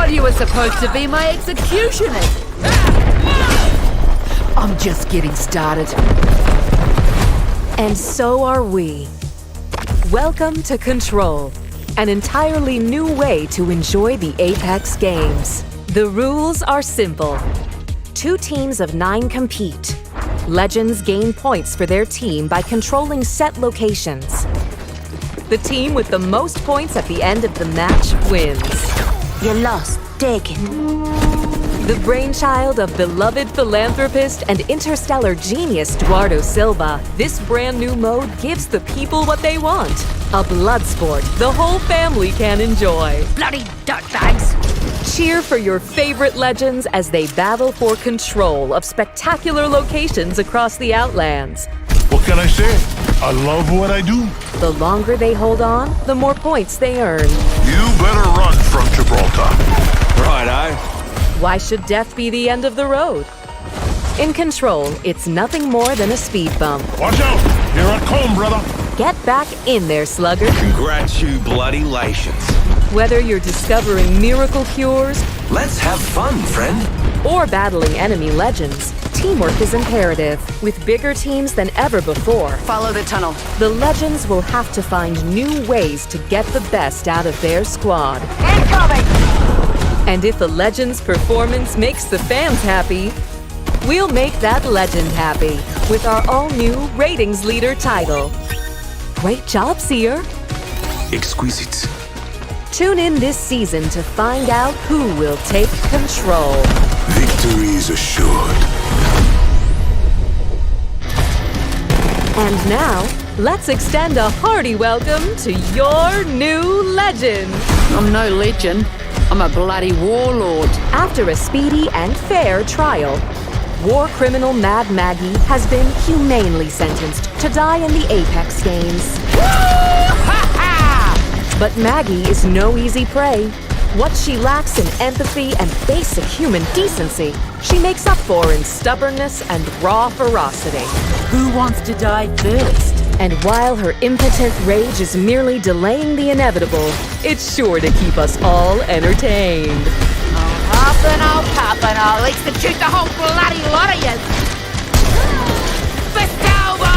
You were supposed to be my executionist. I'm just getting started. And so are we. Welcome to Control, an entirely new way to enjoy the Apex games. The rules are simple. 2 teams of 9 compete. Legends gain points for their team by controlling set locations. The team with the most points at the end of the match wins. You lost. Take it. The brainchild of beloved philanthropist and interstellar genius Eduardo Silva, this brand new mode gives the people what they want. A blood sport the whole family can enjoy. Bloody dirtbags. Cheer for your favorite legends as they battle for control of spectacular locations across the Outlands. What can I say? I love what I do. The longer they hold on, the more points they earn. You better run from Gibraltar. Righto. Why should death be the end of the road? In Control, it's nothing more than a speed bump. Watch out! Here I come, brother. Get back in there, slugger. Congratulations. Whether you're discovering miracle cures Let's have fun, friend. or battling enemy legends, teamwork is imperative. With bigger teams than ever before, Follow the tunnel. the legends will have to find new ways to get the best out of their squad. Incoming. And if the legend's performance makes the fans happy, we'll make that legend happy with our all-new Ratings Leader title. Great job, Seer. Exquisite. Tune in this season to find out who will take control. Victory is assured. And now, let's extend a hearty welcome to your new legend. I'm no legend. I'm a bloody warlord. After a speedy and fair trial, war criminal Mad Maggie has been humanely sentenced to die in the Apex games. But Maggie is no easy prey. What she lacks in empathy and basic human decency, she makes up for in stubbornness and raw ferocity. Who wants to die first? And while her impotent rage is merely delaying the inevitable, it's sure to keep us all entertained. Half and I'll likes to shoot the whole bloody lot of you. Fist elbow!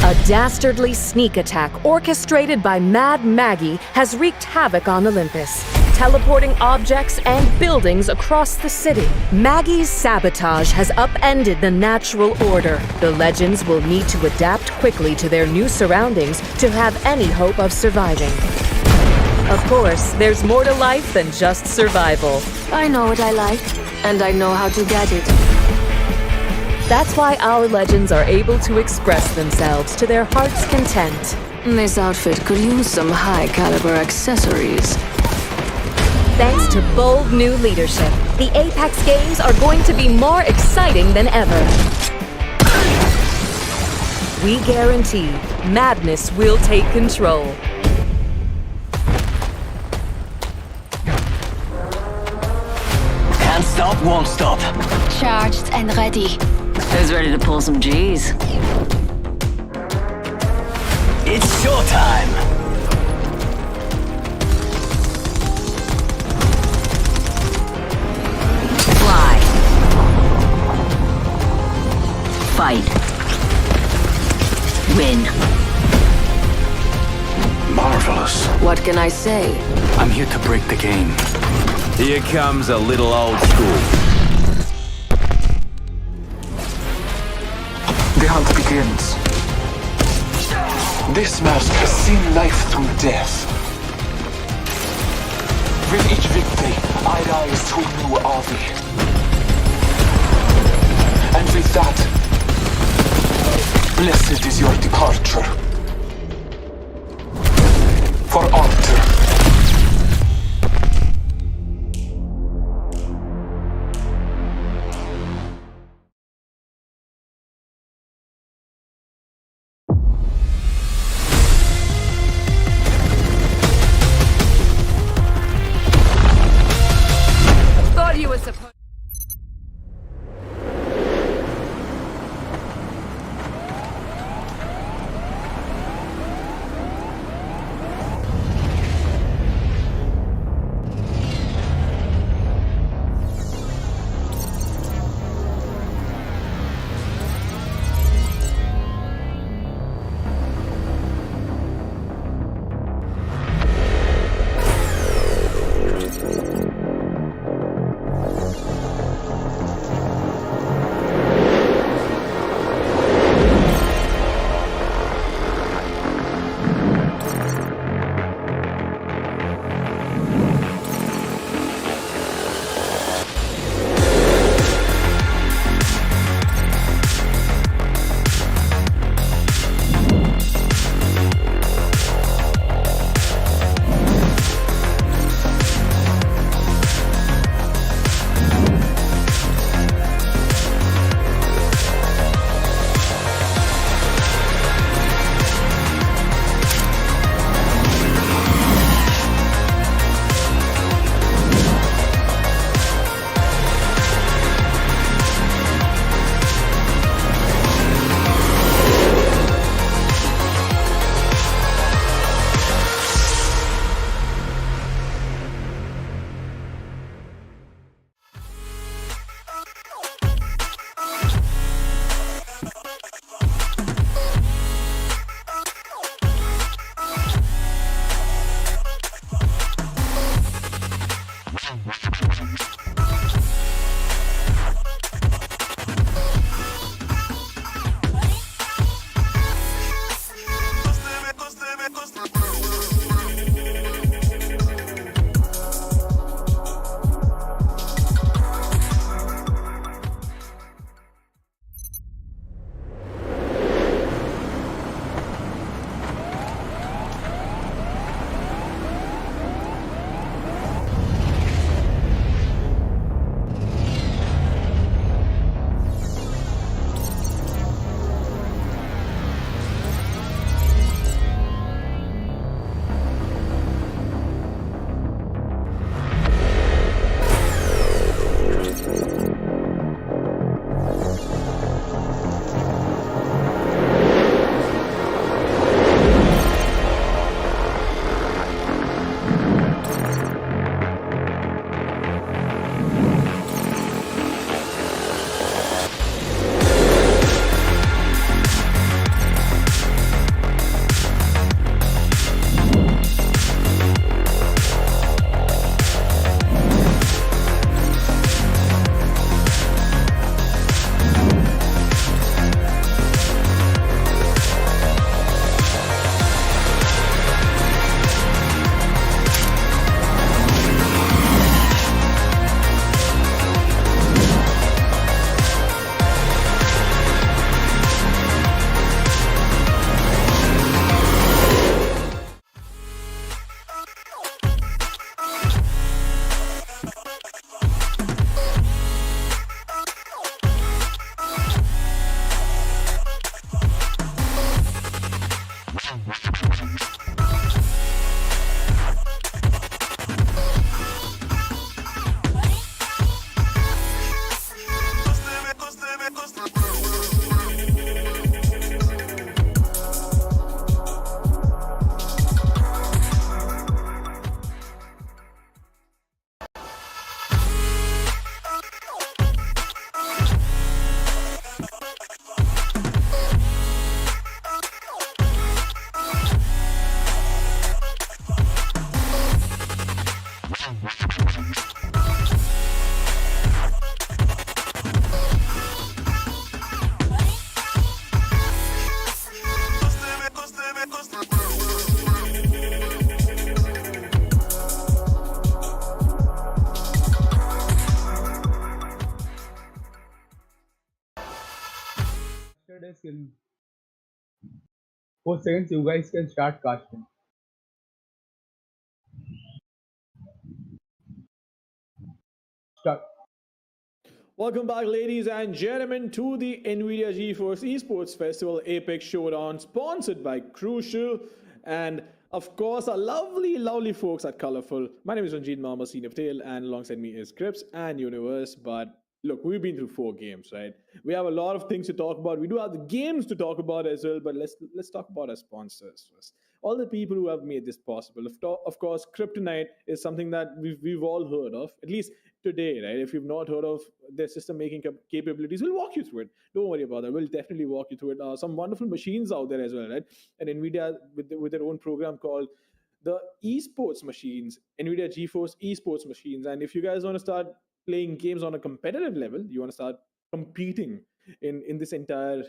A dastardly sneak attack orchestrated by Mad Maggie has wreaked havoc on Olympus, teleporting objects and buildings across the city. Maggie's sabotage has upended the natural order. The legends will need to adapt quickly to their new surroundings to have any hope of surviving. Of course, there's more to life than just survival. I know what I like, and I know how to get it. That's why our legends are able to express themselves to their heart's content. This outfit could use some high-caliber accessories. Thanks to bold new leadership, the Apex Games are going to be more exciting than ever. We guarantee madness will take control. Can't stop, won't stop. Charged and ready. Who's ready to pull some G's? It's showtime. Fly. Fight. Win. Marvelous. What can I say? I'm here to break the game. Here comes a little old school. The hunt begins. This mask has seen life through death. With each victory, I rise to a new army. And with that, blessed is your departure. For altar. Thought you were supposed. started is in 4 seconds. You guys can start casting. Start. Welcome back, ladies and gentlemen, to the NVIDIA GeForce Esports Festival Apex Showdown, sponsored by Crucial, and of course, our lovely, lovely folks at Colorful. My name is Ranjit Mama, Senior Patel, and alongside me is Crips and Universe. But look, we've been through 4 games, right? We have a lot of things to talk about. We do have the games to talk about as well, but let's talk about our sponsors first. All the people who have made this possible. Of course, Kryptonite is something that we've all heard of, at least today, right? If you've not heard of their system making capabilities, we'll walk you through it. Don't worry about that. We'll definitely walk you through it. Some wonderful machines out there as well, right? And NVIDIA with their own program called the esports machines, NVIDIA GeForce Esports machines. And if you guys want to start playing games on a competitive level, you want to start competing in this entire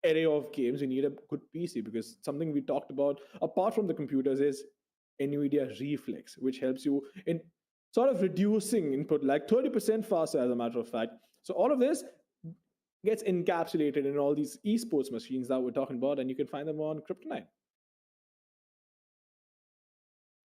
array of games, you need a good PC, because something we talked about apart from the computers is NVIDIA Reflex, which helps you in sort of reducing input like 30% faster, as a matter of fact. So all of this gets encapsulated in all these esports machines that we're talking about, and you can find them on Kryptonite.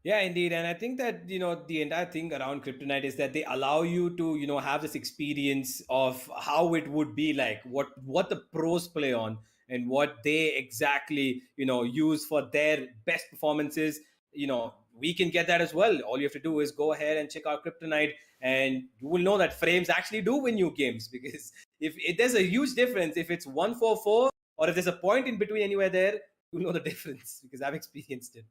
Yeah, indeed. And I think that, the entire thing around Kryptonite is that they allow you to, have this experience of how it would be like, what the pros play on and what they exactly, use for their best performances. We can get that as well. All you have to do is go ahead and check out Kryptonite, and you will know that frames actually do win you games, because if there's a huge difference, if it's 144 or if there's a point in between anywhere there, you'll know the difference, because I've experienced it.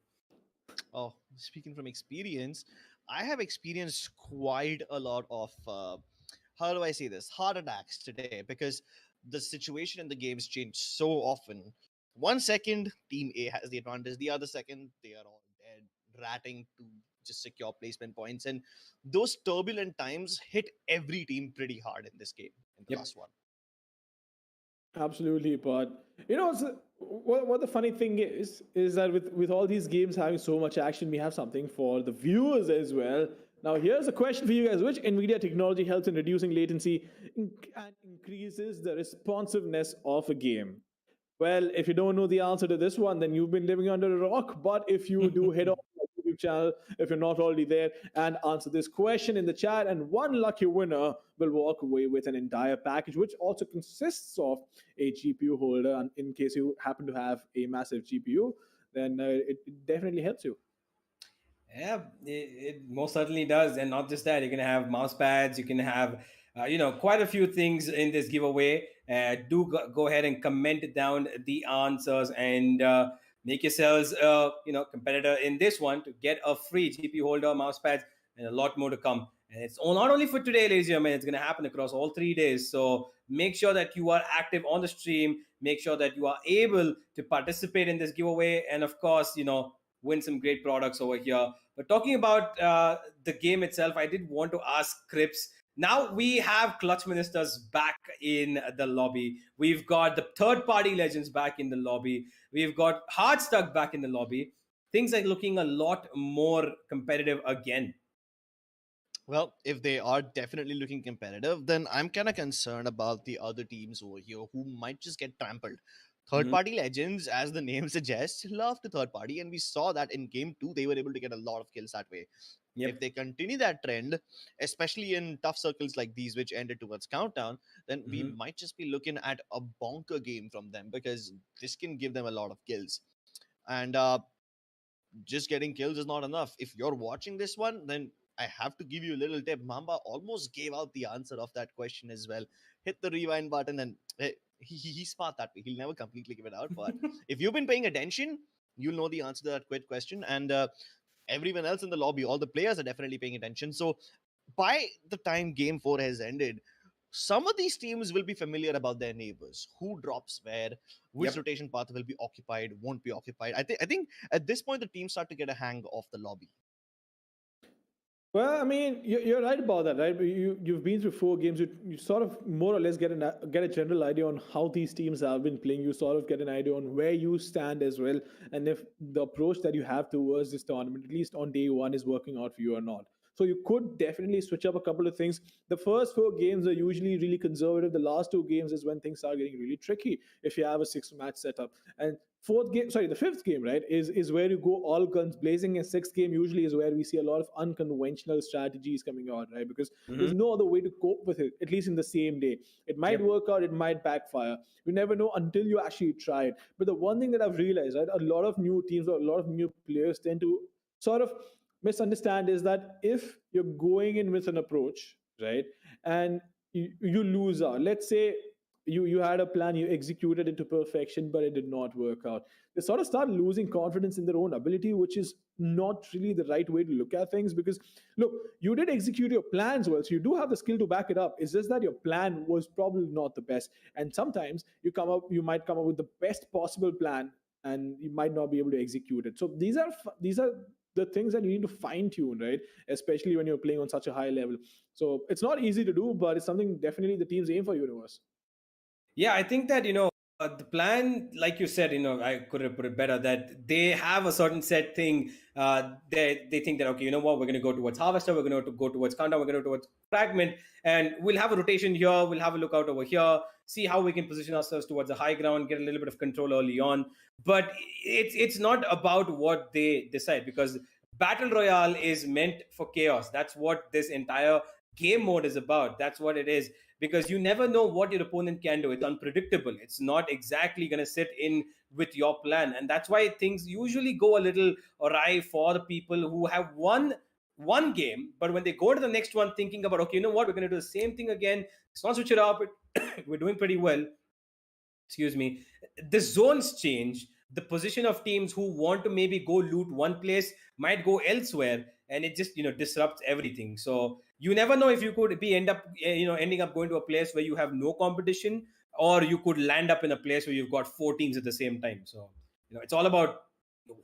Oh, speaking from experience, I have experienced quite a lot of how do I say this, heart attacks today, because the situation in the games change so often. 1 second, Team A has the advantage. The other second, they are all dead, ratting to just secure placement points, and those turbulent times hit every team pretty hard in this game, in the last one. Absolutely, but what the funny thing is that with all these games having so much action, we have something for the viewers as well. Now, here's a question for you guys: which NVIDIA technology helps in reducing latency and increases the responsiveness of a game? Well, if you don't know the answer to this one, then you've been living under a rock. But if you do, head on to my YouTube channel if you're not already there and answer this question in the chat, and one lucky winner will walk away with an entire package, which also consists of a GPU holder. And in case you happen to have a massive GPU, then it definitely helps you. Yeah, it most certainly does. And not just that, you can have mouse pads, you can have, quite a few things in this giveaway. Go ahead and comment down the answers, and make yourselves, competitor in this one to get a free GPU holder, mouse pads, and a lot more to come. And it's not only for today, ladies and gentlemen, it's going to happen across all 3 days. So make sure that you are active on the stream. Make sure that you are able to participate in this giveaway. And of course, win some great products over here. But talking about the game itself, I did want to ask Crips. Now we have Clutch Ministers back in the lobby. We've got the third-party legends back in the lobby. We've got Hardstuck back in the lobby. Things are looking a lot more competitive again. Well, if they are definitely looking competitive, then I'm kind of concerned about the other teams over here who might just get trampled. Third party legends, as the name suggests, love to third party, and we saw that in game 2 they were able to get a lot of kills that way. If they continue that trend, especially in tough circles like these which ended towards countdown, then we might just be looking at a bonker game from them, because this can give them a lot of kills. And just getting kills is not enough. If you're watching this one, then I have to give you a little tip. Mamba almost gave out the answer of that question as well. Hit the rewind button, and he's smart that way. He'll never completely give it out. But if you've been paying attention, you'll know the answer to that quick question. And everyone else in the lobby, all the players are definitely paying attention. So by the time game 4 has ended, some of these teams will be familiar about their neighbors, who drops where, which rotation path will be occupied, won't be occupied. I think at this point the teams start to get a hang of the lobby. Well, I mean, you're right about that, right? You've been through 4 games. You sort of more or less get a general idea on how these teams have been playing. You sort of get an idea on where you stand as well, and if the approach that you have towards this tournament, at least on day 1, is working out for you or not. So you could definitely switch up a couple of things. The first 4 games are usually really conservative. The last 2 games is when things start getting really tricky if you have a 6 match setup. And the fifth game, right, is where you go all guns blazing. And sixth game usually is where we see a lot of unconventional strategies coming out, right? Because there's no other way to cope with it, at least in the same day. It might work out, it might backfire. You never know until you actually try it. But the one thing that I've realized, right, a lot of new teams or a lot of new players tend to sort of misunderstand is that if you're going in with an approach, right, and you lose out, let's say you had a plan, you executed it to perfection, but it did not work out. They sort of start losing confidence in their own ability, which is not really the right way to look at things. Because look, you did execute your plans well, so you do have the skill to back it up. It's just that your plan was probably not the best, and sometimes you might come up with the best possible plan, and you might not be able to execute it. So these are the things that you need to fine tune, right? Especially when you're playing on such a high level. So it's not easy to do, but it's something definitely the teams aim for, universe. Yeah, I think that the plan, like you said, I could have put it better, that they have a certain set thing. They think that, okay, you know what, we're going to go towards harvester, we're going to go towards countdown, we're going to go towards fragment, and we'll have a rotation here, we'll have a lookout over here, see how we can position ourselves towards the high ground, get a little bit of control early on. But it's not about what they decide, because battle royale is meant for chaos. That's what this entire game mode is about. That's what it is, because you never know what your opponent can do. It's unpredictable. It's not exactly going to sit in with your plan. And that's why things usually go a little awry for the people who have won one game, but when they go to the next one thinking about, okay, you know what, we're going to do the same thing again. Let's not switch it up. We're doing pretty well. Excuse me. The zones change. The position of teams who want to maybe go loot one place might go elsewhere, and it just disrupts everything. So you never know if you could be ending up going to a place where you have no competition, or you could land up in a place where you've got 4 teams at the same time. So it's all about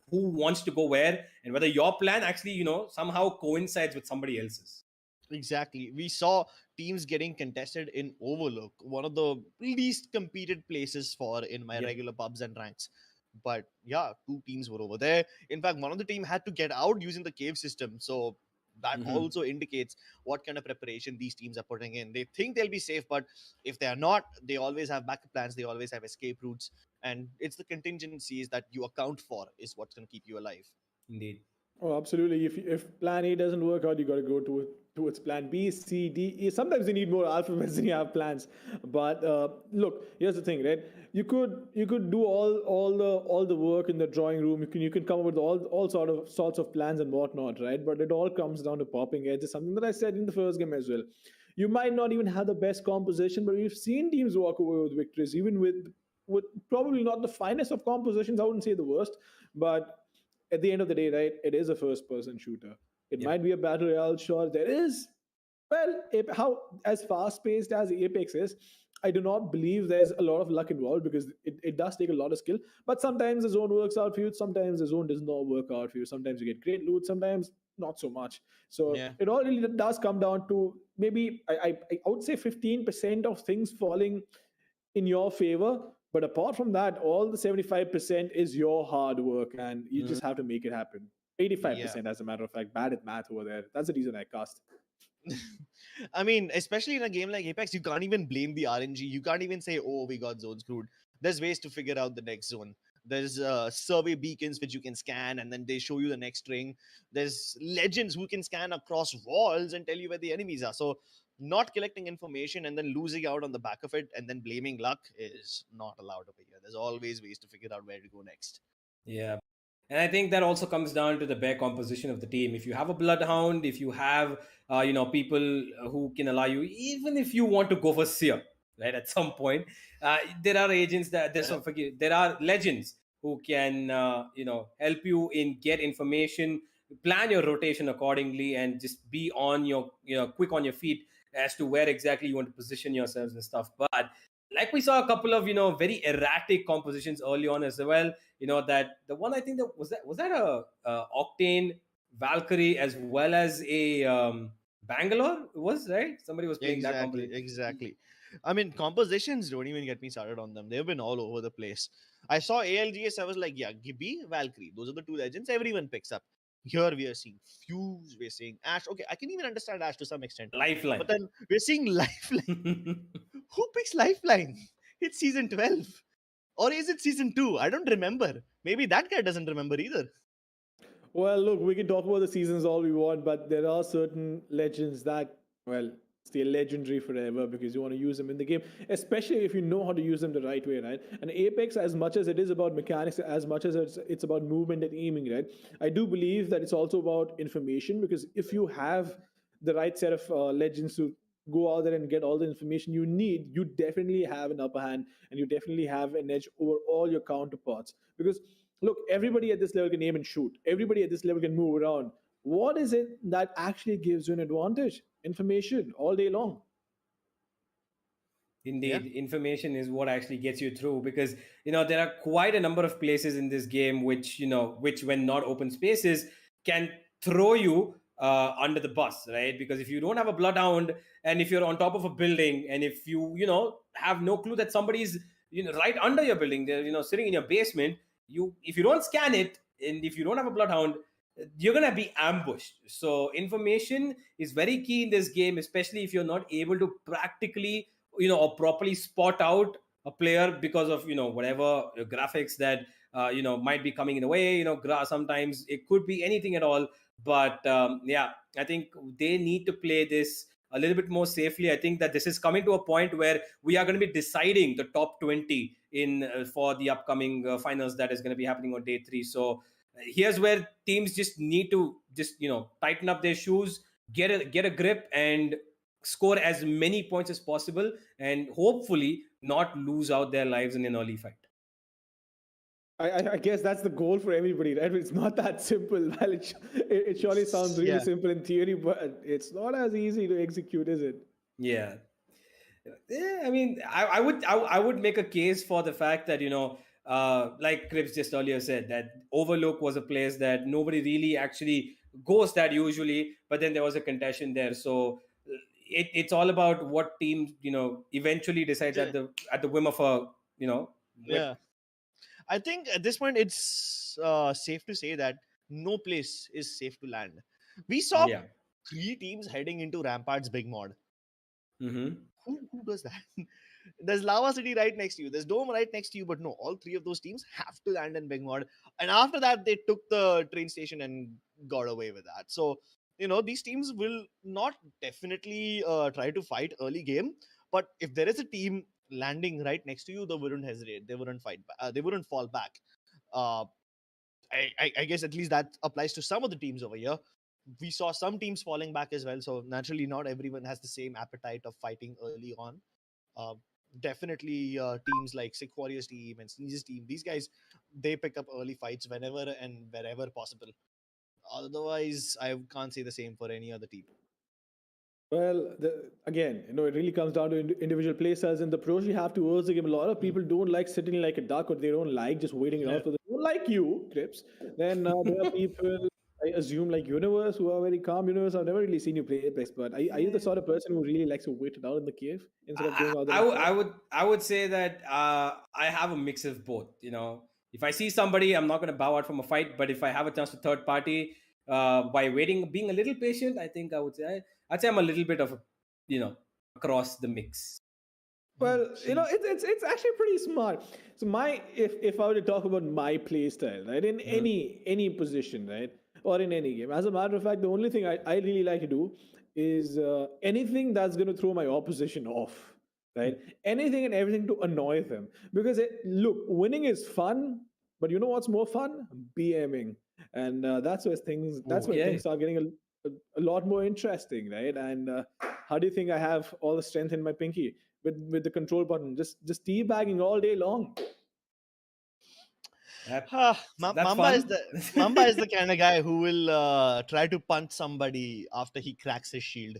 who wants to go where, and whether your plan actually somehow coincides with somebody else's. Exactly. We saw teams getting contested in Overlook, one of the least competed places for in my regular pubs and ranks. But yeah, 2 teams were over there. In fact, one of the team had to get out using the cave system. So that also indicates what kind of preparation these teams are putting in. They think they'll be safe, but if they are not, they always have backup plans. They always have escape routes. And it's the contingencies that you account for is what's going to keep you alive. Indeed. Oh, absolutely. If plan A doesn't work out, you got to go towards plan B, C, D, E. Sometimes you need more alphabets than you have plans. But look, here's the thing, right? You could do all the work in the drawing room. You can come up with all sorts of plans and whatnot, right? But it all comes down to popping edges. Something that I said in the first game as well. You might not even have the best composition, but we've seen teams walk away with victories, even with probably not the finest of compositions. I wouldn't say the worst, but at the end of the day, right, it is a first-person shooter. It might be a battle royale, sure. There is, well, how as fast-paced as Apex is, I do not believe there's a lot of luck involved, because it does take a lot of skill. But sometimes the zone works out for you. Sometimes the zone does not work out for you. Sometimes you get great loot. Sometimes not so much. So it all really does come down to maybe I would say 15% of things falling in your favor. But apart from that, all the 75% is your hard work, and you just have to make it happen. 85%, as a matter of fact, bad at math over there. That's the reason I cast. I mean, especially in a game like Apex, you can't even blame the RNG. You can't even say, oh, we got zone screwed. There's ways to figure out the next zone. There's survey beacons which you can scan, and then they show you the next ring. There's legends who can scan across walls and tell you where the enemies are. So not collecting information and then losing out on the back of it and then blaming luck is not allowed over here. There's always ways to figure out where to go next. Yeah. And I think that also comes down to the bare composition of the team. If you have a bloodhound, if you have people who can allow you, even if you want to go for Seer, right, at some point, there are agents there are legends who can help you in get information, plan your rotation accordingly, and just be on your quick on your feet as to where exactly you want to position yourselves and stuff. But like we saw a couple of very erratic compositions early on as well. That the one, I think that was that a Octane Valkyrie as well as a Bangalore, it was, right? Somebody was playing that composition. Exactly. I mean, compositions, don't even get me started on them. They've been all over the place. I saw ALGS, I was like, yeah, Gibby, Valkyrie, those are the 2 legends everyone picks up. Here we are seeing Fuse, we're seeing Ash. Okay, I can even understand Ash to some extent. But Lifeline. then we're seeing Lifeline. Who picks Lifeline? It's season 12. Or is it season 2? I don't remember. Maybe that guy doesn't remember either. Well, look, we can talk about the seasons all we want, but there are certain legends that, well, stay legendary forever because you want to use them in the game, especially if you know how to use them the right way, right? And Apex, as much as it is about mechanics, as much as it's about movement and aiming, right? I do believe that it's also about information because if you have the right set of legends to go out there and get all the information you need, you definitely have an upper hand and you definitely have an edge over all your counterparts. Because look, everybody at this level can aim and shoot. Everybody at this level can move around. What is it that actually gives you an advantage? Information all day long. Indeed, information is what actually gets you through because there are quite a number of places in this game which when not open spaces can throw you under the bus, right? Because if you don't have a bloodhound and if you're on top of a building and if you have no clue that somebody's right under your building, they're sitting in your basement, if you don't scan it and if you don't have a bloodhound, you're gonna be ambushed. So information is very key in this game, especially if you're not able to practically or properly spot out a player because of whatever graphics that might be coming in the way. Sometimes it could be anything at all. But yeah, I think they need to play this a little bit more safely. I think that this is coming to a point where we are going to be deciding the top 20 in for the upcoming finals that is going to be happening on day 3. So here's where teams just need to just tighten up their shoes, get a grip, and score as many points as possible, and hopefully not lose out their lives in an early fight. I guess that's the goal for everybody, right? It's not that simple. Well, it surely sounds really simple in theory, but it's not as easy to execute, is it? Yeah. I mean, I would make a case for the fact that like Cripps just earlier said, that Overlook was a place that nobody really actually goes that usually, but then there was a contention there. So it's all about what team eventually decides at the whim of a whip. Yeah, I think at this point it's safe to say that no place is safe to land. We saw 3 teams heading into Rampart's big mod. Who does that? There's Lava City right next to you. There's Dome right next to you. But no, all 3 of those teams have to land in Big Mod. And after that, they took the train station and got away with that. So, these teams will not definitely try to fight early game. But if there is a team landing right next to you, they wouldn't hesitate. They wouldn't fight. They wouldn't fall back. I guess at least that applies to some of the teams over here. We saw some teams falling back as well. So naturally, not everyone has the same appetite of fighting early on. Definitely teams like Sick Warriors team and Sneeze's team, these guys, they pick up early fights whenever and wherever possible. Otherwise, I can't say the same for any other team. Well, again, it really comes down to individual play styles. And the approach you have towards the game, a lot of people don't like sitting like a duck, or they don't like just waiting it out for them. They don't like you, Crips. Then there are people, I assume, like Universe, who are very calm. Universe, I've never really seen you play Apex, but are you the sort of person who really likes to wait it out in the cave instead of going out there? I would say that I have a mix of both. If I see somebody, I'm not going to bow out from a fight. But if I have a chance to third party by waiting, being a little patient, I think I'd say I'm a little bit of across the mix. Well, it's actually pretty smart. So if I were to talk about my play style, right, in any position, right, or in any game, as a matter of fact, the only thing I really like to do is anything that's going to throw my opposition off, right? Anything and everything to annoy them. Because look, winning is fun, but you know what's more fun? BMing, and that's where things start getting a lot more interesting, right? And how do you think I have all the strength in my pinky with the control button, just teabagging all day long? Mamba is the kind of guy who will try to punch somebody after he cracks his shield.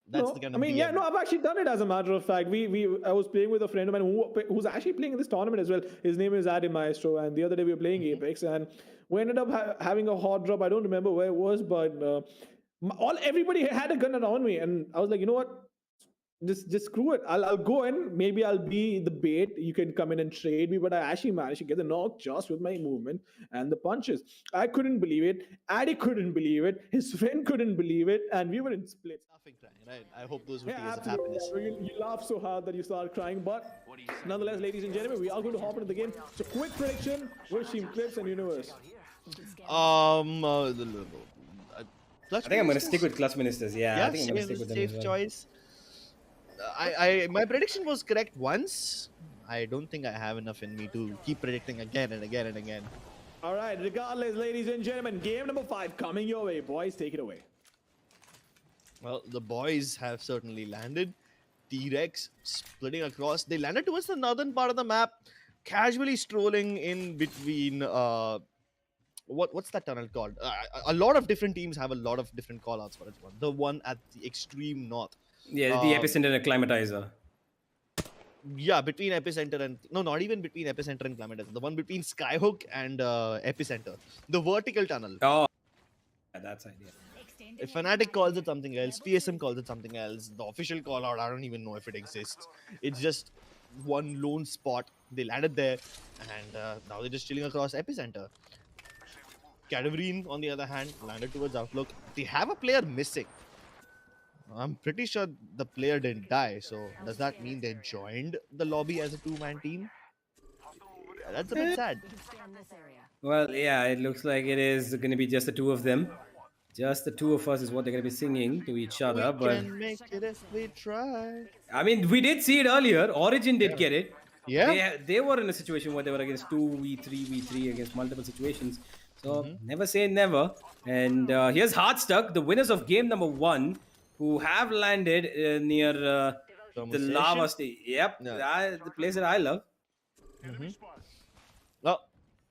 That's the kind of I've actually done it, as a matter of fact. I was playing with a friend of mine who's actually playing in this tournament as well. His name is Adi Maestro, and the other day we were playing Apex, and we ended up having a hot drop. I don't remember where it was, but everybody had a gun around me, and I was like, you know what? Just screw it. I'll go in. Maybe I'll be the bait. You can come in and trade me, but I actually managed to get the knock just with my movement and the punches. I couldn't believe it. Addy couldn't believe it. His friend couldn't believe it, and we were in splits. Laughing, crying, right? I hope those were Yeah, tears of absolutely. happiness. You laugh so hard that you start crying, but nonetheless, ladies and gentlemen, we are going to hop into the game. So, quick prediction: which team clips and universe? Clutch I think I'm going to Ministers? stick with Clutch Ministers. Yeah, I think I'm going to same, stick with them safe as well. choice. My prediction was correct once. I don't think I have enough in me to keep predicting again and again and again. All right, regardless, ladies and gentlemen, game number 5 coming your way. Boys, take it away. Well, the boys have certainly landed. T-Rex splitting across. They landed towards the northern part of the map, casually strolling in between. What's that tunnel called? A lot of different teams have a lot of different callouts for this one. The one at the extreme north. Yeah, the epicenter and acclimatizer. Yeah, between epicenter and no, not even between epicenter and climatizer. The one between Skyhook and epicenter. The vertical tunnel. Oh, yeah, that's idea. If Fnatic calls it something else, PSM calls it something else. The official call out, I don't even know if it exists. It's just one lone spot. They landed there, and now they're just chilling across epicenter. Cadaverine, on the other hand, landed towards Outlook. They have a player missing. I'm pretty sure the player didn't die. So does that mean they joined the lobby as a two-man team? Yeah, that's a bit sad. Well, yeah, it looks like it is going to be just the two of them. Just the two of us is what they're going to be singing to each other. We But can make it if we try. I mean, we did see it earlier. Origin did get it. Yeah. They were in a situation where they were against 2v3 against multiple situations. So never say never. And here's Hardstuck, the winners of game number 1, who have landed near the lava stage. Yep, the place that I love. Well,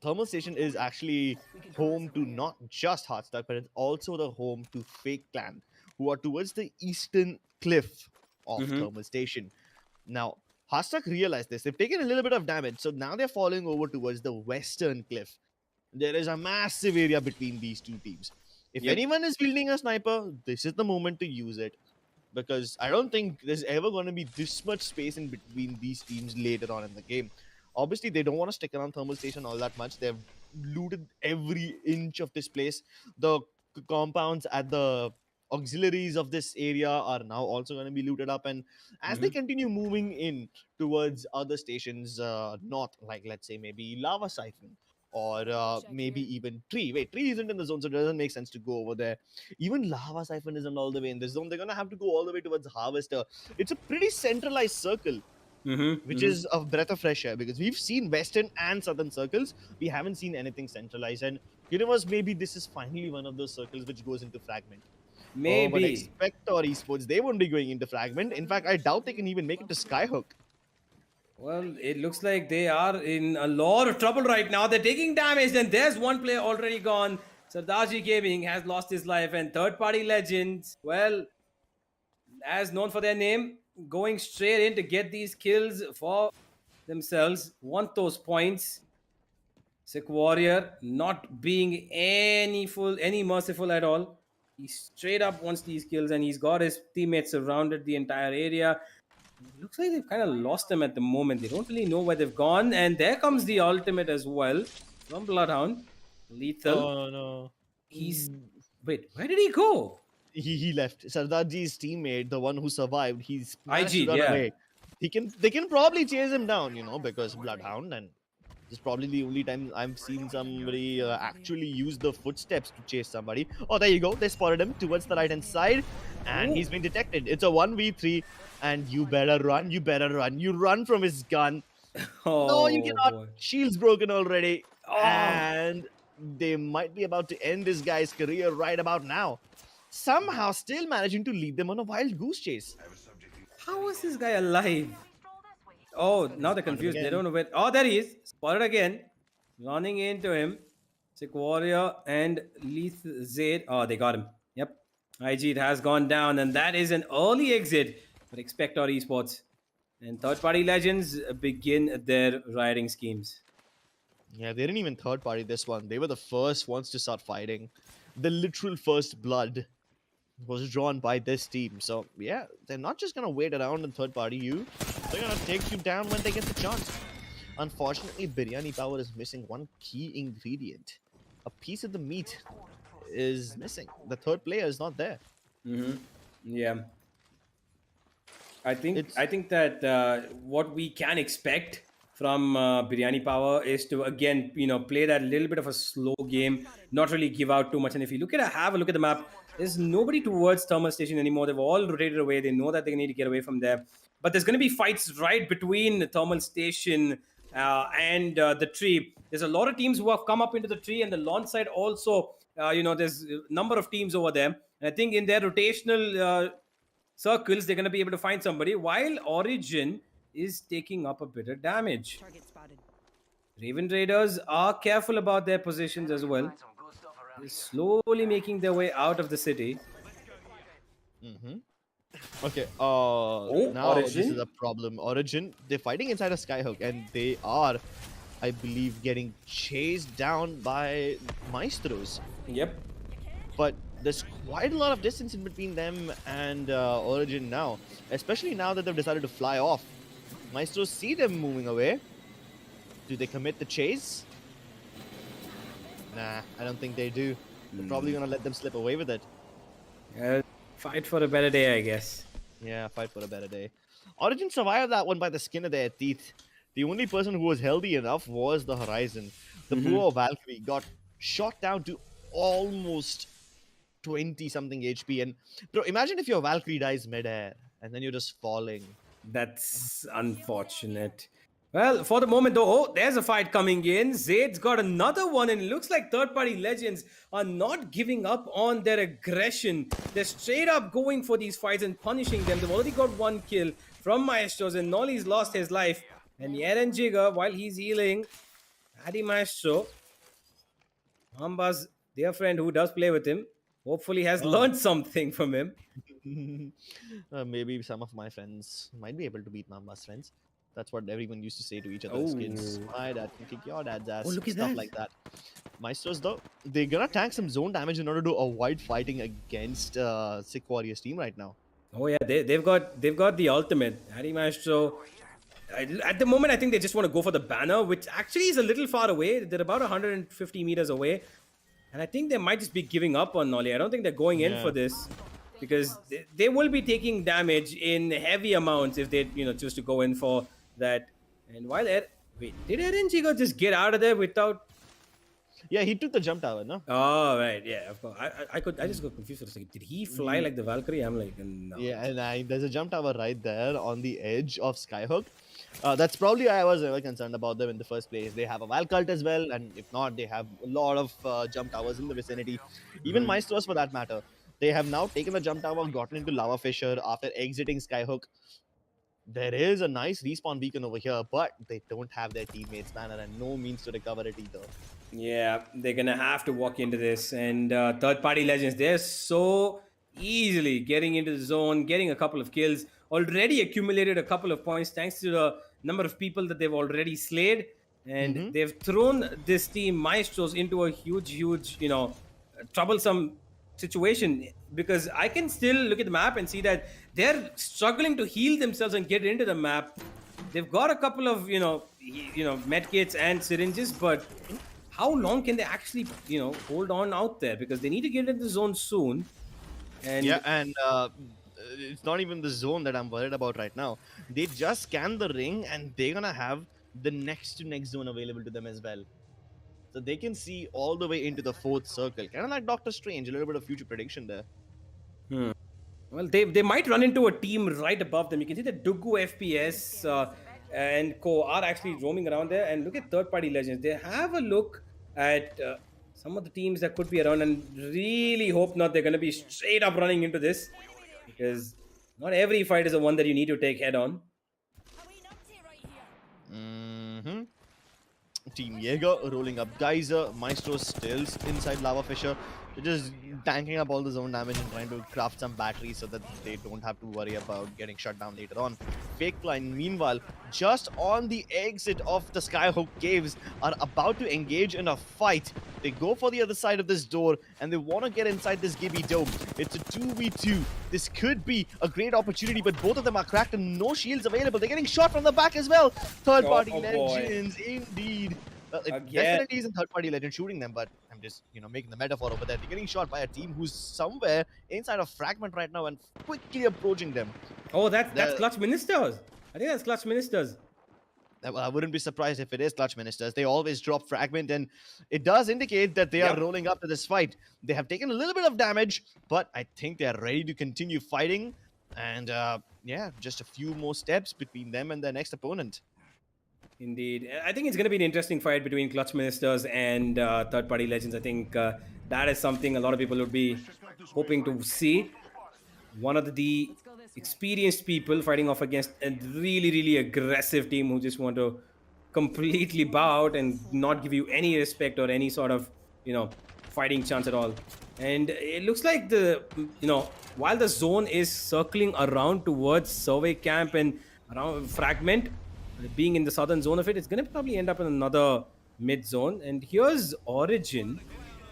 Thermal Station is actually home to not just Hardstuck, but it's also the home to Fake Clan, who are towards the eastern cliff of Thermal Station. Now, Hardstuck realized this. They've taken a little bit of damage, so now they're falling over towards the western cliff. There is a massive area between these two teams. If anyone is wielding a sniper, this is the moment to use it. Because I don't think there's ever going to be this much space in between these teams later on in the game. Obviously, they don't want to stick around Thermal Station all that much. They've looted every inch of this place. The compounds at the auxiliaries of this area are now also going to be looted up. And as they continue moving in towards other stations, north, like let's say maybe Lava Siphon, or maybe even Tree. Wait, Tree isn't in the zone, so it doesn't make sense to go over there. Even Lava Siphon isn't all the way in this zone. They're going to have to go all the way towards Harvester. It's a pretty centralized circle, which is a breath of fresh air, because we've seen Western and Southern circles. We haven't seen anything centralized. And Universe, maybe this is finally one of those circles which goes into Fragment. Maybe. But Expector Esports, they won't be going into Fragment. In fact, I doubt they can even make it to Skyhook. Well, it looks like they are in a lot of trouble right now. They're taking damage, and there's one player already gone. Sardaji Gaming has lost his life, and third-party legends, well, as known for their name, going straight in to get these kills for themselves, want those points. Sick Warrior not being any merciful at all. He straight up wants these kills, and he's got his teammates surrounded the entire area. It looks like they've kind of lost them at the moment. They don't really know where they've gone. And there comes the ultimate as well from Bloodhound. Lethal. Oh, no. He's... Wait, where did he go? He left. Sardaji's teammate, the one who survived, he's managed to IG, run yeah. away. They can probably chase him down, because Bloodhound, and this is probably the only time I've seen somebody actually use the footsteps to chase somebody. Oh, there you go. They spotted him towards the right-hand side, and he's been detected. It's a 1v3, and you better run. You better run. You run from his gun. Oh, no, you cannot. boy. Shield's broken already, Oh. and they might be about to end this guy's career right about now. Somehow still managing to lead them on a wild goose chase. How is this guy alive? Oh, now they're confused. They don't know where... Oh, there he is. Spotted again. Running into him. Sick Warrior and Leith Zaid. Oh, they got him. Yep. IG, it has gone down, and that is an early exit for Expector Esports. And third-party legends begin their rioting schemes. Yeah, they didn't even third party this one. They were the first ones to start fighting. The literal first blood. was drawn by this team. So yeah, they're not just gonna wait around in third party you. They're gonna take you down when they get the chance. Unfortunately, Biryani Power is missing one key ingredient. A piece of the meat is missing. The third player is not there. Yeah. I think that what we can expect from Biryani Power is to again play that little bit of a slow game, not really give out too much. And if you have a look at the map, there's nobody towards Thermal Station anymore. They've all rotated away. They know that they need to get away from there. But there's going to be fights right between the Thermal Station and the tree. There's a lot of teams who have come up into the tree, and the launch side also. There's a number of teams over there. And I think in their rotational circles, they're going to be able to find somebody, while Origin is taking up a bit of damage. Raven Raiders are careful about their positions as well. They're slowly making their way out of the city. Okay, now Origin? this is a problem. Origin, they're fighting inside a Skyhook, and they are, I believe, getting chased down by Maestros. Yep. But there's quite a lot of distance in between them and Origin now, especially now that they've decided to fly off. Maestros see them moving away. Do they commit the chase? Nah, I don't think they do. They're probably gonna let them slip away with it. Fight for a better day, I guess. Yeah, fight for a better day. Origin survived that one by the skin of their teeth. The only person who was healthy enough was the Horizon. The poor Valkyrie got shot down to almost 20-something HP. And bro, imagine if your Valkyrie dies mid-air and then you're just falling. That's unfortunate. Well, for the moment though, there's a fight coming in. Zayd's got another one, and it looks like third-party Legends are not giving up on their aggression. They're straight up going for these fights and punishing them. They've already got one kill from Maestros, and Nolly's lost his life. And Yeren Jigger, while he's healing, Adi Maestro, Mamba's dear friend who does play with him, hopefully has learned something from him. Maybe some of my friends might be able to beat Mamba's friends. That's what everyone used to say to each other as kids. My dad can kick your dad's ass. Look at stuff that. like that. Maestros though, they're gonna tank some zone damage in order to avoid fighting against Sick Warriors team right now. Oh yeah, they've got the ultimate. Adi Maestro. At the moment, I think they just want to go for the banner, which actually is a little far away. They're about 150 meters away. And I think they might just be giving up on Nolly. I don't think they're going in for this, because they will be taking damage in heavy amounts if they choose to go in for that. And while did Eren Jigo just get out of there without? Yeah, he took the jump tower, no? Oh right, yeah, of course. I just got confused for a second. Did he fly like the Valkyrie? I'm like, no. Yeah, and there's a jump tower right there on the edge of Skyhook. That's probably why I was ever concerned about them in the first place. They have a Val Cult as well, and if not, they have a lot of jump towers in the vicinity. Even Maestros, for that matter. They have now taken the jump tower, gotten into Lava Fissure after exiting Skyhook. There is a nice respawn beacon over here, but they don't have their teammates' banner and no means to recover it either. Yeah, they're gonna have to walk into this. And third-party Legends, they're so easily getting into the zone, getting a couple of kills, already accumulated a couple of points thanks to the number of people that they've already slayed. And they've thrown this team, Maestros, into a huge, troublesome situation, because I can still look at the map and see that they're struggling to heal themselves and get into the map. They've got a couple of medkits and syringes, but how long can they actually hold on out there, because they need to get into the zone soon. And yeah, and it's not even the zone that I'm worried about right now. They just scanned the ring and they're gonna have the next to next zone available to them as well. So they can see all the way into the fourth circle. Kind of like Doctor Strange, a little bit of future prediction there. Well, they might run into a team right above them. You can see that Dugu FPS and Co are actually roaming around there. And look at third-party Legends. They have a look at some of the teams that could be around, and really hope not they're going to be straight up running into this, because not every fight is the one that you need to take head on. Team Jaeger rolling up Geyser. Maestro still inside Lava Fissure. They're just tanking up all the zone damage and trying to craft some batteries so that they don't have to worry about getting shut down later on. Fake Line, meanwhile, just on the exit of the Skyhook Caves, are about to engage in a fight. They go for the other side of this door and they want to get inside this Gibby Dome. It's a 2v2. This could be a great opportunity, but both of them are cracked and no shields available. They're getting shot from the back as well. Third party legends, indeed. Well, it definitely isn't third-party legend shooting them, but I'm just, making the metaphor over there. They're getting shot by a team who's somewhere inside a fragment right now and quickly approaching them. Oh, that's Clutch Ministers. I think that's Clutch Ministers. Well, I wouldn't be surprised if it is Clutch Ministers. They always drop fragment, and it does indicate that they are rolling up to this fight. They have taken a little bit of damage, but I think they are ready to continue fighting. And just a few more steps between them and their next opponent. Indeed. I think it's going to be an interesting fight between Clutch Ministers and third-party legends. I think that is something a lot of people would be hoping to see. One of the experienced people fighting off against a really, really aggressive team who just want to completely bow out and not give you any respect or any sort of, fighting chance at all. And it looks like while the zone is circling around towards Survey Camp and around Fragment, being in the southern zone of it, it's going to probably end up in another mid zone. And here's Origin,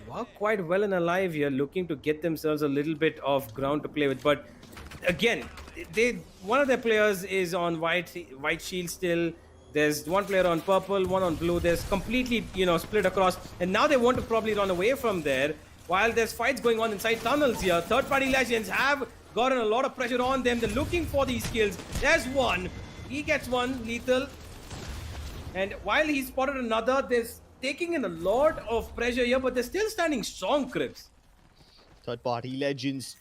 who are quite well and alive here, looking to get themselves a little bit of ground to play with. But again, one of their players is on white shield still. There's one player on purple, one on blue. There's completely, split across. And now they want to probably run away from there. While there's fights going on inside tunnels here, third-party legends have gotten a lot of pressure on them. They're looking for these kills. There's one. He gets one, lethal. And while he spotted another, they're taking in a lot of pressure here, but they're still standing strong, Crips. Third-party legends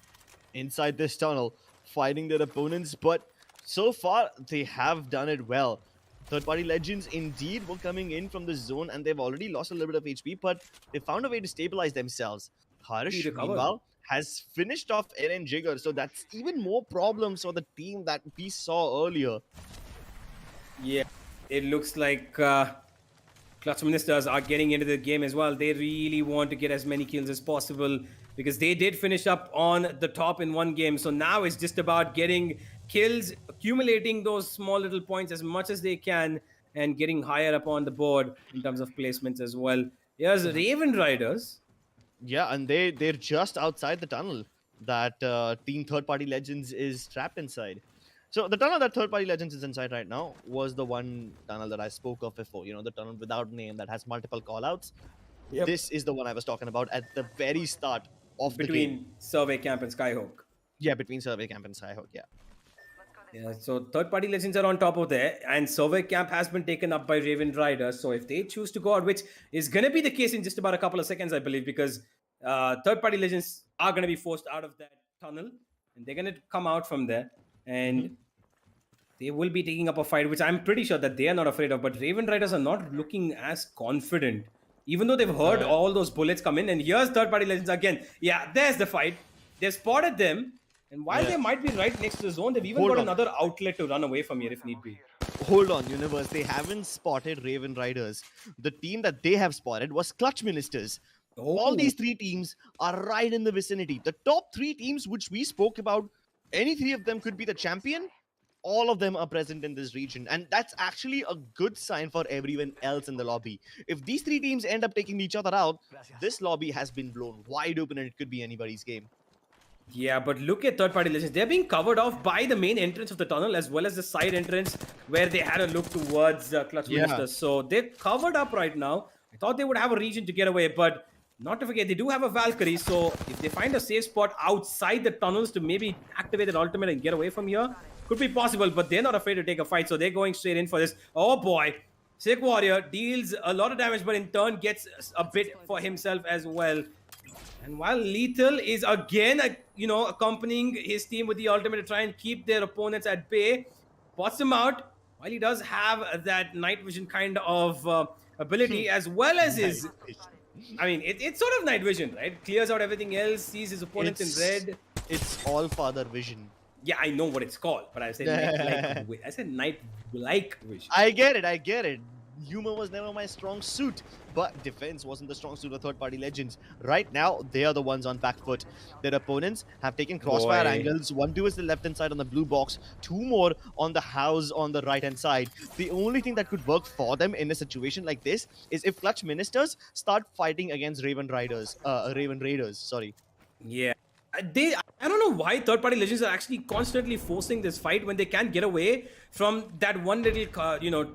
inside this tunnel, fighting their opponents, but so far, they have done it well. Third-party legends indeed were coming in from the zone, and they've already lost a little bit of HP, but they found a way to stabilize themselves. Harsh, meanwhile, has finished off Eren Jigger, so that's even more problems for the team that we saw earlier. Yeah, it looks like Clutch Ministers are getting into the game as well. They really want to get as many kills as possible because they did finish up on the top in one game. So now it's just about getting kills, accumulating those small little points as much as they can, and getting higher up on the board in terms of placements as well. Here's Raven Riders. Yeah, and they're just outside the tunnel that Team Third Party Legends is trapped inside. So the tunnel that Third Party Legends is inside right now was the one tunnel that I spoke of before. The tunnel without name that has multiple callouts. Yep. This is the one I was talking about at the very start of the game. Between Survey Camp and Skyhook. Yeah, between Survey Camp and Skyhook, yeah. Yeah, so third-party legends are on top of there, and Survey Camp has been taken up by Raven Riders. So if they choose to go out, which is going to be the case in just about a couple of seconds, I believe, because third-party legends are going to be forced out of that tunnel, and they're going to come out from there, and they will be taking up a fight, which I'm pretty sure that they are not afraid of. But Raven Riders are not looking as confident, even though they've heard all those bullets come in. And here's third-party legends again. Yeah, there's the fight. They've spotted them. And while they might be right next to the zone, they've even got another outlet to run away from here if need be. Hold on, Universe. They haven't spotted Raven Riders. The team that they have spotted was Clutch Ministers. All these three teams are right in the vicinity. The top three teams which we spoke about, any three of them could be the champion. All of them are present in this region. And that's actually a good sign for everyone else in the lobby. If these three teams end up taking each other out, this lobby has been blown wide open and it could be anybody's game. Yeah, but look at third-party legends. They're being covered off by the main entrance of the tunnel as well as the side entrance where they had a look towards Clutch Ministers. So they're covered up right now. I thought they would have a region to get away, but not to forget, they do have a Valkyrie. So if they find a safe spot outside the tunnels to maybe activate an ultimate and get away from here, could be possible, but they're not afraid to take a fight. So they're going straight in for this. Oh boy. Sick Warrior deals a lot of damage, but in turn gets a bit for himself as well. And while Lethal is again, accompanying his team with the ultimate to try and keep their opponents at bay, pots him out. While he does have that night vision kind of ability, as well as his, it's sort of night vision, right? Clears out everything else, sees his opponents in red. It's all father vision. Yeah, I know what it's called, but I said night-like vision. I get it. humor was never my strong suit, but defense wasn't the strong suit of third-party legends. Right now, they are the ones on back foot. Their opponents have taken crossfire angles. 1 towards the left-hand side on the blue box, 2 more on the house on the right-hand side. The only thing that could work for them in a situation like this is if Clutch Ministers start fighting against Raven Raiders. Sorry. Yeah. I don't know why third-party legends are actually constantly forcing this fight when they can't get away from that one little,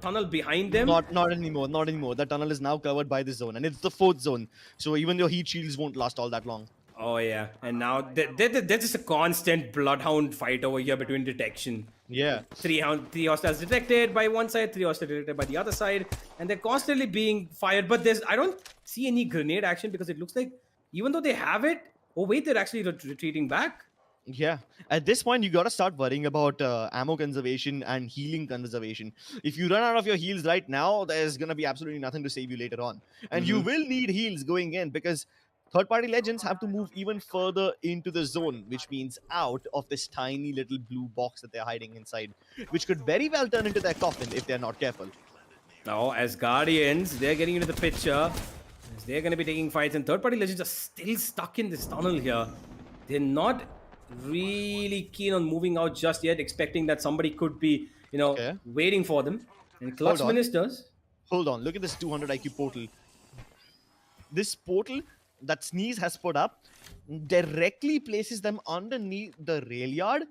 tunnel behind them. Not anymore. Not anymore. The tunnel is now covered by this zone, and it's the 4th zone. So even your heat shields won't last all that long. Oh yeah, and now there's just a constant bloodhound fight over here between detection. Yeah. Three hostiles detected by one side, 3 hostiles detected by the other side, and they're constantly being fired. But I don't see any grenade action because it looks like even though they have it, oh wait, they're actually retreating back. Yeah, at this point, you gotta start worrying about ammo conservation and healing conservation. If you run out of your heals right now, there's gonna be absolutely nothing to save you later on. And you will need heals going in because third-party legends have to move even further into the zone, which means out of this tiny little blue box that they're hiding inside, which could very well turn into their coffin if they're not careful. Now, as Guardians, they're getting into the picture. As they're going to be taking fights, and third-party legends are still stuck in this tunnel here. They're not really keen on moving out just yet, expecting that somebody could be, waiting for them. And Clutch Ministers. Hold on, look at this 200 IQ portal. This portal that Sneeze has put up directly places them underneath the rail yard,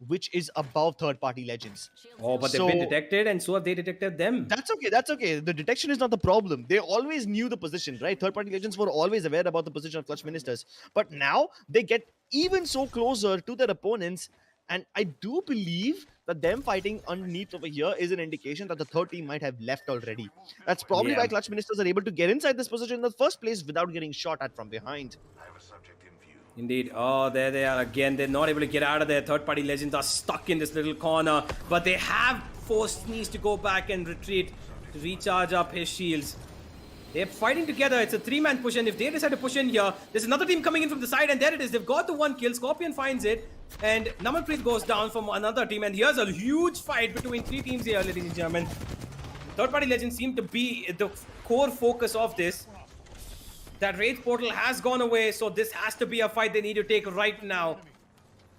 which is above third-party legends. Oh, but they've been detected, and so have they detected them. That's okay, that's okay. The detection is not the problem. They always knew the position, right? Third-party legends were always aware about the position of Clutch Ministers. But now, they get even so closer to their opponents, and I do believe that them fighting underneath over here is an indication that the third team might have left already. That's probably why Clutch Ministers are able to get inside this position in the first place without getting shot at from behind. Indeed. Oh, there they are again. They're not able to get out of there. Third-party legends are stuck in this little corner. But they have forced Sneeze to go back and retreat to recharge up his shields. They're fighting together. It's a 3-man push. And if they decide to push in here, there's another team coming in from the side. And there it is. They've got the 1 kill. Scorpion finds it. And Namanpreet goes down from another team. And here's a huge fight between 3 teams here, ladies and gentlemen. Third-party legends seem to be the core focus of this. That Rage portal has gone away, so this has to be a fight they need to take right now.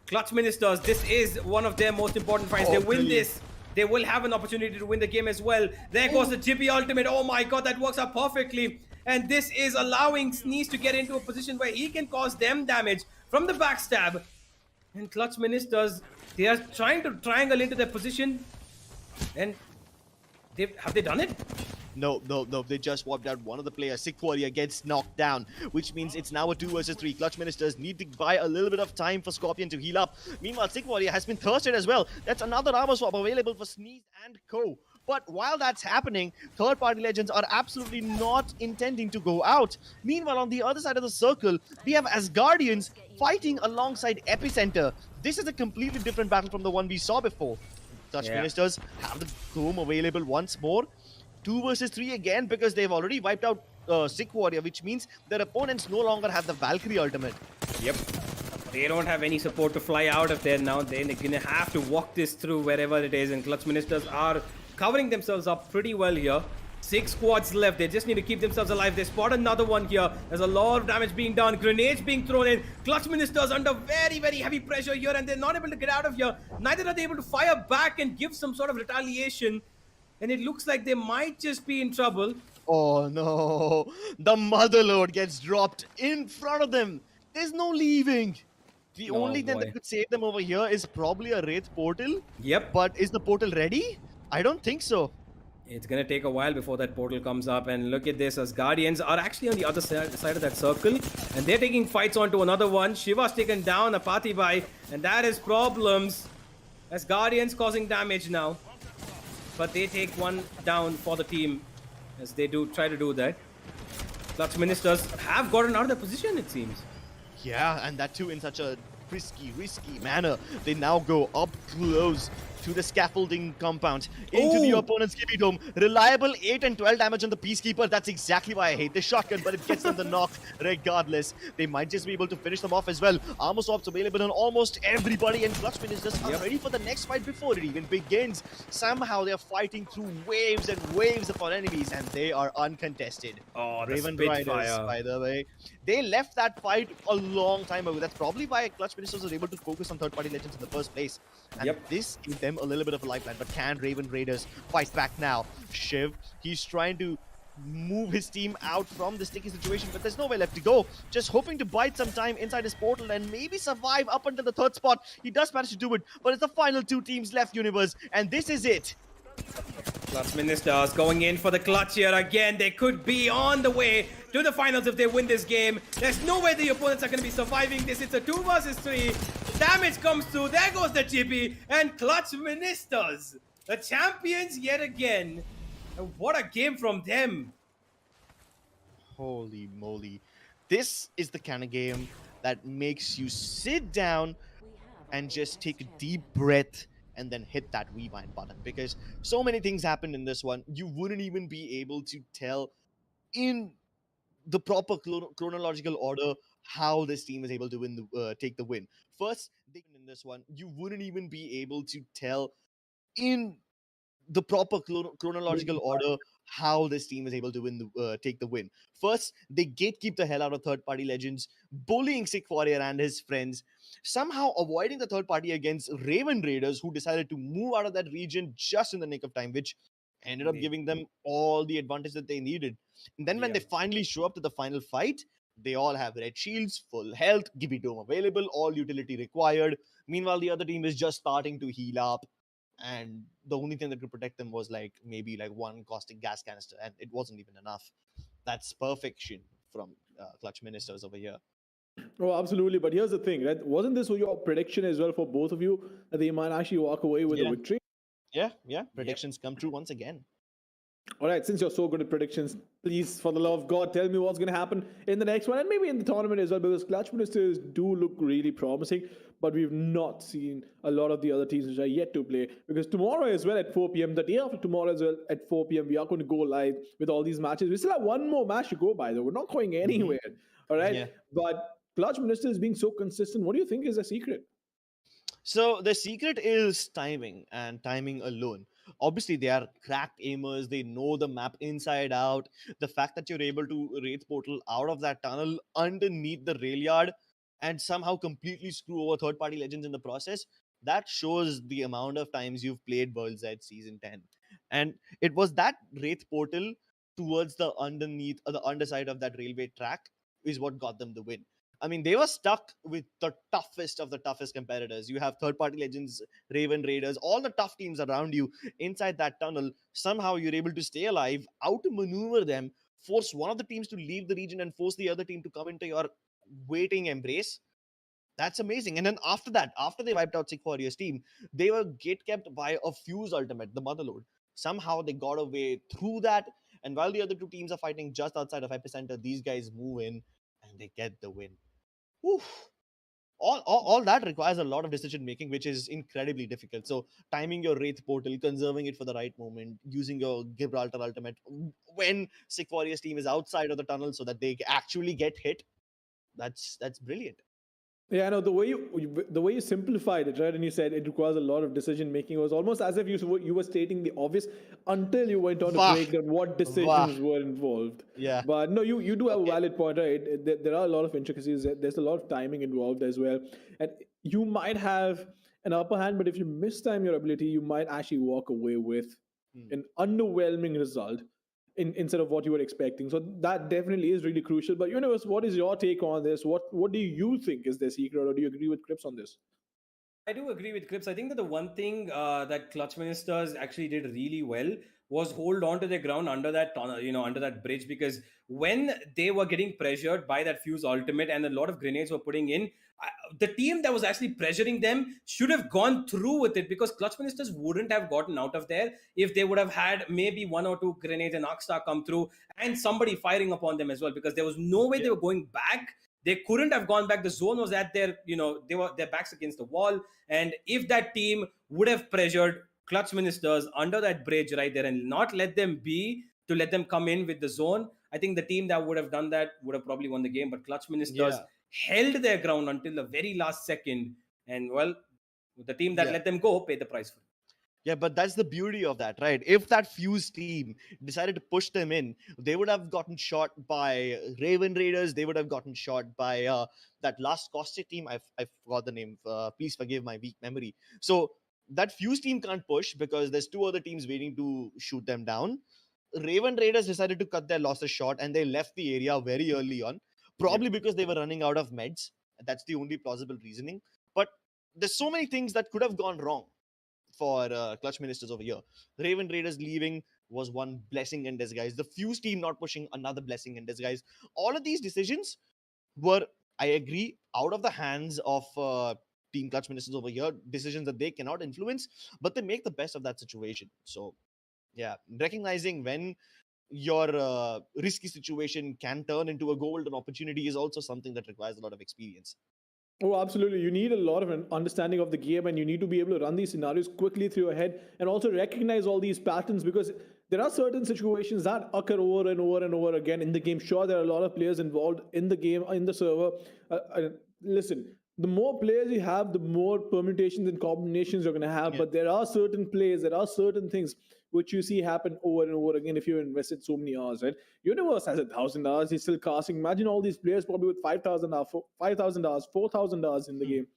Clutch Ministers, this is one of their most important fights. They win this, they will have an opportunity to win the game as well. There goes the Jibby ultimate. Oh my god, that works out perfectly. And this is allowing Sneeze to get into a position where he can cause them damage from the backstab. And Clutch Ministers, they are trying to triangle into their position. And have they done it? No. They just wiped out one of the players. Sick Warrior gets knocked down, which means it's now a 2 versus 3. Clutch Ministers need to buy a little bit of time for Scorpion to heal up. Meanwhile, Sick Warrior has been thirsted as well. That's another armor swap available for Sneeze and Co. But while that's happening, third-party legends are absolutely not intending to go out. Meanwhile, on the other side of the circle, we have Asgardians fighting alongside Epicenter. This is a completely different battle from the one we saw before. Clutch Ministers have the Chrome available once more. 2 versus 3 again because they've already wiped out Sick Warrior, which means their opponents no longer have the Valkyrie ultimate. Yep. They don't have any support to fly out of there now. They're gonna have to walk this through wherever it is, and Clutch Ministers are covering themselves up pretty well here. 6 squads left. They just need to keep themselves alive. They spot another one here. There's a lot of damage being done. Grenades being thrown in. Clutch Ministers under very, very heavy pressure here, and they're not able to get out of here. Neither are they able to fire back and give some sort of retaliation. And it looks like they might just be in trouble. Oh no. The Motherlode gets dropped in front of them. There's no leaving. The only thing that could save them over here is probably a Wraith portal. Yep. But is the portal ready? I don't think so. It's going to take a while before that portal comes up. And look at this, as Guardians are actually on the other side of that circle. And they're taking fights onto another one. Shiva's taken down a Patibai. And that is problems. As Guardians causing damage now. But they take one down for the team as they try to do that. Clutch Ministers have gotten out of their position, it seems. Yeah, and that too in such a risky manner. They now go up close through the scaffolding compound into the opponent's Gibby Dome. Reliable 8 and 12 damage on the Peacekeeper. That's exactly why I hate this shotgun, but it gets them the knock regardless. They might just be able to finish them off as well. Armor swaps available on almost everybody, and Clutch Ministers are ready for the next fight before it even begins. Somehow they're fighting through waves and waves upon enemies, and they are uncontested. Oh, the Raven Spitfire. Riders, by the way. They left that fight a long time ago. That's probably why Clutch Ministers was able to focus on third-party legends in the first place. And this gave them a little bit of a lifeline. But can Raven Raiders fight back now? Shiv, he's trying to move his team out from the sticky situation, but there's nowhere left to go. Just hoping to bide some time inside his portal and maybe survive up until the third spot. He does manage to do it, but it's the final 2 teams left, Universe, and this is it. Clutch Ministers going in for the clutch here again. They could be on the way to the finals if they win this game. There's no way the opponents are going to be surviving this. It's a 2 versus 3. Damage comes through. There goes the Chippy. And Clutch Ministers, the champions yet again. And what a game from them. Holy moly. This is the kind of game that makes you sit down and just take a deep breath and then hit that rewind button, because so many things happened in this one. You wouldn't even be able to tell in the proper chronological order how this team is able to win take the win. First, in this one, you wouldn't even be able to tell in the proper chronological order how this team is able to take the win. First, they gatekeep the hell out of third-party legends, bullying Sick Warrior and his friends, somehow avoiding the third party against Raven Raiders, who decided to move out of that region just in the nick of time, which ended up giving them all the advantage that they needed. And then when they finally show up to the final fight, they all have red shields, full health, Gibby Dome available, all utility required. Meanwhile, the other team is just starting to heal up, and the only thing that could protect them was maybe one caustic gas canister, and it wasn't even enough. That's perfection from Clutch Ministers over here. Oh, absolutely. But here's the thing, right? Wasn't this your prediction as well for both of you, that they might actually walk away with a victory? Yeah. Predictions come true once again. All right, since you're so good at predictions, please, for the love of God, tell me what's going to happen in the next one and maybe in the tournament as well, because Clutch Ministers do look really promising, but we've not seen a lot of the other teams which are yet to play, because tomorrow as well at 4 p.m., the day after tomorrow as well at 4 p.m., we are going to go live with all these matches. We still have one more match to go by, though. We're not going anywhere, all right? Yeah. But Clutch Ministers being so consistent, what do you think is the secret? So the secret is timing, and timing alone. Obviously, they are cracked aimers. They know the map inside out. The fact that you're able to Wraith Portal out of that tunnel underneath the rail yard and somehow completely screw over third-party legends in the process, that shows the amount of times you've played World's Edge Season 10. And it was that Wraith Portal towards the underside of that railway track is what got them the win. I mean, they were stuck with the toughest of the toughest competitors. You have third-party legends, Raven Raiders, all the tough teams around you inside that tunnel. Somehow you're able to stay alive, out-maneuver them, force one of the teams to leave the region and force the other team to come into your waiting embrace. That's amazing. And then after that, after they wiped out Sick Warrior's team, they were gate-kept by a Fuse ultimate, the Motherlode. Somehow they got away through that. And while the other two teams are fighting just outside of Epicenter, these guys move in and they get the win. Oof. All that requires a lot of decision making, which is incredibly difficult. So timing your Wraith Portal, conserving it for the right moment, using your Gibraltar ultimate when Sick Warrior's team is outside of the tunnel so that they actually get hit. That's brilliant. Yeah, no, the way you simplified it, right, and you said it requires a lot of decision making, was almost as if you were stating the obvious until you went on to break down what decisions were involved. Yeah. But no, you do have a valid point, right? There are a lot of intricacies. There's a lot of timing involved as well, and you might have an upper hand, but if you mistime your ability, you might actually walk away with an underwhelming result. Instead of what you were expecting. So that definitely is really crucial. But Universe, what is your take on this? What do you think is the secret, or do you agree with Crips on this? I do agree with Crips. I think that the one thing that Clutch Ministers actually did really well was hold on to their ground under that tunnel, under that bridge, because when they were getting pressured by that Fuse ultimate and a lot of grenades were putting in, the team that was actually pressuring them should have gone through with it, because Clutch Ministers wouldn't have gotten out of there if they would have had maybe 1 or 2 grenades and Arcstar come through and somebody firing upon them as well, because there was no way they were going back. They couldn't have gone back. The zone was at their, they were their backs against the wall. And if that team would have pressured Clutch Ministers under that bridge right there and not let them let them come in with the zone, I think the team that would have done that would have probably won the game. But Clutch Ministers held their ground until the very last second. And well, the team that let them go paid the price for it. Yeah, but that's the beauty of that, right? If that Fuse team decided to push them in, they would have gotten shot by Raven Raiders. They would have gotten shot by that last Caustic team. I forgot the name. Please forgive my weak memory. So that Fuse team can't push because there's two other teams waiting to shoot them down. Raven Raiders decided to cut their losses short and they left the area very early on, probably because they were running out of meds. That's the only plausible reasoning. But there's so many things that could have gone wrong for Clutch Ministers over here. Raven Raiders leaving was one blessing in disguise. The Fuse team not pushing, another blessing in disguise. All of these decisions were, I agree, out of the hands of Team Clutch Ministers over here. Decisions that they cannot influence, but they make the best of that situation. So, yeah, recognizing when your risky situation can turn into a golden opportunity is also something that requires a lot of experience. Oh, absolutely. You need a lot of an understanding of the game, and you need to be able to run these scenarios quickly through your head and also recognize all these patterns, because there are certain situations that occur over and over and over again in the game. Sure, there are a lot of players involved in the game, in the server. Listen, the more players you have, the more permutations and combinations you're going to have. But there are certain plays, there are certain things which you see happen over and over again if you invested so many hours, right? Universe has 1,000 hours. He's still casting. Imagine all these players probably with 5,000 hours, 4,000 hours in the game.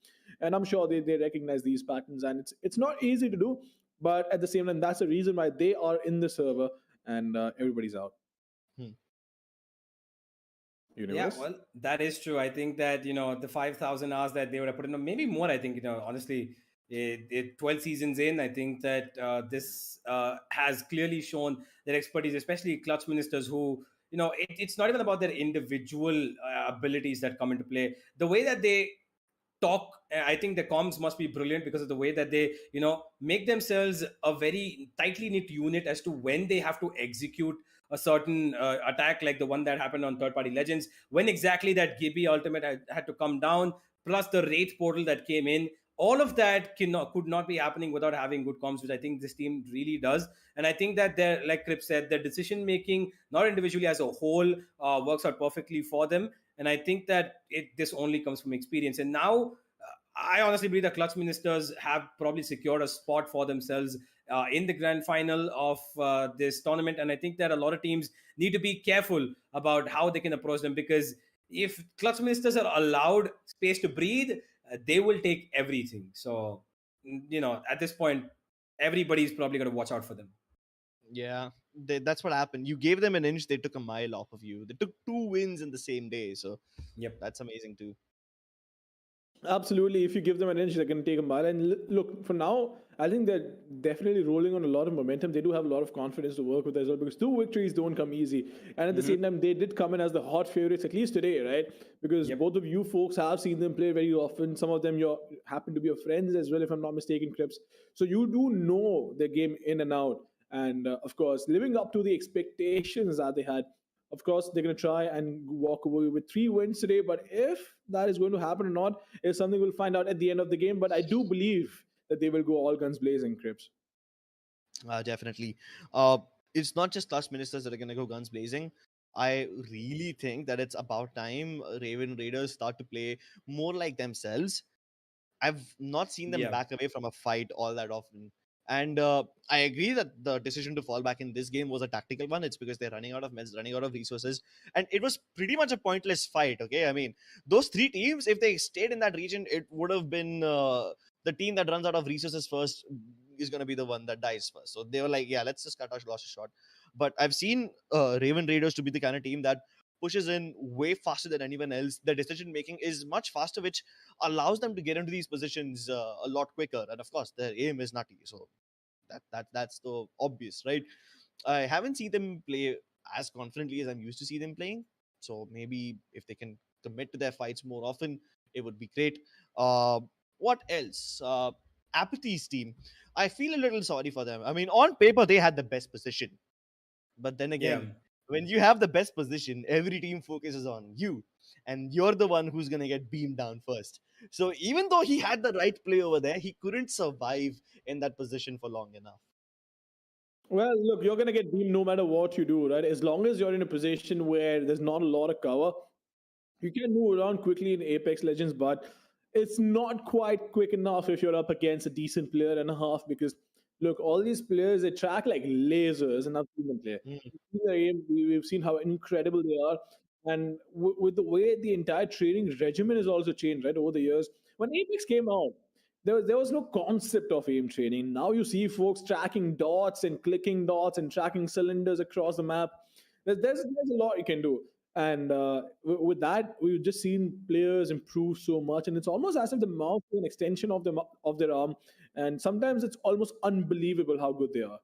And I'm sure they recognize these patterns. And it's not easy to do. But at the same time, that's the reason why they are in the server and everybody's out. Universe? Yeah, well, that is true. I think that, the 5,000 hours that they would have put in, maybe more, I think, honestly, 12 seasons in, I think that this has clearly shown their expertise, especially Clutch Ministers who, it's not even about their individual abilities that come into play. The way that they talk, I think the comms must be brilliant because of the way that they make themselves a very tightly knit unit as to when they have to execute a certain attack, like the one that happened on Third Party Legends, when exactly that Gibby ultimate had to come down, plus the Wraith portal that came in. All of that could not be happening without having good comms, which I think this team really does. And I think that they're, like Crip said, their decision making, not individually as a whole, works out perfectly for them. And I think that this only comes from experience. And now, I honestly believe the Clutch Ministers have probably secured a spot for themselves in the grand final of this tournament. And I think that a lot of teams need to be careful about how they can approach them, because if Clutch Ministers are allowed space to breathe, they will take everything. So, at this point, everybody's probably going to watch out for them. Yeah, that's what happened. You gave them an inch, they took a mile off of you. They took 2 wins in the same day. So, yep, that's amazing too. Absolutely. If you give them an inch, they're going to take a mile. And look, for now, I think they're definitely rolling on a lot of momentum. They do have a lot of confidence to work with as well, because 2 victories don't come easy. And at the same time, they did come in as the hot favorites, at least today, right? Because both of you folks have seen them play very often. Some of them you happen to be your friends as well, if I'm not mistaken, Crips. So you do know the game in and out. And of course, living up to the expectations that they had. Of course, they're going to try and walk away with 3 wins today. But if that is going to happen or not is something we'll find out at the end of the game. But I do believe that they will go all guns blazing, Crips. Definitely. It's not just Clutch Ministers that are going to go guns blazing. I really think that it's about time Raven Raiders start to play more like themselves. I've not seen them back away from a fight all that often. And I agree that the decision to fall back in this game was a tactical one. It's because they're running out of meds, running out of resources. And it was pretty much a pointless fight, okay? I mean, those 3 teams, if they stayed in that region, it would have been the team that runs out of resources first is going to be the one that dies first. So they were like, yeah, let's just cut our losses short. But I've seen Raven Raiders to be the kind of team that pushes in way faster than anyone else. Their decision making is much faster, which allows them to get into these positions a lot quicker. And of course, their aim is nutty. So that's the obvious, right? I haven't seen them play as confidently as I'm used to see them playing. So maybe if they can commit to their fights more often, it would be great. What else? Apathy's team. I feel a little sorry for them. I mean, on paper, they had the best position. But then again, when you have the best position, every team focuses on you. and you're the one who's gonna get beamed down first. So even though he had the right play over there, he couldn't survive in that position for long enough. Well, look, you're going to get beamed no matter what you do, right? As long as you're in a position where there's not a lot of cover, you can move around quickly in Apex Legends, but it's not quite quick enough if you're up against a decent player and a half. Because look, all these players, they track like lasers, and I've seen them play. We've seen how incredible they are, and with the way the entire training regimen has also changed, right, over the years. When Apex came out, there was no concept of aim training. Now you see folks tracking dots and clicking dots and tracking cylinders across the map. There's a lot you can do. And with that, we've just seen players improve so much, and it's almost as if the mouse is an extension of their arm. And sometimes it's almost unbelievable how good they are.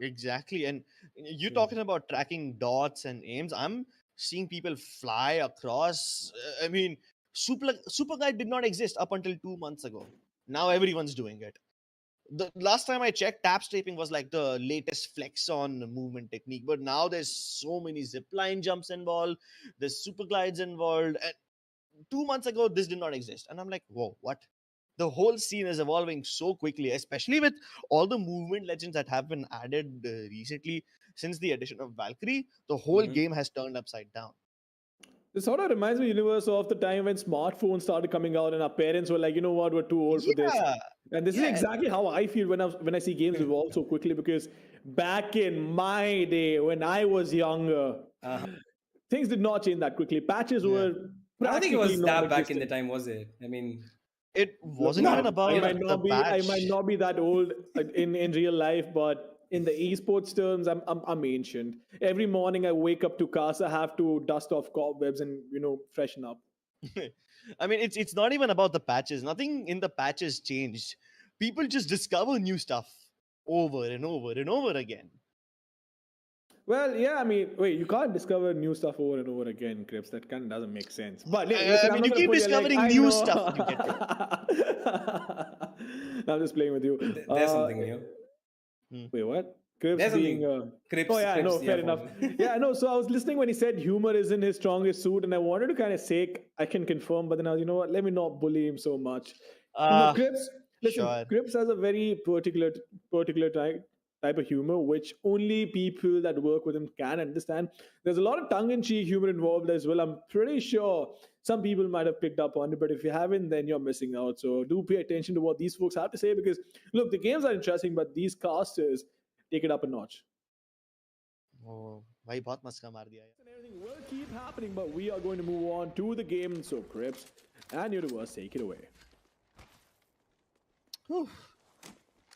Exactly. And you're talking about tracking dots and aims. I'm seeing people fly across. I mean, super guide did not exist up until 2 months ago. Now everyone's doing it. The last time I checked, tap strafing was like the latest flex on movement technique, but now there's so many zipline jumps involved, there's super glides involved, and 2 months ago this did not exist. And I'm like, whoa, what? The whole scene is evolving so quickly, especially with all the movement legends that have been added recently since the addition of Valkyrie. The whole game has turned upside down. This sort of reminds me, universe, of the time when smartphones started coming out, and our parents were like, "You know what? We're too old for this." And this is exactly how I feel when I see games evolve so quickly. Because back in my day, when I was younger, things did not change that quickly. Patches were. I don't think it was that back in the time, was it? I mean, it wasn't even about I might not be that old in real life, but in the esports terms, I'm ancient. Every morning I wake up to Casa, have to dust off cobwebs and freshen up. I mean, it's not even about the patches. Nothing in the patches changed. People just discover new stuff over and over and over again. Well, yeah, I mean, wait, you can't discover new stuff over and over again, Crips. That kind of doesn't make sense. But listen, I mean, you keep discovering new stuff. You get it. I'm just playing with you. There's something new. Wait, what? Crips There's being... Crips, oh, yeah, Crips, no, fair enough. Yeah, no, so I was listening when he said humor isn't his strongest suit, and I wanted to kind of say, I can confirm, but then I was, you know what, let me not bully him so much. Crips, listen, sure. Crips has a very particular type of humor, which only people that work with him can understand. There's a lot of tongue-in-cheek humor involved as well. I'm pretty sure some people might have picked up on it, but if you haven't, then you're missing out. So do pay attention to what these folks have to say, because look, the games are interesting, but these casters take it up a notch. Oh, bhai, bahut maska maar diya. And everything will keep happening, but we are going to move on to the game. So Crips and Universe, take it away. Whew.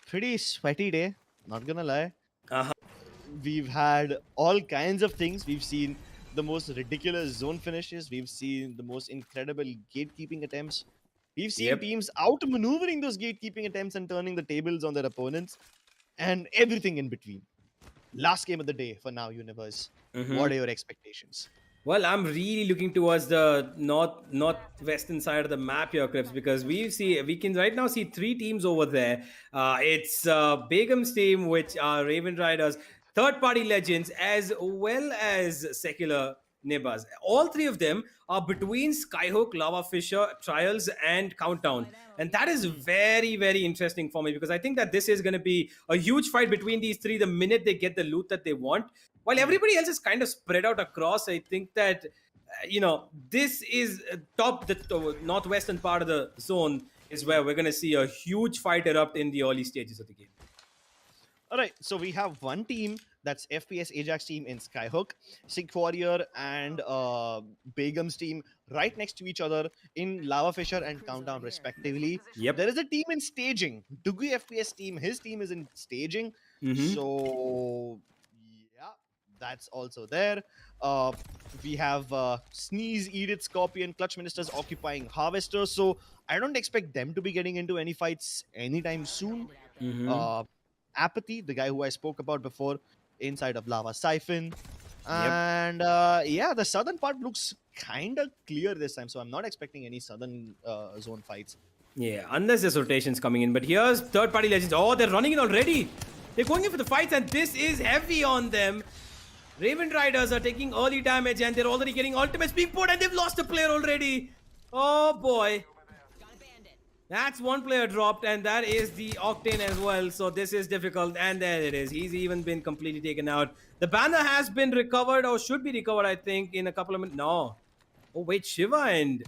Pretty sweaty day. Not gonna lie. We've had all kinds of things. We've seen the most ridiculous zone finishes. We've seen the most incredible gatekeeping attempts. We've seen teams outmaneuvering those gatekeeping attempts and turning the tables on their opponents, and everything in between. Last game of the day for now, Universe. What are your expectations? Well, I'm really looking towards the northwestern side of the map here, Crips, because we can right now see three teams over there. It's Begum's team, which are Raven Riders, third-party legends, as well as secular Nibas. All three of them are between Skyhook, Lava Fisher, Trials, and Countdown. And that is very, very interesting for me, because I think that this is going to be a huge fight between these three the minute they get the loot that they want. While everybody else is kind of spread out across, I think that, this is the northwestern part of the zone is where we're going to see a huge fight erupt in the early stages of the game. All right, so we have one team, that's FPS Ajax team in Skyhook, Sig Warrior and Begum's team right next to each other in Lava Fisher and Countdown respectively. Yep. There is a team in staging. Dugu FPS team, his team is in staging. So, yeah, that's also there. We have Sneeze, Edith, Scorpion, Clutch Ministers occupying Harvester. So I don't expect them to be getting into any fights anytime soon. Apathy, the guy who I spoke about before, inside of Lava Siphon. And yeah, the southern part looks kind of clear this time, so I'm not expecting any southern zone fights. Yeah, unless there's rotations coming in. But here's third-party legends. Oh, they're running in already. They're going in for the fights, and this is heavy on them. Raven Riders are taking early damage and they're already getting ultimates being put and they've lost a player already. Oh boy. That's one player dropped and that is the Octane as well. So this is difficult and there it is. He's even been completely taken out. The banner has been recovered or should be recovered I think in a couple of minutes. No. Oh wait, Shiva and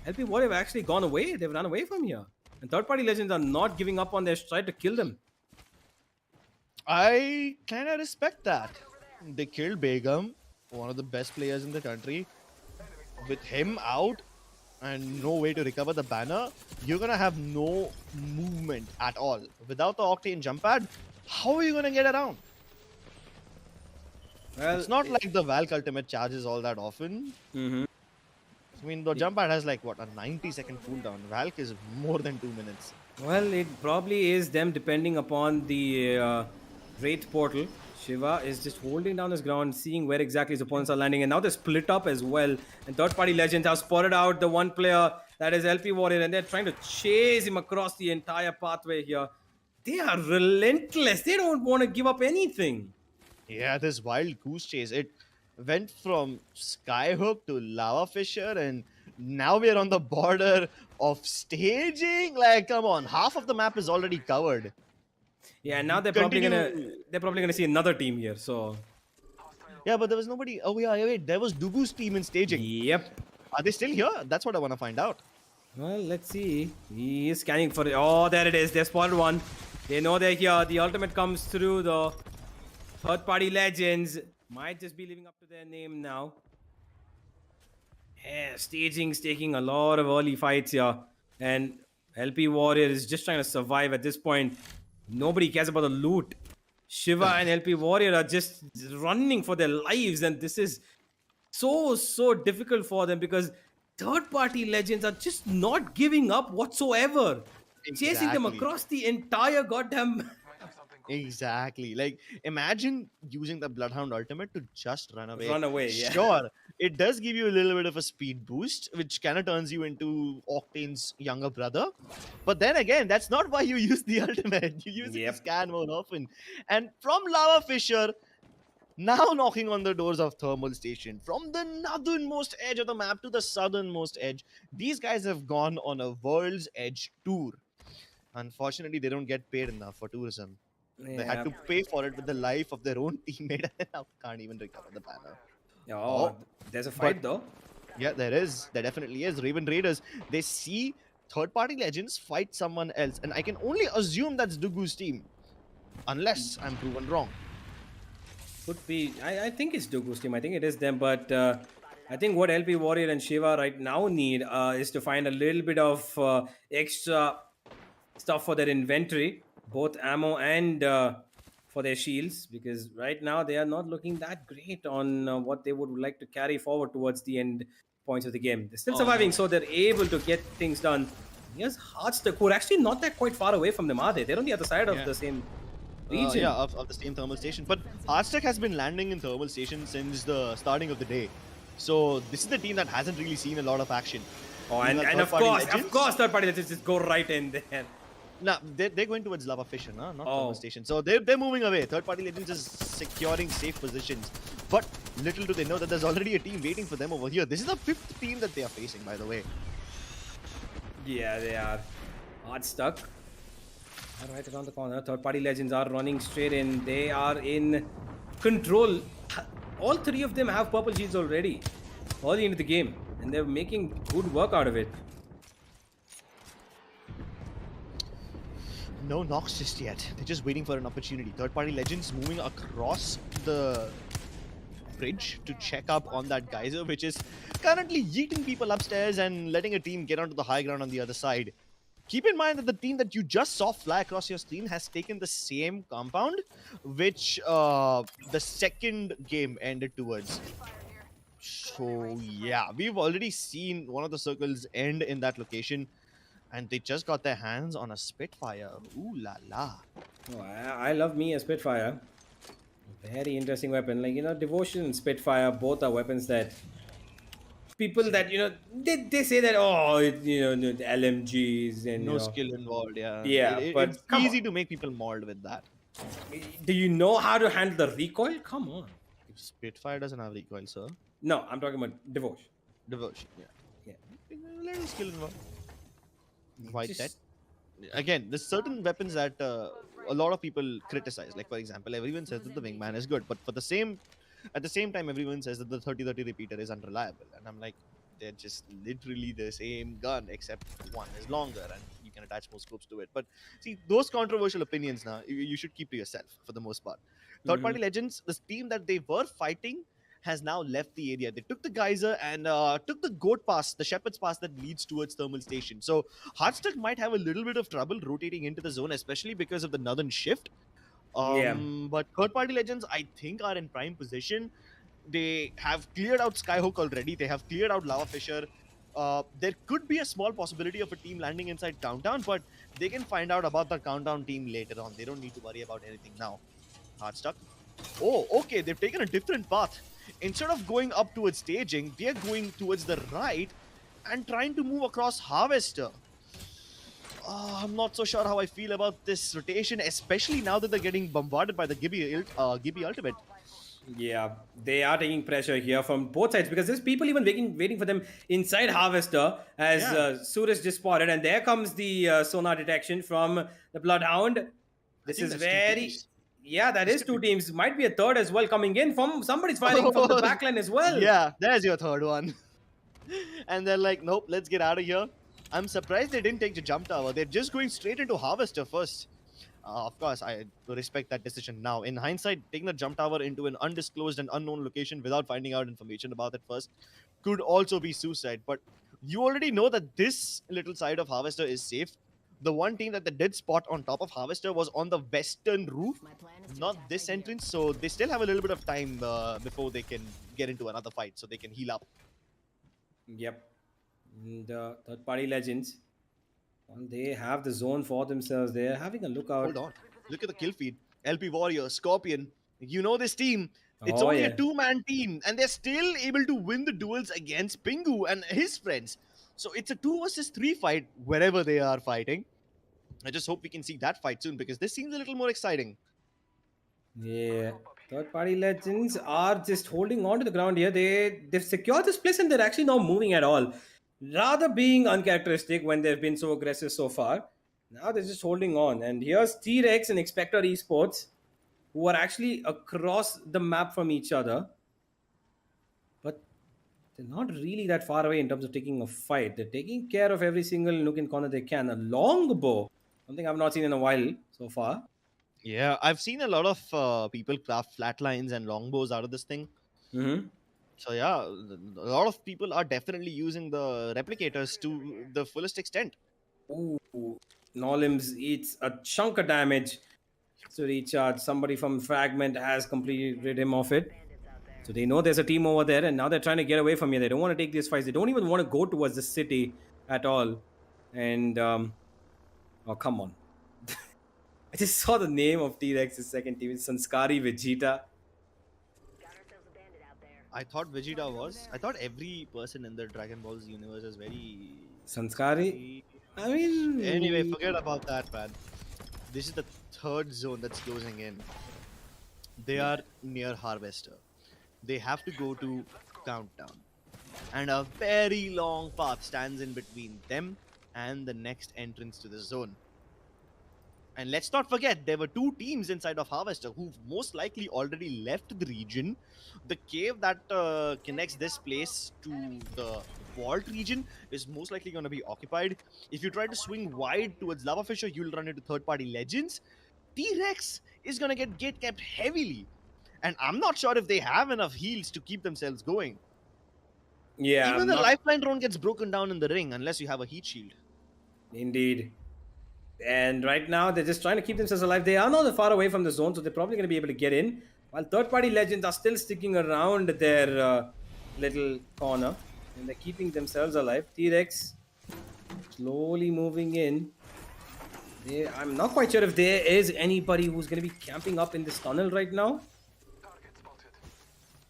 LP Warrior have actually gone away. They've run away from here. And third party legends are not giving up on their stride to kill them. I kind of respect that. They killed Begum, one of the best players in the country. With him out and no way to recover the banner, you're gonna have no movement at all. Without the Octane jump pad, how are you gonna get around? Well, it's not like the Valk ultimate charges all that often. I mean, the jump pad has like what, a 90-second cooldown. Valk is more than 2 minutes. Well, it probably is them depending upon the Wraith portal. Shiva is just holding down his ground, seeing where exactly his opponents are landing. And now they're split up as well. And third-party legends have spotted out the one player that is LP Warrior. And they're trying to chase him across the entire pathway here. They are relentless. They don't want to give up anything. Yeah, this wild goose chase. It went from Skyhook to Lava Fisher. And now we're on the border of staging. Like, come on. Half of the map is already covered. Yeah, now they're probably gonna see another team here. So yeah, but there was nobody. Oh yeah, wait, there was Dugu's team in staging. Yep. Are they still here? That's what I want to find out. Well, let's see. He is scanning for it. Oh, there it is. They spotted one. They know they're here. The ultimate comes through. The third-party legends might just be living up to their name now. Yeah, staging's taking a lot of early fights here, and LP Warrior is just trying to survive at this point. Nobody cares about the loot. Shiva and LP Warrior are just running for their lives, and this is so difficult for them because third-party legends are just not giving up whatsoever. Chasing them across the entire goddamn... Exactly. Like, imagine using the Bloodhound ultimate to just run away. Run away, yeah. Sure, it does give you a little bit of a speed boost, which kind of turns you into Octane's younger brother. But then again, that's not why you use the ultimate. You use it to scan more often. And from Lava Fisher, now knocking on the doors of Thermal Station, from the northernmost edge of the map to the southernmost edge, these guys have gone on a World's Edge tour. Unfortunately, they don't get paid enough for tourism. Yeah. They had to pay for it with the life of their own teammate and now can't even recover the banner. Oh, there's a fight though. Yeah, there is. There definitely is. Raven Raiders, they see third-party legends fight someone else. And I can only assume that's Dugu's team. Unless I'm proven wrong. Could be. I think it's Dugu's team. I think it is them. But I think what LP Warrior and Shiva right now need is to find a little bit of extra stuff for their inventory. Both ammo and for their shields, because right now they are not looking that great on what they would like to carry forward towards the end points of the game. They're still surviving, so they're able to get things done. Here's Heartstuck, who are actually not that quite far away from them, are they? They're on the other side of the same region. Yeah, of the same thermal station. But Heartstuck has been landing in thermal station since the starting of the day. So this is the team that hasn't really seen a lot of action. Oh, and of course, third party legends just go right in there. No, they're going towards Lava Fisher, not Thermal Station. So they're moving away. Third-party legends is securing safe positions. But little do they know that there's already a team waiting for them over here. This is the 5th team that they are facing, by the way. Yeah, they are. Heartstuck. Right around the corner. Third-party legends are running straight in. They are in control. All three of them have purple shields already. Early into the game. And they're making good work out of it. No knocks just yet. They're just waiting for an opportunity. Third-party legends moving across the bridge to check up on that geyser, which is currently yeeting people upstairs and letting a team get onto the high ground on the other side. Keep in mind that the team that you just saw fly across your screen has taken the same compound, which the second game ended towards. So yeah, we've already seen one of the circles end in that location. And they just got their hands on a Spitfire. Ooh la la. Oh, I love me a Spitfire. Very interesting weapon. Like, you know, Devotion and Spitfire, both are weapons that people that, you know, they say that, oh, you know, the LMGs and no skill involved, yeah. Yeah, but it's easy to make people mauled with that. Do you know how to handle the recoil? Come on. Spitfire doesn't have recoil, sir. No, I'm talking about Devotion. Devotion, yeah. Yeah. A little skill involved. White Just- that. Again, there's certain weapons that a lot of people criticize. Like for example, everyone says that the wingman is good, but at the same time, everyone says that the 30-30 repeater is unreliable, and I'm like, they're just literally the same gun, except one is longer and you can attach more scopes to it. But see, those controversial opinions now, you should keep to yourself for the most part. Third-party Legends, the team that they were fighting has now left the area. They took the geyser and took the goat pass, the shepherd's pass that leads towards thermal station. So Heartstuck might have a little bit of trouble rotating into the zone, especially because of the northern shift. But third-party Legends, I think, are in prime position. They have cleared out Skyhook already. They have cleared out Lava Fisher. There could be a small possibility of a team landing inside Countdown, but they can find out about the Countdown team later on. They don't need to worry about anything now. Heartstuck. Oh, okay. They've taken a different path. Instead of going up towards staging, they're going towards the right and trying to move across Harvester. I'm not so sure how I feel about this rotation, especially now that they're getting bombarded by the Gibby ultimate. Yeah, they are taking pressure here from both sides because there's people even waiting for them inside Harvester as Suraj just spotted, and there comes the sonar detection from the Bloodhound. This is very... Yeah, that is two teams. Might be a third as well coming in from somebody's firing from the backline as well. Yeah, there's your third one. And they're like, nope, let's get out of here. I'm surprised they didn't take the jump tower. They're just going straight into Harvester first. Of course, I respect that decision now. In hindsight, taking the jump tower into an undisclosed and unknown location without finding out information about it first could also be suicide. But you already know that this little side of Harvester is safe. The one team that they did spot on top of Harvester was on the western roof, not this entrance. So they still have a little bit of time before they can get into another fight, so they can heal up. Yep. The third-party Legends, well, they have the zone for themselves. They're having a look out. Hold on. Look at the kill feed. LP Warrior, Scorpion. You know this team. It's only a two-man team, and they're still able to win the duels against Pingu and his friends. So it's a 2 versus 3 fight wherever they are fighting. I just hope we can see that fight soon because this seems a little more exciting. Yeah. Third-party Legends are just holding on to the ground here. They've secured this place and they're actually not moving at all. Rather being uncharacteristic when they've been so aggressive so far. Now they're just holding on. And here's T-Rex and Expector Esports, who are actually across the map from each other. But they're not really that far away in terms of taking a fight. They're taking care of every single nook and corner they can. A longbow, something I've not seen in a while so far. Yeah, I've seen a lot of people craft flatlines and longbows out of this thing. So yeah, a lot of people are definitely using the replicators to the fullest extent. Ooh, Nolims eats a chunk of damage to recharge. Somebody from Fragment has completely rid him of it. So they know there's a team over there, and now they're trying to get away from here. They don't want to take these fights. They don't even want to go towards the city at all. And, oh, come on. I just saw the name of T-Rex's second team. It's Sanskari Vegeta. I thought Vegeta was. I thought every person in the Dragon Ball Z universe is very... Sanskari? I mean... Anyway, forget about that, man. This is the third zone that's closing in. They are near Harvester. They have to go to Countdown. And a very long path stands in between them and the next entrance to the zone. And let's not forget, there were two teams inside of Harvester who've most likely already left the region. The cave that connects this place to the vault region is most likely going to be occupied. If you try to swing wide towards Lava Fisher, you'll run into third-party Legends. T-Rex is going to get gate kept heavily. And I'm not sure if they have enough heals to keep themselves going. Yeah. Even the lifeline drone gets broken down in the ring unless you have a heat shield. Indeed. And right now, they're just trying to keep themselves alive. They are not that far away from the zone, so they're probably going to be able to get in. While third-party Legends are still sticking around their little corner. And they're keeping themselves alive. T-Rex slowly moving in. I'm not quite sure if there is anybody who's going to be camping up in this tunnel right now.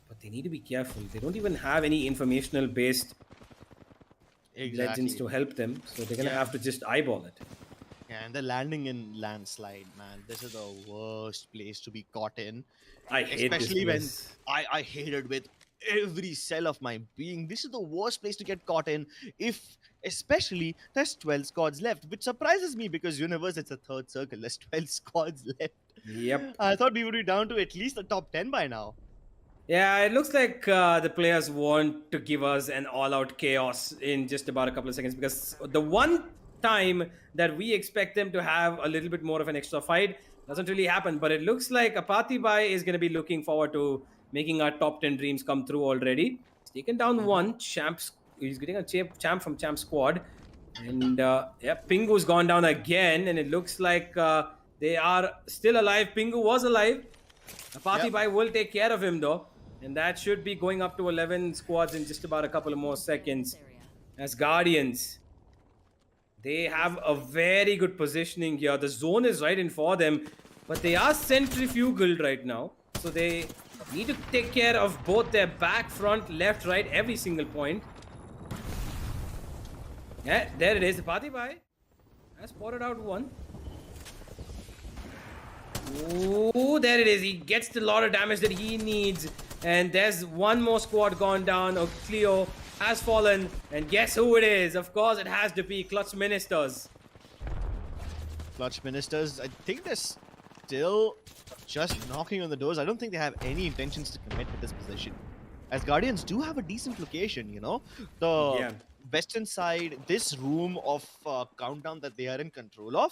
But they need to be careful. They don't even have any informational-based Legends to help them. So they're going to have to just eyeball it. And the landing in landslide, man. This is the worst place to be caught in. I hate this Especially when place. I hate it with every cell of my being. This is the worst place to get caught in. If especially there's 12 squads left, which surprises me because universe it's a third circle. There's 12 squads left. Yep. I thought we would be down to at least the top 10 by now. Yeah, it looks like the players want to give us an all-out chaos in just about a couple of seconds, because the one time that we expect them to have a little bit more of an extra fight doesn't really happen. But it looks like Apathy Bai is going to be looking forward to making our top 10 dreams come true already. He's taken down one champs. He's getting a champ from Champ Squad. And yeah, Pingu's gone down again, and it looks like they are still alive. Pingu was alive. Apathy Bai will take care of him though. And that should be going up to 11 squads in just about a couple of more seconds. As Guardians, they have a very good positioning here. The zone is right in for them, but they are centrifugal right now. So they need to take care of both their back, front, left, right, every single point. Yeah, there it is. The Apathy Bai has spotted out one. Ooh, there it is. He gets the lot of damage that he needs. And there's one more squad gone down. Cleo has fallen. And guess who it is? Of course, it has to be Clutch Ministers. Clutch Ministers, I think they're still just knocking on the doors. I don't think they have any intentions to commit to this position. As Guardians do have a decent location, you know. The western side, this room of countdown that they are in control of.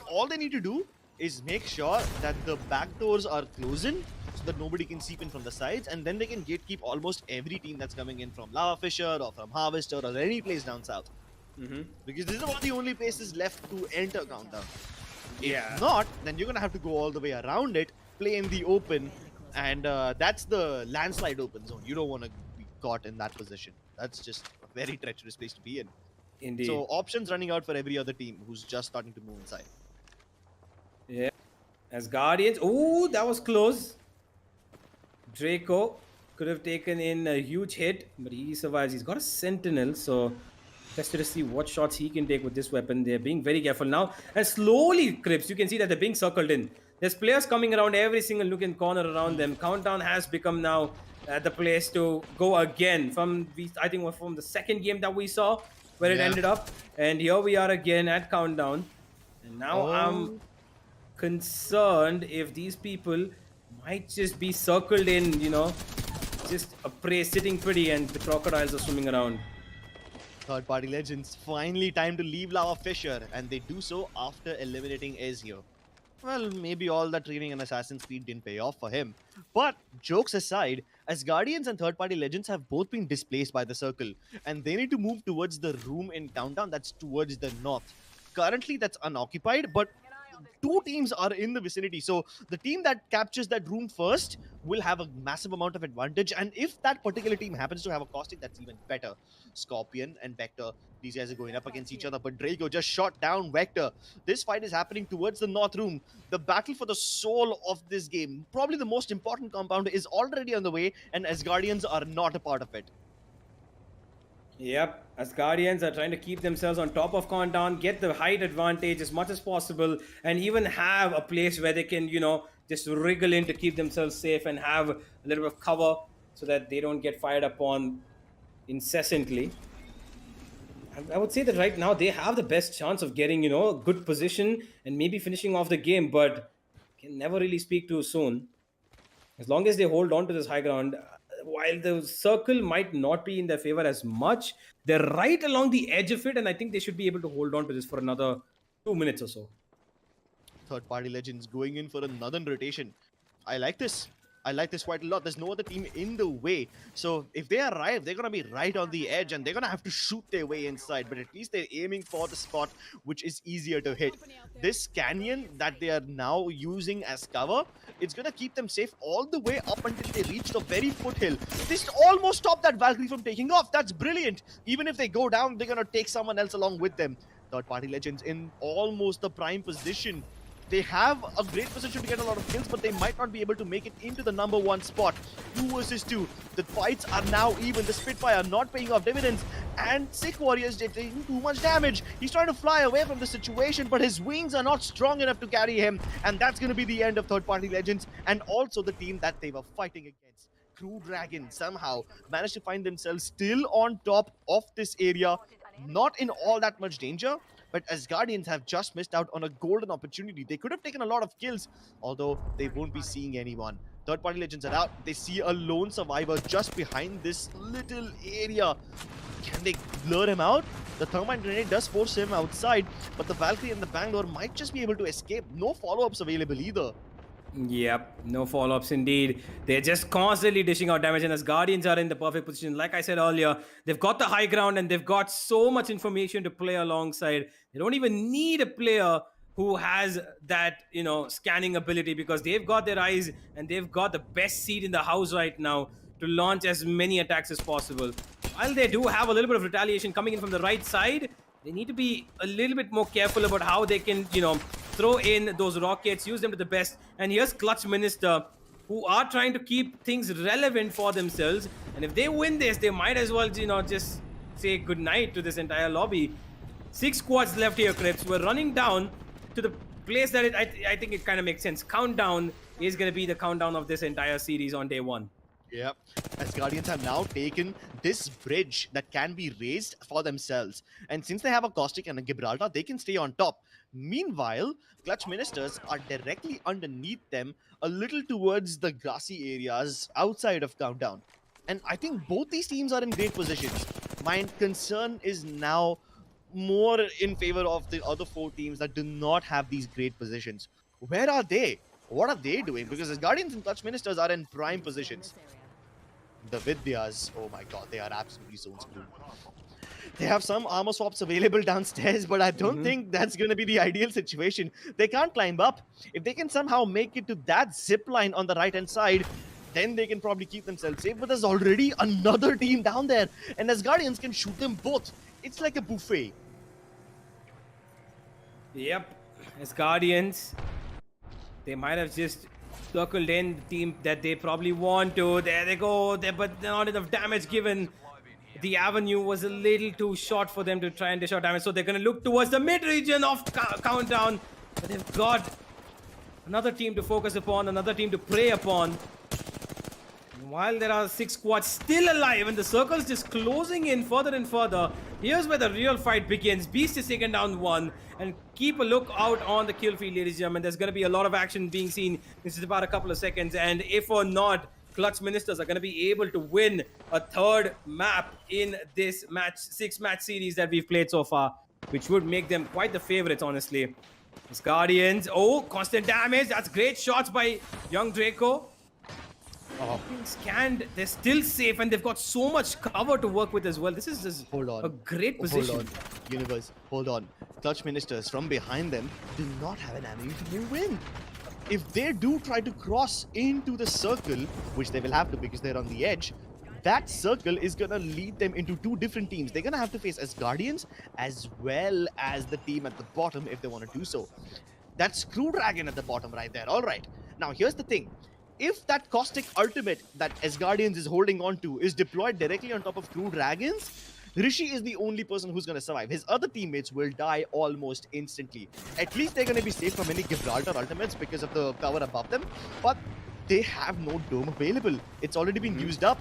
All they need to do is make sure that the back doors are closing so that nobody can seep in from the sides, and then they can gatekeep almost every team that's coming in from Lava Fisher or from Harvester or any place down south. Because these are one of the only places left to enter countdown. If not, then you're gonna have to go all the way around it, play in the open, and that's the landslide open zone. You don't want to be caught in that position. That's just a very treacherous place to be in. Indeed. So options running out for every other team who's just starting to move inside. Yeah. As Guardians, oh, that was close. Draco could have taken in a huge hit, but he survives. He's got a Sentinel, so tested to see what shots he can take with this weapon. They're being very careful now. And slowly, Crips, you can see that they're being circled in. There's players coming around every single nook and corner around them. Countdown has become now the place to go again. I think from the second game that we saw, where it ended up. And here we are again at Countdown. And now I'm concerned if these people might just be circled in, you know, just a prey sitting pretty and the crocodiles are swimming around. Third party legends, finally time to leave Lava Fisher, and they do so after eliminating Ezio. Well, maybe all that training in Assassin's Creed didn't pay off for him. But jokes aside, as Guardians and third party legends have both been displaced by the circle, and they need to move towards the room in Countdown that's towards the north. Currently that's unoccupied, but two teams are in the vicinity, so the team that captures that room first will have a massive amount of advantage, and if that particular team happens to have a caustic, that's even better. Scorpion and Vector, these guys are going up against each other, but Draco just shot down Vector. This fight is happening towards the north room. The battle for the soul of this game, probably the most important compound, is already on the way, and Asgardians are not a part of it. Yep, Asgardians are trying to keep themselves on top of Countdown, get the height advantage as much as possible, and even have a place where they can, you know, just wriggle in to keep themselves safe and have a little bit of cover so that they don't get fired upon incessantly. I would say that right now they have the best chance of getting, you know, a good position and maybe finishing off the game, but can never really speak too soon. As long as they hold on to this high ground, while the circle might not be in their favor as much, they're right along the edge of it, and I think they should be able to hold on to this for another 2 minutes or so. Third party legends going in for another rotation. I like this. I like this quite a lot. There's no other team in the way. So if they arrive, they're going to be right on the edge and they're going to have to shoot their way inside. But at least they're aiming for the spot, which is easier to hit. This canyon that they are now using as cover, it's going to keep them safe all the way up until they reach the very foothill. This almost stopped that Valkyrie from taking off. That's brilliant. Even if they go down, they're going to take someone else along with them. Third party legends in almost the prime position. They have a great position to get a lot of kills, but they might not be able to make it into the number 1 spot. 2 versus 2. The fights are now even. The Spitfire not paying off dividends. And Sick Warriors taking too much damage. He's trying to fly away from the situation, but his wings are not strong enough to carry him. And that's going to be the end of third-party Legends and also the team that they were fighting against. Crew Dragon somehow managed to find themselves still on top of this area. Not in all that much danger. But Asgardians have just missed out on a golden opportunity. They could have taken a lot of kills, although they won't be seeing anyone. Third-party Legends are out. They see a lone survivor just behind this little area. Can they lure him out? The Thermite Grenade does force him outside, but the Valkyrie and the Bangalore might just be able to escape. No follow-ups available either. Yep, no follow-ups indeed. They're just constantly dishing out damage, and as Guardians are in the perfect position, like I said earlier, they've got the high ground and they've got so much information to play alongside. They don't even need a player who has that, scanning ability, because they've got their eyes and they've got the best seat in the house right now to launch as many attacks as possible. While they do have a little bit of retaliation coming in from the right side, they need to be a little bit more careful about how they can, throw in those rockets, use them to the best. And here's Clutch Minister, who are trying to keep things relevant for themselves. And if they win this, they might as well, just say goodnight to this entire lobby. 6 squads left here, Crips. We're running down to the place that I think it kind of makes sense. Countdown is going to be the countdown of this entire series on day 1. Yeah, as Guardians have now taken this bridge that can be raised for themselves. And since they have a Caustic and a Gibraltar, they can stay on top. Meanwhile, Clutch Ministers are directly underneath them, a little towards the grassy areas outside of Countdown. And I think both these teams are in great positions. My concern is now more in favor of the other 4 teams that do not have these great positions. Where are they? What are they doing? Because as Guardians and Clutch Ministers are in prime positions. The Vidyas, oh my god, they are absolutely so screwed. They have some armor swaps available downstairs, but I don't think that's going to be the ideal situation. They can't climb up. If they can somehow make it to that zip line on the right-hand side, then they can probably keep themselves safe. But there's already another team down there, and as Guardians can shoot them both. It's like a buffet. Yep, as Guardians, they might have just circled in the team that they probably want to. There they go, but not enough damage given. The avenue was a little too short for them to try and dish out damage, so they're going to look towards the mid-region of Countdown. But they've got another team to focus upon, another team to prey upon. And while there are 6 squads still alive and the circle's just closing in further and further, here's where the real fight begins. Beast is taken down 1, and keep a look out on the kill feed, ladies and gentlemen. There's going to be a lot of action being seen. This is about a couple of seconds, and if or not, Clutch Ministers are going to be able to win a 3rd map in this 6-match series that we've played so far, which would make them quite the favorites, honestly. These Guardians, constant damage. That's great shots by young Draco. Being scanned, they're still safe, and they've got so much cover to work with as well. This is just a great position. Hold on, Universe, hold on. Clutch Ministers from behind them do not have an ammunition to win. If they do try to cross into the circle, which they will have to because they're on the edge, that circle is going to lead them into 2 different teams. They're going to have to face as Guardians as well as the team at the bottom if they want to do so. That's Crew Dragon at the bottom right there. All right. Now, here's the thing. If that Caustic ultimate that Asgardians is holding on to is deployed directly on top of Crew Dragons, Rishi is the only person who's going to survive. His other teammates will die almost instantly. At least they're going to be safe from any Gibraltar ultimates because of the cover above them. But they have no dome available. It's already been used up.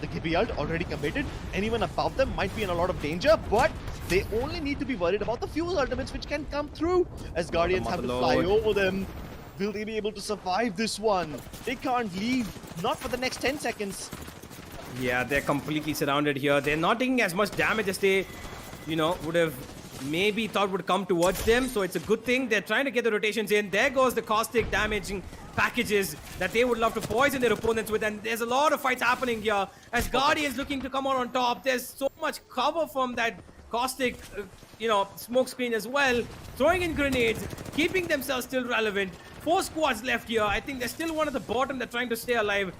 The Gibby ult already committed. Anyone above them might be in a lot of danger, but they only need to be worried about the Fuse ultimates which can come through. As Guardians have to fly over them. Will they be able to survive this one? They can't leave. Not for the next 10 seconds. Yeah, they're completely surrounded here. They're not taking as much damage as they, would have maybe thought would come towards them. So it's a good thing. They're trying to get the rotations in. There goes the Caustic damaging packages that they would love to poison their opponents with. And there's a lot of fights happening here. As Guardians looking to come out on top. There's so much cover from that Caustic, smoke screen as well. Throwing in grenades, keeping themselves still relevant. 4 squads left here. I think they're still one at the bottom. They're trying to stay alive.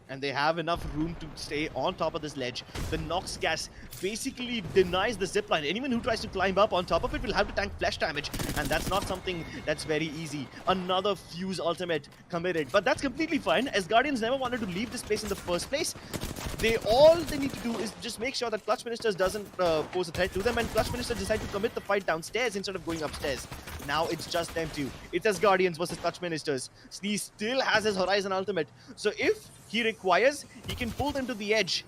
and they have enough room to stay on top of this ledge. The Nox gas basically denies the zipline. Anyone who tries to climb up on top of it will have to tank flash damage, and that's not something that's very easy. Another fuse ultimate committed, but that's completely fine, as Guardians never wanted to leave this place in the first place. All they need to do is just make sure that Clutch Ministers doesn't pose a threat to them, and Clutch Ministers decide to commit the fight downstairs instead of going upstairs. Now it's just them two. It's as Guardians versus Clutch Ministers. Sneeze still has his Horizon ultimate, so if he requires, he can pull them to the edge.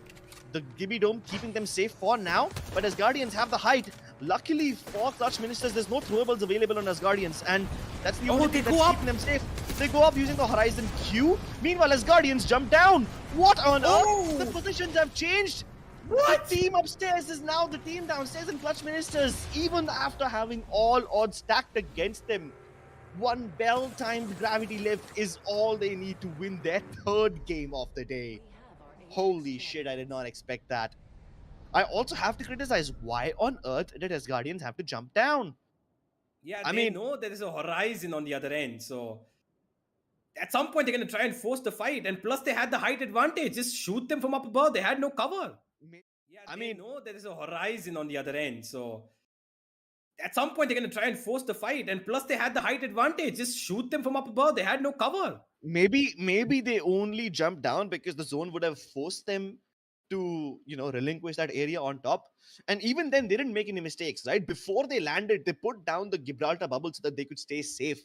The Gibby Dome keeping them safe for now, but as Guardians have the height, luckily for Clutch Ministers, there's no throwables available on as Guardians, and that's the only thing that's keeping them safe. They go up using the Horizon Q. Meanwhile, as Guardians jump down. What on earth? The positions have changed. What? The team upstairs is now the team downstairs, and Clutch Ministers, even after having all odds stacked against them, one bell-timed gravity lift is all they need to win their third game of the day. Holy shit, I did not expect that. I also have to criticize, why on earth did Asgardians have to jump down? Yeah, they know there is a Horizon on the other end, so at some point they're going to try and force the fight, and plus they had the height advantage. Just shoot them from up above. They had no cover. Yeah, they know there is a Horizon on the other end, so at some point they're going to try and force the fight, and plus they had the height advantage. Just shoot them from up above. They had no cover. Maybe they only jumped down because the zone would have forced them to, relinquish that area on top. And even then, they didn't make any mistakes, right? Before they landed, they put down the Gibraltar bubble so that they could stay safe.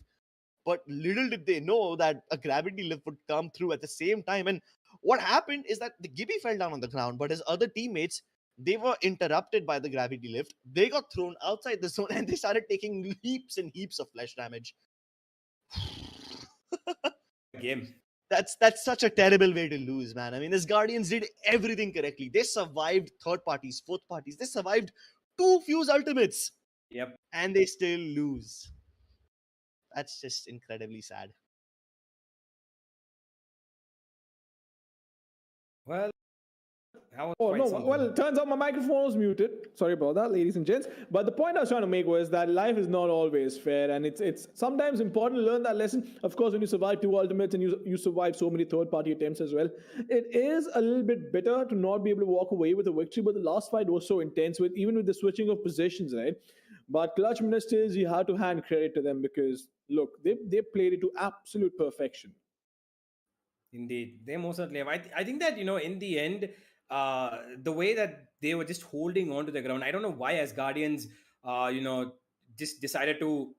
But little did they know that a gravity lift would come through at the same time. And what happened is that the Gibby fell down on the ground, but his other teammates, they were interrupted by the gravity lift. They got thrown outside the zone, and they started taking heaps and heaps of flash damage. Game. That's such a terrible way to lose, man. I mean, his Guardians did everything correctly. They survived third parties, fourth parties. They survived 2 fuse ultimates. Yep. And they still lose. That's just incredibly sad. Well, it turns out my microphone was muted. Sorry about that, ladies and gents. But the point I was trying to make was that life is not always fair, and it's sometimes important to learn that lesson. Of course, when you survive 2 ultimates and you survive so many third-party attempts as well, it is a little bit bitter to not be able to walk away with a victory. But the last fight was so intense, even with the switching of positions, right? But Clutch Ministers, you have to hand credit to them because look, they played it to absolute perfection. Indeed, they most certainly have. I think that in the end, the way that they were just holding on to the ground, I don't know why as Guardians, just decided to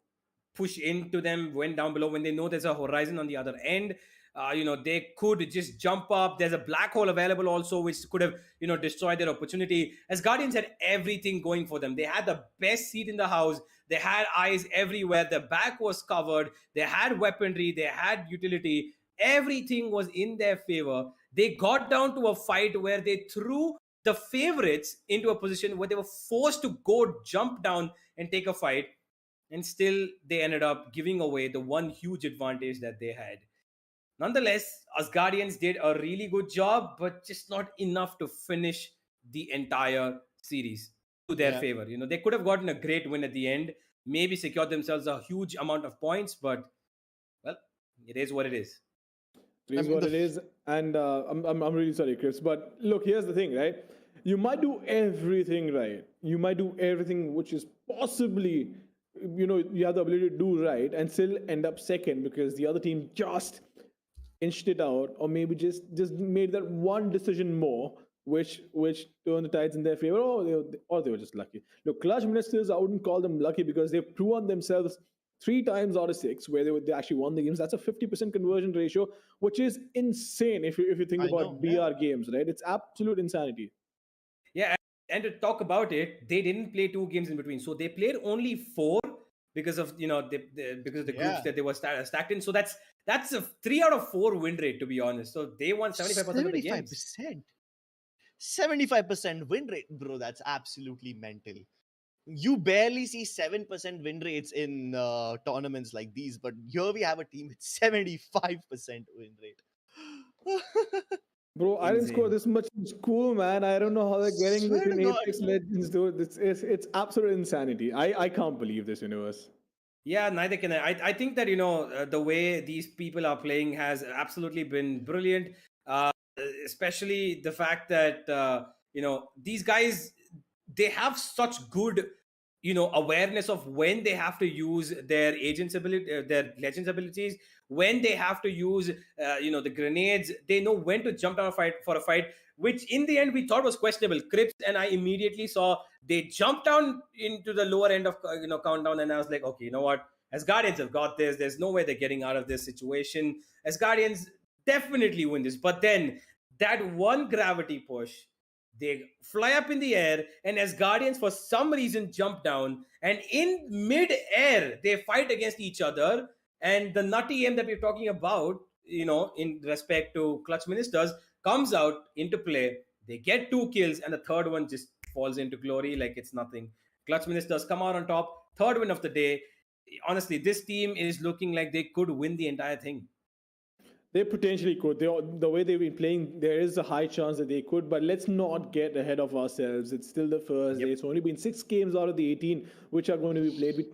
push into them, went down below when they know there's a Horizon on the other end. They could just jump up. There's a black hole available also, which could have, destroyed their opportunity. As Guardians had everything going for them. They had the best seat in the house. They had eyes everywhere. The back was covered. They had weaponry. They had utility. Everything was in their favor. They got down to a fight where they threw the favorites into a position where they were forced to go jump down and take a fight. And still, they ended up giving away the one huge advantage that they had. Nonetheless, Asgardians did a really good job, but just not enough to finish the entire series to their favor. They could have gotten a great win at the end, maybe secured themselves a huge amount of points, but, well, it is what it is. It is what it is, and I'm really sorry, Chris. But look, here's the thing, right? You might do everything right. You might do everything which is possibly, you have the ability to do right, and still end up second because the other team just inched it out, or maybe just made that one decision more, which turned the tides in their favor, or they were just lucky. Look, Clutch Ministers, I wouldn't call them lucky because they've proven themselves 3 times out of 6 where they actually won the games. That's a 50% conversion ratio, which is insane if you think about BR games, right? It's absolute insanity. Yeah, and to talk about it, they didn't play 2 games in between, so they played only 4 because of because of the groups that they were stacked in. So that's a 3 out of 4 win rate, to be honest. So they won 75% of the games. 75% win rate, bro. That's absolutely mental. You barely see 7% win rates in tournaments like these, but here we have a team with 75% win rate. Bro, I didn't score this much in school, man. I don't know how they're getting this in Apex Legends, dude. It's absolute insanity. I can't believe this universe. Yeah, neither can I. I think that, the way these people are playing has absolutely been brilliant. especially the fact that these guys, they have such good awareness of when they have to use their agents ability, their legends abilities, when they have to use the grenades. They know when to jump down a fight for a fight, which in the end we thought was questionable. Crips and I immediately saw they jumped down into the lower end of countdown, and I was like, okay, you know what, as Guardians have got this, there's no way they're getting out of this situation. As Guardians definitely win this. But then that one gravity push, they fly up in the air, and as Guardians for some reason jump down, and in mid-air they fight against each other. And the nutty aim that we're talking about, in respect to Clutch Ministers, comes out into play. They get 2 kills, and the third one just falls into glory like it's nothing. Clutch Ministers come out on top, third win of the day. Honestly, this team is looking like they could win the entire thing. They potentially could. The way they've been playing, there is a high chance that they could. But let's not get ahead of ourselves. It's still the first day. It's only been 6 games out of the 18 which are going to be played,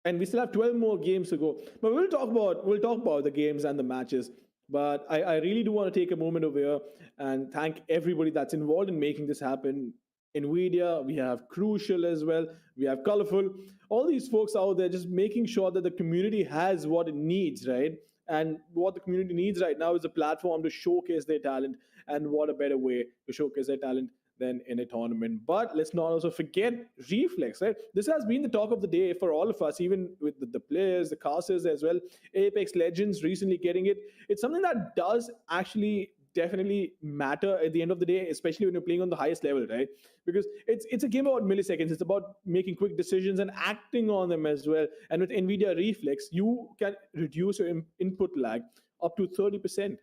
and we still have 12 more games to go. But we'll talk about the games and the matches. But I really do want to take a moment over here and thank everybody that's involved in making this happen. NVIDIA, we have Crucial as well, we have Colorful. All these folks out there just making sure that the community has what it needs, right? And what the community needs right now is a platform to showcase their talent. And what a better way to showcase their talent than in a tournament. But let's not also forget Reflex, right? This has been the talk of the day for all of us, even with the players, the casters as well. Apex Legends recently getting it. It's something that does actually definitely matter at the end of the day, especially when you're playing on the highest level, right? Because it's a game about milliseconds. It's about making quick decisions and acting on them as well. And with NVIDIA Reflex, you can reduce your input lag up to 30%.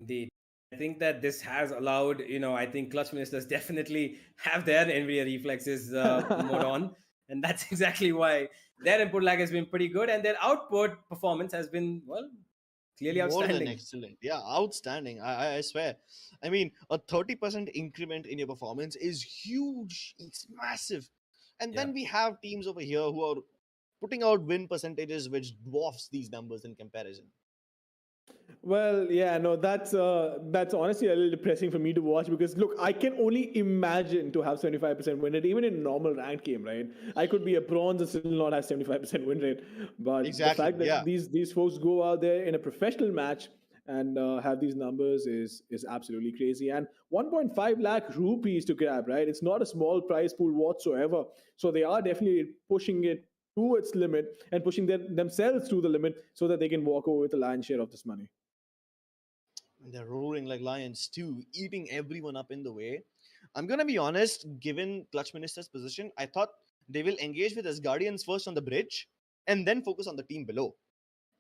Indeed. I think that this has allowed, I think Clutch Ministers definitely have their NVIDIA reflexes mode on. And that's exactly why their input lag has been pretty good. And their output performance has been, well, clearly outstanding. More than excellent. Yeah, outstanding. I swear. I mean, a 30% increment in your performance is huge. It's massive. And then we have teams over here who are putting out win percentages which dwarfs these numbers in comparison. Well, yeah, no, that's honestly a little depressing for me to watch, because look, I can only imagine to have 75% win rate even in a normal ranked game, right? I could be a bronze and still not have 75% win rate, but the fact that these folks go out there in a professional match and have these numbers is absolutely crazy. And 1.5 lakh rupees to grab, right? It's not a small prize pool whatsoever. So they are definitely pushing it to its limit and pushing themselves to the limit so that they can walk away with a lion's share of this money. And they're roaring like lions too, eating everyone up in the way. I'm gonna be honest, given Clutch Minister's position, I thought they will engage with Asgardians first on the bridge and then focus on the team below.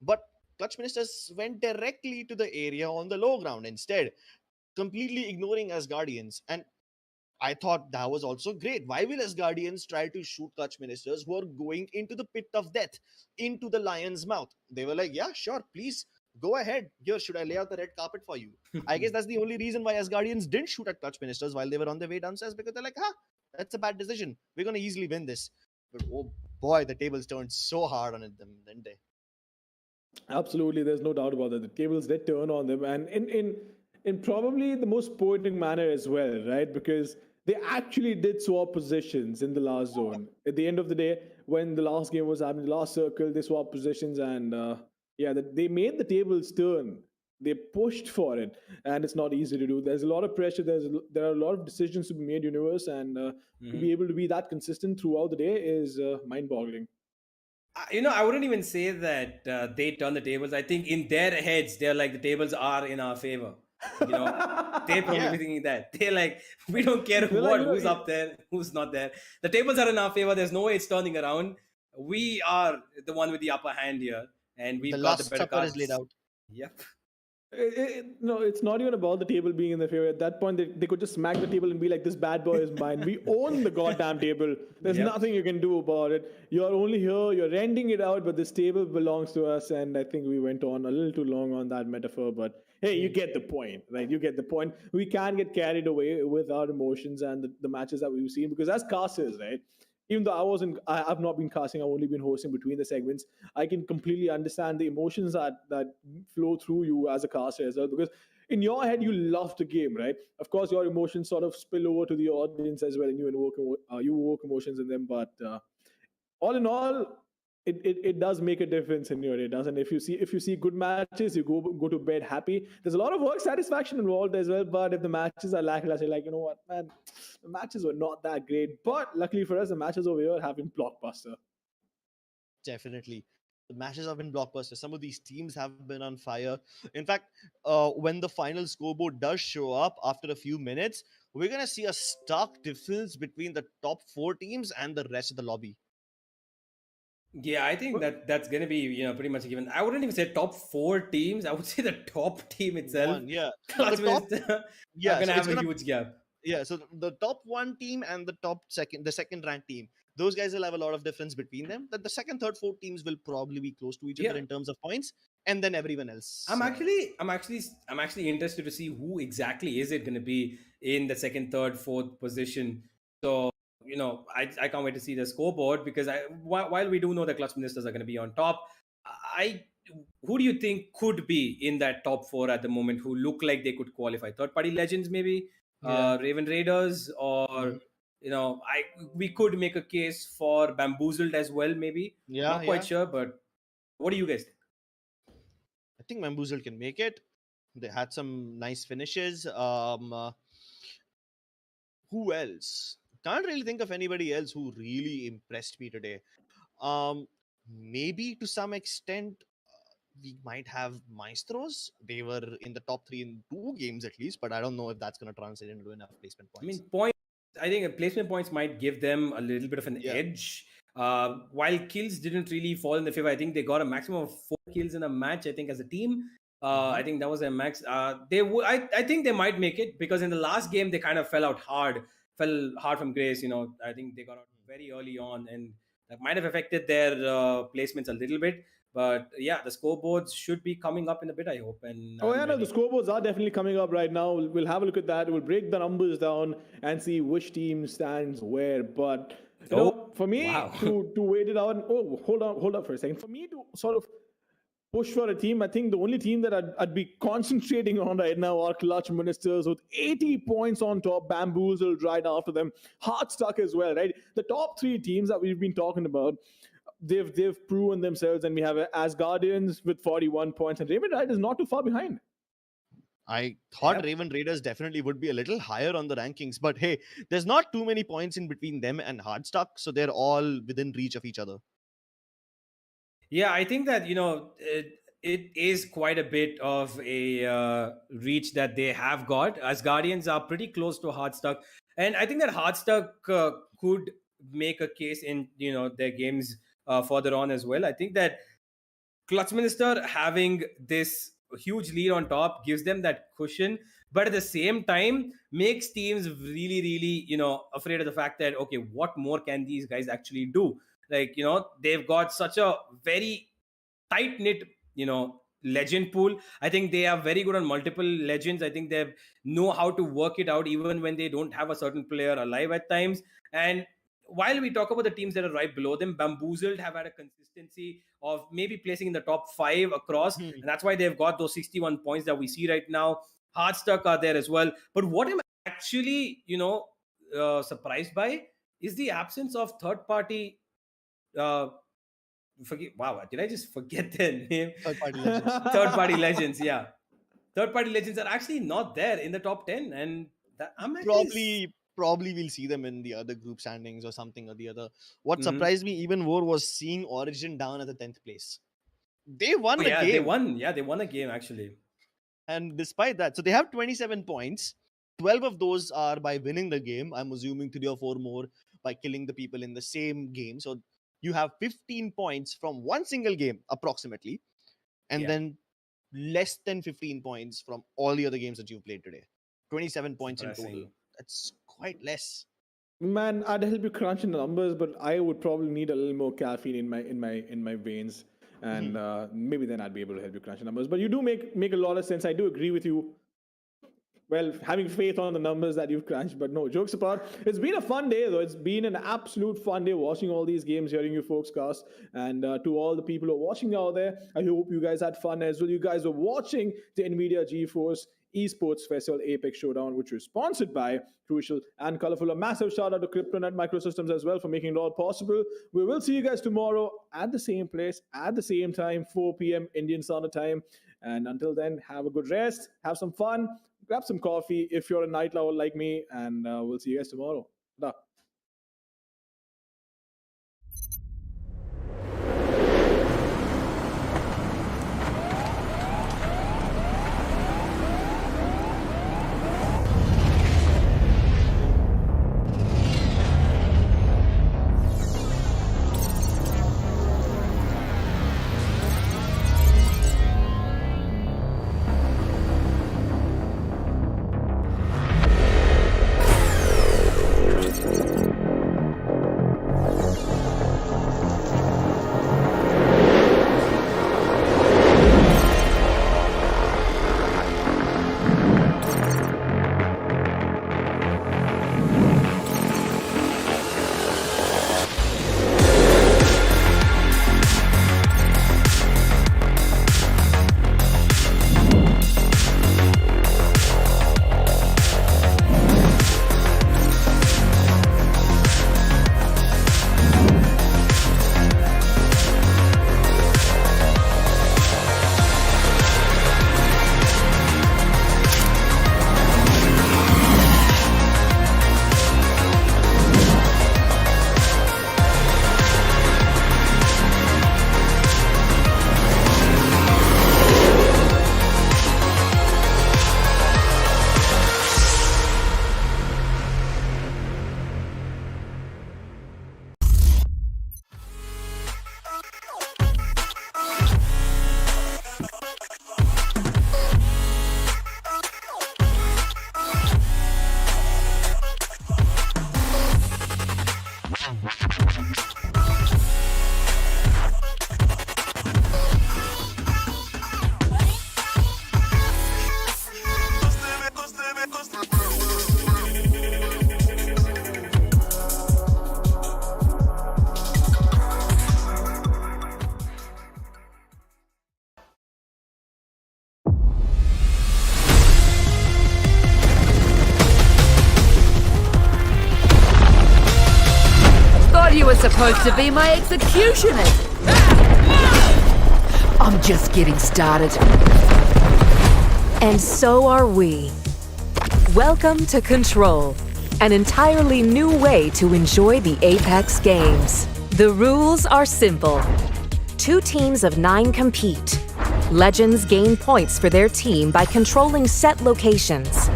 But Clutch Ministers went directly to the area on the low ground instead, completely ignoring Asgardians. And I thought that was also great. Why will Asgardians try to shoot Clutch Ministers who are going into the pit of death, into the lion's mouth? They were like, yeah, sure, please go ahead. Here, should I lay out the red carpet for you? I guess that's the only reason why Asgardians didn't shoot at Clutch Ministers while they were on their way downstairs, because they're like, that's a bad decision. We're going to easily win this. But oh boy, the tables turned so hard on them, didn't they? Absolutely, there's no doubt about that. The tables did turn on them, and in probably the most poetic manner as well, right? Because they actually did swap positions in the last zone. At the end of the day, when the last game was happening, the last circle, they swapped positions, and they made the tables turn. They pushed for it, and it's not easy to do. There's a lot of pressure. There are a lot of decisions to be made, universe, and to be able to be that consistent throughout the day is mind-boggling. I wouldn't even say that they turn the tables. I think in their heads, they're like, the tables are in our favor. They're probably thinking that. They're like, we don't care who's up there, who's not there. The tables are in our favor. There's no way it's turning around. We are the one with the upper hand here, and we've got the better cards. Is laid out. Yep. No, it's not even about the table being in their favor. At that point, they could just smack the table and be like, this bad boy is mine. We own the goddamn table. There's nothing you can do about it. You're only here, you're renting it out, but this table belongs to us. And I think we went on a little too long on that metaphor, but hey, you get the point, right? You get the point. We can't get carried away with our emotions and the matches that we've seen, because as casters, right, even though I've not been casting, I've only been hosting between the segments. I can completely understand the emotions that flow through you as a caster as well, because in your head you love the game, right? Of course, your emotions sort of spill over to the audience as well, and you evoke emotions in them. But all in all, it does make a difference in your day, doesn't it? If you see good matches, you go to bed happy. There's a lot of work satisfaction involved as well. But if the matches are lackluster, like, you know what, man, the matches were not that great. But luckily for us, the matches over here have been blockbuster. Definitely. The matches have been blockbusters. Some of these teams have been on fire. In fact, when the final scoreboard does show up after a few minutes, we're going to see a stark difference between the top 4 teams and the rest of the lobby. Yeah, I think that's gonna be pretty much a given. I wouldn't even say top 4 teams. I would say the top team itself. One, yeah. Clutch The top, are yeah, gonna so it's have a gonna huge gap. yeah. So the top one team and the second ranked team, those guys will have a lot of difference between them. That the second, third, fourth teams will probably be close to each other Yeah. in terms of points, and then everyone else. I'm actually interested to see who exactly is it going to be in the second, third, fourth position. So I can't wait to see the scoreboard, because while we do know the clutch ministers are going to be on top, I who do you think could be in that top 4 at the moment who look like they could qualify? Third party legends, maybe Raven Raiders, or we could make a case for Bamboozled as well. Maybe not quite sure, but what do you guys think? I think Bamboozled can make it. They had some nice finishes. Who else? Can't really think of anybody else who really impressed me today. Maybe to some extent, we might have Maestros. They were in the top 3 in 2 games at least, but I don't know if that's going to translate into enough placement points. I think placement points might give them a little bit of an edge. While kills didn't really fall in the favor, I think they got a maximum of 4 kills in a match, I think, as a team. I think that was their max. I think they might make it, because in the last game they kind of fell hard from grace. I think they got out very early on, and that might have affected their placements a little bit. But yeah, the scoreboards should be coming up in a bit, I hope. And the scoreboards are definitely coming up right now. We'll have a look at that. We'll break the numbers down and see which team stands where. But for me to wait it out. Hold up for a second. For me to sort of push for a team, I think the only team that I'd be concentrating on right now are Clutch Ministers, with 80 points on top, Bamboozled right after them, Heart Stuck as well, right? The top 3 teams that we've been talking about, they've proven themselves, and we have Asgardians with 41 points, and Raven Raiders not too far behind. I thought Raven Raiders definitely would be a little higher on the rankings, but hey, there's not too many points in between them and Hardstuck, so they're all within reach of each other. Yeah, I think that it is quite a bit of a reach that they have got. As Guardians are pretty close to Hardstuck, and I think that Hardstuck could make a case in their games further on as well. I think that Clutch Minister having this huge lead on top gives them that cushion, but at the same time makes teams really, really afraid of the fact that, okay, what more can these guys actually do? Like, they've got such a very tight knit legend pool. I think they are very good on multiple legends. I think they know how to work it out even when they don't have a certain player alive at times. And while we talk about the teams that are right below them, Bamboozled have had a consistency of maybe placing in the top 5 across, and that's why they've got those 61 points that we see right now. Hardstuck are there as well. But what I'm actually surprised by is the absence of third party wow, did I just forget their name? Third party legends. Third party legends, yeah. Third party legends are actually not there in the top 10, and I'm probably we'll see them in the other group standings or something or the other. What surprised me even more was seeing Origin down at the 10th place. They won the game. They won a game actually. And despite that, so they have 27 points. 12 of those are by winning the game. I'm assuming 3 or 4 more by killing the people in the same game. So you have 15 points from one single game, approximately. And then less than 15 points from all the other games that you've played today. 27 points in total. That's quite less. Man, I'd help you crunch in the numbers, but I would probably need a little more caffeine in my veins, and maybe then I'd be able to help you crunch the numbers. But you do make a lot of sense. I do agree with you well, having faith on the numbers that you've crunched. But no, jokes apart, it's been a fun day, though. It's been an absolute fun day watching all these games, hearing you folks cast. And to all the people who are watching out there, I hope you guys had fun as well. You guys were watching the NVIDIA GeForce Esports Festival Apex Showdown, which was sponsored by Crucial and Colorful. A massive shout out to CryptoNet Microsystems as well for making it all possible. We will see you guys tomorrow at the same place, at the same time, 4 p.m. Indian Standard Time. And until then, have a good rest, have some fun, grab some coffee if you're a night owl like me, and we'll see you guys tomorrow. Bye. You were supposed to be my executioner. I'm just getting started. And so are we. Welcome to Control, an entirely new way to enjoy the Apex games. The rules are simple. 2 teams of 9 compete. Legends gain points for their team by controlling set locations.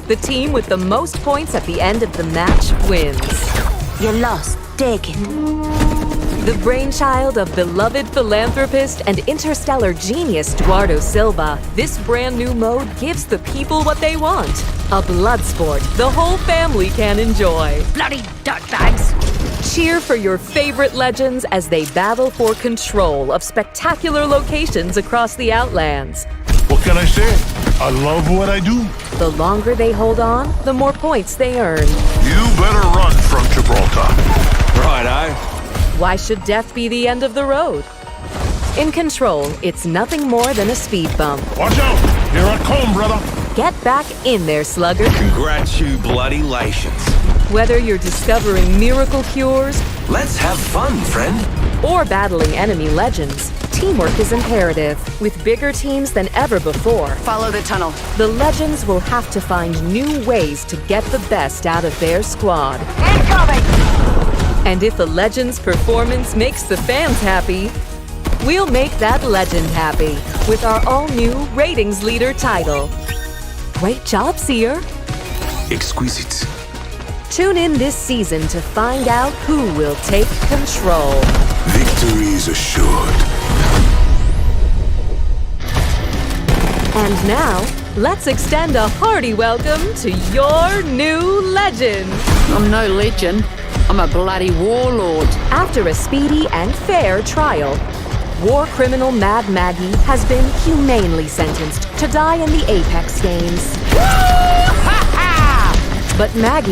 The team with the most points at the end of the match wins. You lost. Take it. The brainchild of beloved philanthropist and interstellar genius Eduardo Silva, this brand new mode gives the people what they want. A blood sport the whole family can enjoy. Bloody dirtbags! Cheer for your favorite legends as they battle for control of spectacular locations across the Outlands. What can I say? I love what I do. The longer they hold on, the more points they earn. You better run from Gibraltar. Righto. Why should death be the end of the road? In Control, it's nothing more than a speed bump. Watch out! Here I come, brother. Get back in there, slugger. Congratulations. Whether you're discovering miracle cures, Let's have fun, friend. or battling enemy legends, teamwork is imperative. With bigger teams than ever before, Follow the tunnel. the legends will have to find new ways to get the best out of their squad. Incoming! And if a legend's performance makes the fans happy, we'll make that legend happy with our all-new Ratings Leader title. Great job, Seer. Exquisite. Tune in this season to find out who will take control. Victory is assured. And now, let's extend a hearty welcome to your new legend. I'm no legend. I'm a bloody warlord. After a speedy and fair trial, War criminal Mad Maggie has been humanely sentenced to die in the Apex games. But Maggie